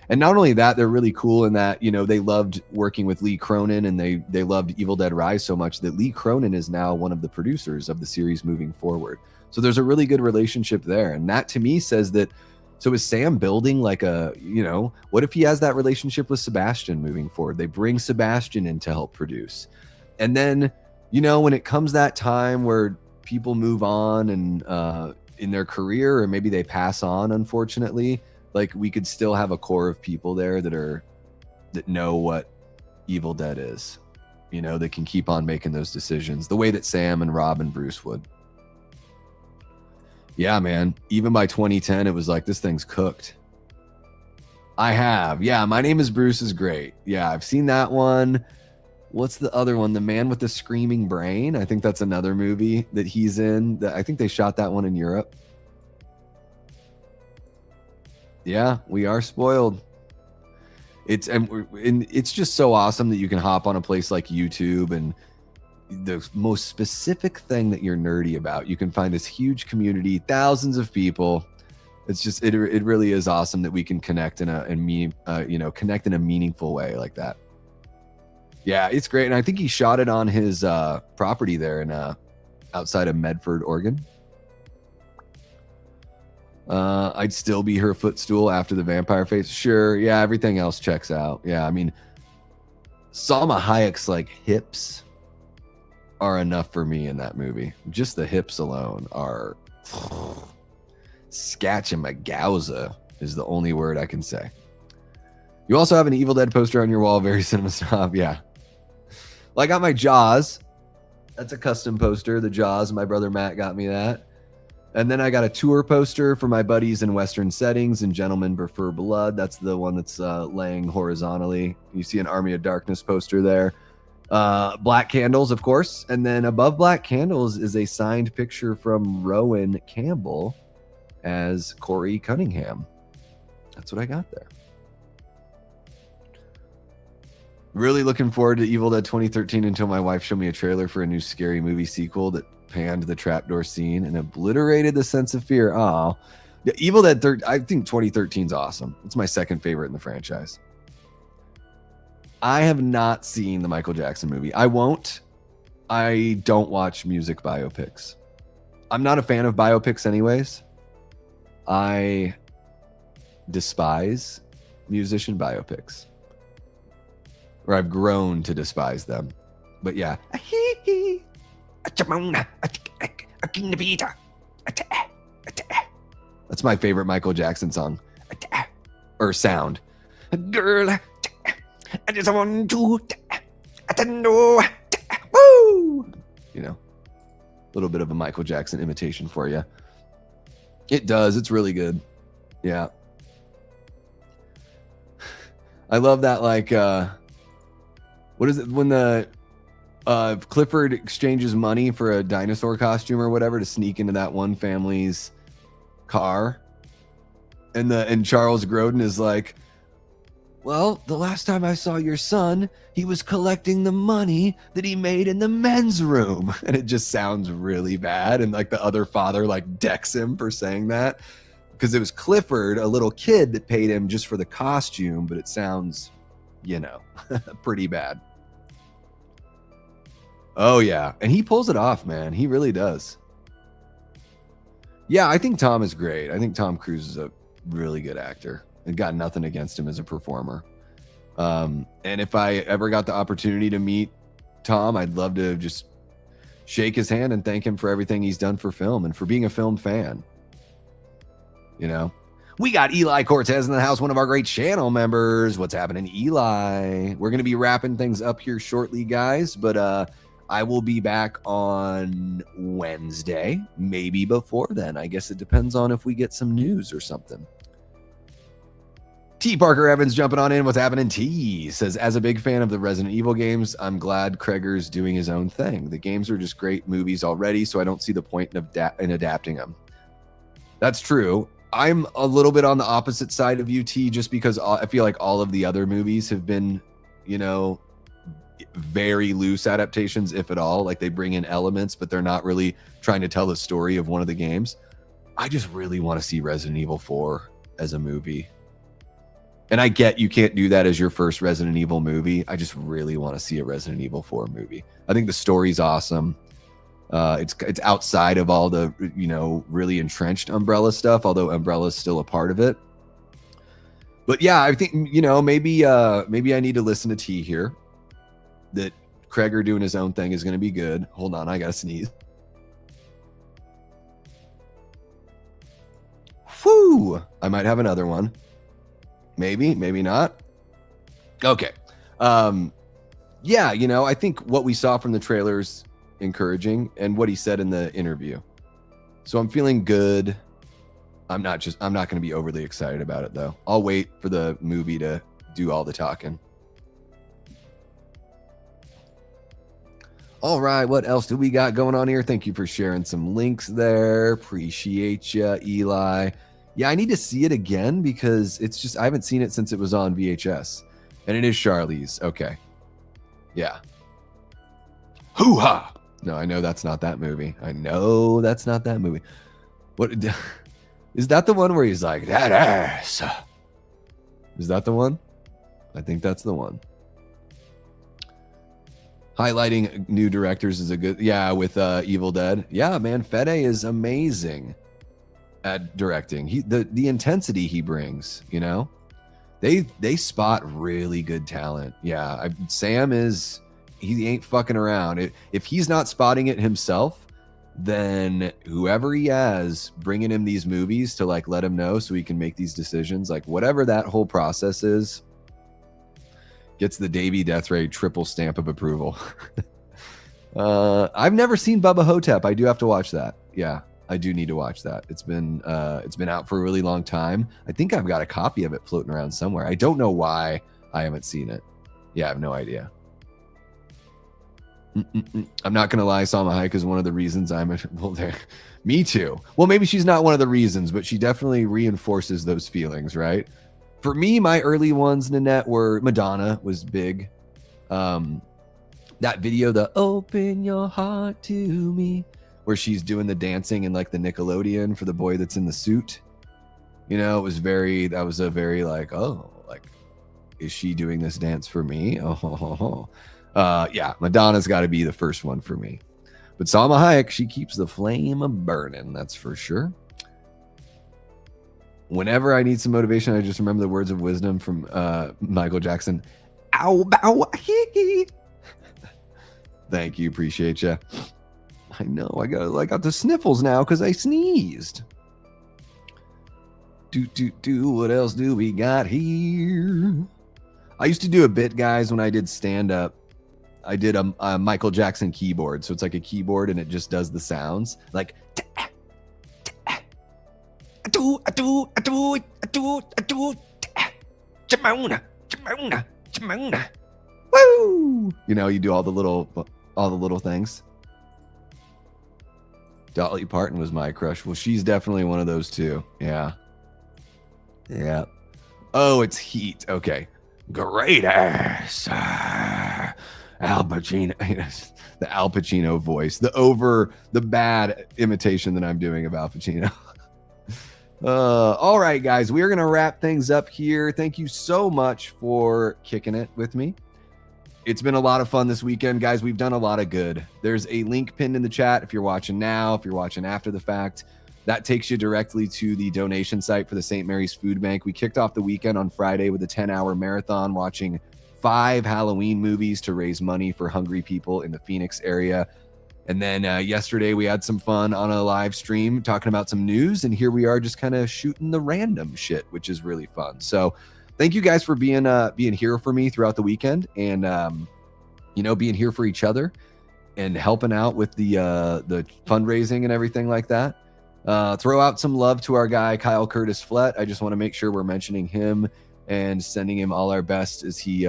And not only that, they're really cool in that, you know, they loved working with Lee Cronin, and they loved Evil Dead Rise so much that Lee Cronin is now one of the producers of the series moving forward. So there's a really good relationship there. And that to me says that, so is Sam building like a, you know, what if he has that relationship with Sebastian moving forward? They bring Sebastian in to help produce. And then, you know, when it comes that time where people move on and in their career, or maybe they pass on, unfortunately, like we could still have a core of people there that know what Evil Dead is, you know, that can keep on making those decisions the way that Sam and Rob and Bruce would. Yeah, man. Even by 2010, it was like, this thing's cooked. I have. Yeah, My Name is Bruce is great. Yeah, I've seen that one. What's the other one? The Man with the Screaming Brain. I think that's another movie that he's in. I think they shot that one in Europe. Yeah, we are spoiled. It's just so awesome that you can hop on a place like YouTube, and the most specific thing that you're nerdy about, you can find this huge community, thousands of people. It's just it really is awesome that we can connect in a meaningful way like that. Yeah, it's great. And I think he shot it on his property there in outside of Medford, Oregon. I'd still be her footstool after the vampire face. Sure. Yeah, everything else checks out. Yeah, I mean, Salma Hayek's like hips are enough for me in that movie. Just the hips alone are scatchamagowza is the only word I can say. You also have an Evil Dead poster on your wall, very cinema snob. Yeah. Well, I got my Jaws. That's a custom poster. The Jaws, my brother Matt got me that. And then I got a tour poster for my buddies in Western Settings and Gentlemen Prefer Blood. That's the one that's laying horizontally. You see an Army of Darkness poster there. Black Candles, of course. And then above Black Candles is a signed picture from Rowan Campbell as Corey Cunningham. That's what I got there. Really looking forward to Evil Dead 2013 until my wife showed me a trailer for a new scary movie sequel that panned the trapdoor scene and obliterated the sense of fear. Oh, yeah, Evil Dead 3, I think 2013 is awesome. It's my second favorite in the franchise. I have not seen the Michael Jackson movie. I won't. I don't watch music biopics. I'm not a fan of biopics anyways. I despise musician biopics. Or I've grown to despise them. But yeah. That's my favorite Michael Jackson song. Or sound. Girl, I just want to know. Woo! You know, a little bit of a Michael Jackson imitation for you. It does. It's really good. Yeah. I love that, like, what is it when the Clifford exchanges money for a dinosaur costume or whatever to sneak into that one family's car, and Charles Grodin is like, well, the last time I saw your son, he was collecting the money that he made in the men's room. And it just sounds really bad. And like the other father like decks him for saying that because it was Clifford, a little kid, that paid him just for the costume. But it sounds, you know, pretty bad. Oh, yeah. And he pulls it off, man. He really does. Yeah, I think Tom is great. I think Tom Cruise is a really good actor. And got nothing against him as a performer. And if I ever got the opportunity to meet Tom, I'd love to just shake his hand and thank him for everything he's done for film and for being a film fan. You know, we got Eli Cortez in the house, one of our great channel members. What's happening, Eli? We're going to be wrapping things up here shortly, guys, but I will be back on Wednesday, maybe before then. I guess it depends on if we get some news or something. T. Parker Evans jumping on in. What's happening? T says, as a big fan of the Resident Evil games, I'm glad Kreger's doing his own thing. The games are just great movies already, so I don't see the point in adapting them. That's true. I'm a little bit on the opposite side of UT just because I feel like all of the other movies have been, you know, very loose adaptations, if at all. Like they bring in elements, but they're not really trying to tell the story of one of the games. I just really want to see Resident Evil 4 as a movie. And I get you can't do that as your first Resident Evil movie. I just really want to see a Resident Evil 4 movie. I think the story's awesome. It's outside of all the, you know, really entrenched Umbrella stuff, although Umbrella's still a part of it. But yeah, I think, you know, maybe I need to listen to T here. That Kreger doing his own thing is going to be good. Hold on, I gotta sneeze. Whew! I might have another one. Maybe, maybe not. Okay. Yeah, you know, I think what we saw from the trailers encouraging, and what he said in the interview. So I'm feeling good. I'm not going to be overly excited about it though. I'll wait for the movie to do all the talking. All right, what else do we got going on here? Thank you for sharing some links there. Appreciate you, Eli. Yeah, I need to see it again because it's just, I haven't seen it since it was on VHS. And it is Charlize. Okay. Yeah. Hoo-ha! No, I know that's not that movie. I know that's not that movie. What is that the one where he's like, that ass? Is that the one? I think that's the one. Highlighting new directors is a good, yeah, with Evil Dead. Yeah, man, Fede is amazing at directing. The intensity he brings, you know, they spot really good talent. Yeah, Sam is, he ain't fucking around. If he's not spotting it himself, then whoever he has bringing him these movies to like let him know so he can make these decisions, like whatever that whole process is, gets the Davey Deathray triple stamp of approval. I've never seen Bubba Hotep. I do have to watch that. Yeah, I do need to watch that. It's been out for a really long time. I think I've got a copy of it floating around somewhere. I don't know why I haven't seen it. Yeah, I have no idea. I'm not gonna lie, Salma Hayek is one of the reasons I'm well there. Me too. Well, maybe she's not one of the reasons, but she definitely reinforces those feelings, right? For me, my early ones, Nanette, were Madonna was big. That video, the "Open Your Heart to Me," where she's doing the dancing in like the Nickelodeon for the boy that's in the suit. You know, that was a very like, oh, like, is she doing this dance for me? Oh. Yeah, Madonna's got to be the first one for me. But Salma Hayek, she keeps the flame burning, that's for sure. Whenever I need some motivation, I just remember the words of wisdom from Michael Jackson. Ow, bow, hee. Thank you, appreciate you. I know, I got the sniffles now because I sneezed. What else do we got here? I used to do a bit, guys, when I did stand-up. I did a Michael Jackson keyboard. So it's like a keyboard and it just does the sounds. Like, woo! You know, you do all the little things. Dolly Parton was my crush. Well, she's definitely one of those too. Yeah. Yeah. Oh, it's Heat. Okay. Great ass. Al Pacino. The Al Pacino voice. The bad imitation that I'm doing of Al Pacino. All right, guys. We are going to wrap things up here. Thank you so much for kicking it with me. It's been a lot of fun this weekend, guys. We've done a lot of good. There's a link pinned in the chat if you're watching now, if you're watching after the fact. That takes you directly to the donation site for the St. Mary's Food Bank. We kicked off the weekend on Friday with a 10-hour marathon watching 5 Halloween movies to raise money for hungry people in the Phoenix area. And then yesterday we had some fun on a live stream talking about some news. And here we are just kind of shooting the random shit, which is really fun. So thank you guys for being here for me throughout the weekend and, being here for each other and helping out with the fundraising and everything like that. Throw out some love to our guy, Kyle Curtis Flett. I just want to make sure we're mentioning him and sending him all our best as he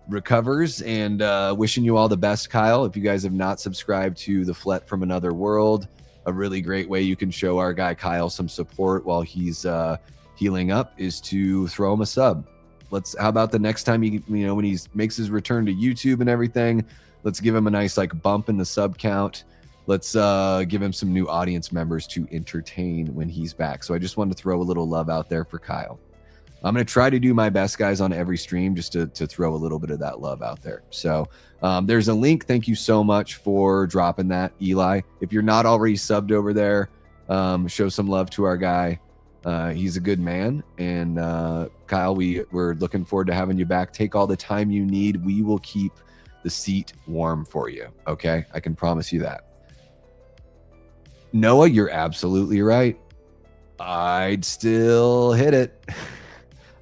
recovers, and wishing you all the best, Kyle. If you guys have not subscribed to the Flett from Another World, a really great way you can show our guy Kyle some support while he's healing up is to throw him a sub. How about the next time when he makes his return to YouTube and everything, let's give him a nice like bump in the sub count. Let's give him some new audience members to entertain when he's back. So I just wanted to throw a little love out there for Kyle. I'm going to try to do my best, guys, on every stream just to throw a little bit of that love out there. So there's a link. Thank you so much for dropping that, Eli. If you're not already subbed over there, show some love to our guy. He's a good man. And Kyle, we're looking forward to having you back. Take all the time you need. We will keep the seat warm for you. Okay? I can promise you that. Noah, you're absolutely right. I'd still hit it.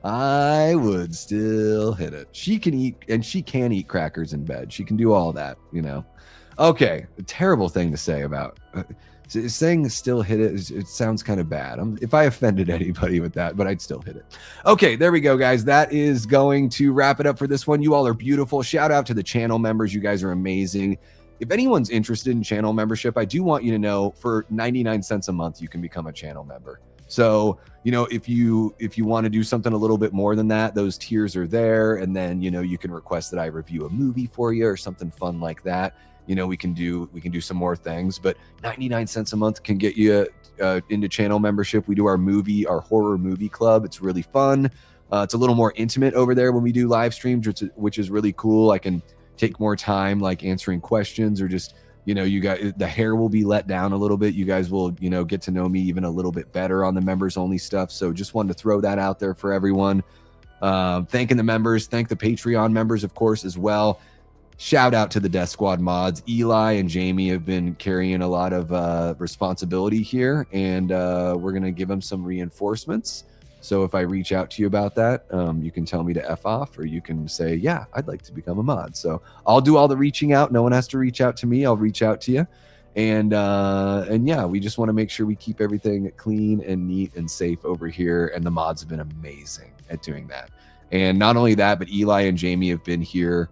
I would still hit it. She can eat, and she can eat crackers in bed. She can do all that, you know. Okay, a terrible thing to say about saying still hit it. It sounds kind of bad. If I offended anybody with that, but I'd still hit it. Okay, there we go, guys. That is going to wrap it up for this one. You all are beautiful. Shout out to the channel members. You guys are amazing. If anyone's interested in channel membership, I do want you to know for 99 cents a month, you can become a channel member. So, you know, if you want to do something a little bit more than that, those tiers are there. And then, you know, you can request that I review a movie for you or something fun like that. You know, we can do some more things, but 99 cents a month can get you into channel membership. We do our horror movie club. It's really fun. It's a little more intimate over there when we do live streams, which is really cool. I can take more time, like answering questions, or just, you know, you guys, the hair will be let down a little bit. You guys will, you know, get to know me even a little bit better on the members only stuff. So just wanted to throw that out there for everyone. Thanking the members, thank the Patreon members, of course, as well. Shout out to the Death Squad mods. Eli and Jamie have been carrying a lot of responsibility here, and we're going to give them some reinforcements. So if I reach out to you about that, you can tell me to F off, or you can say, yeah, I'd like to become a mod. So I'll do all the reaching out. No one has to reach out to me. I'll reach out to you. And yeah, we just want to make sure we keep everything clean and neat and safe over here. And the mods have been amazing at doing that. And not only that, but Eli and Jamie have been here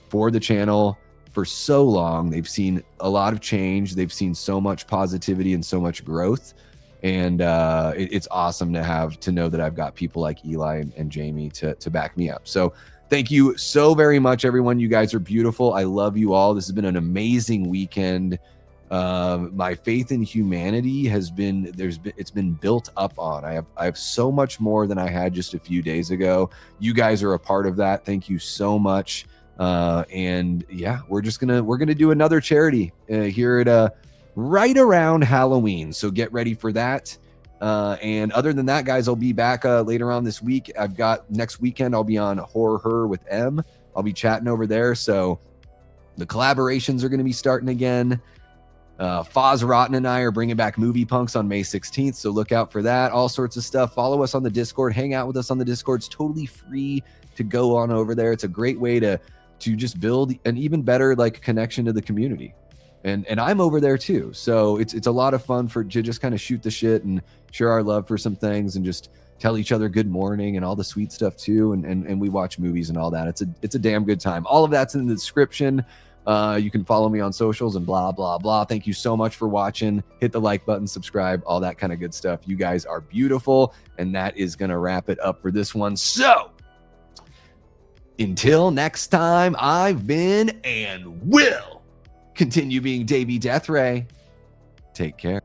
for the channel for so long. They've seen a lot of change. They've seen so much positivity and so much growth. And it's awesome to know that I've got people like Eli and Jamie to back me up. So thank you so very much, everyone. You guys are beautiful. I love you all. This has been an amazing weekend. My faith in humanity it's been built up on. I have so much more than I had just a few days ago. You guys are a part of that. Thank you so much. And yeah, we're gonna do another charity here at right around Halloween. So get ready for that. And other than that, guys, I'll be back later on this week. I've got next weekend, I'll be on Horror Her with M. I'll be chatting over there. So the collaborations are going to be starting again. Foz Rotten and I are bringing back Movie Punks on May 16th. So look out for that. All sorts of stuff. Follow us on the Discord. Hang out with us on the Discord. It's totally free to go on over there. It's a great way to just build an even better like connection to the community. And I'm over there too. So it's a lot of fun to just kind of shoot the shit and share our love for some things and just tell each other good morning and all the sweet stuff too. And we watch movies and all that. It's a damn good time. All of that's in the description. You can follow me on socials and blah, blah, blah. Thank you so much for watching. Hit the like button, subscribe, all that kind of good stuff. You guys are beautiful. And that is going to wrap it up for this one. So until next time, I've been and will continue being Davey Deathray. Take care.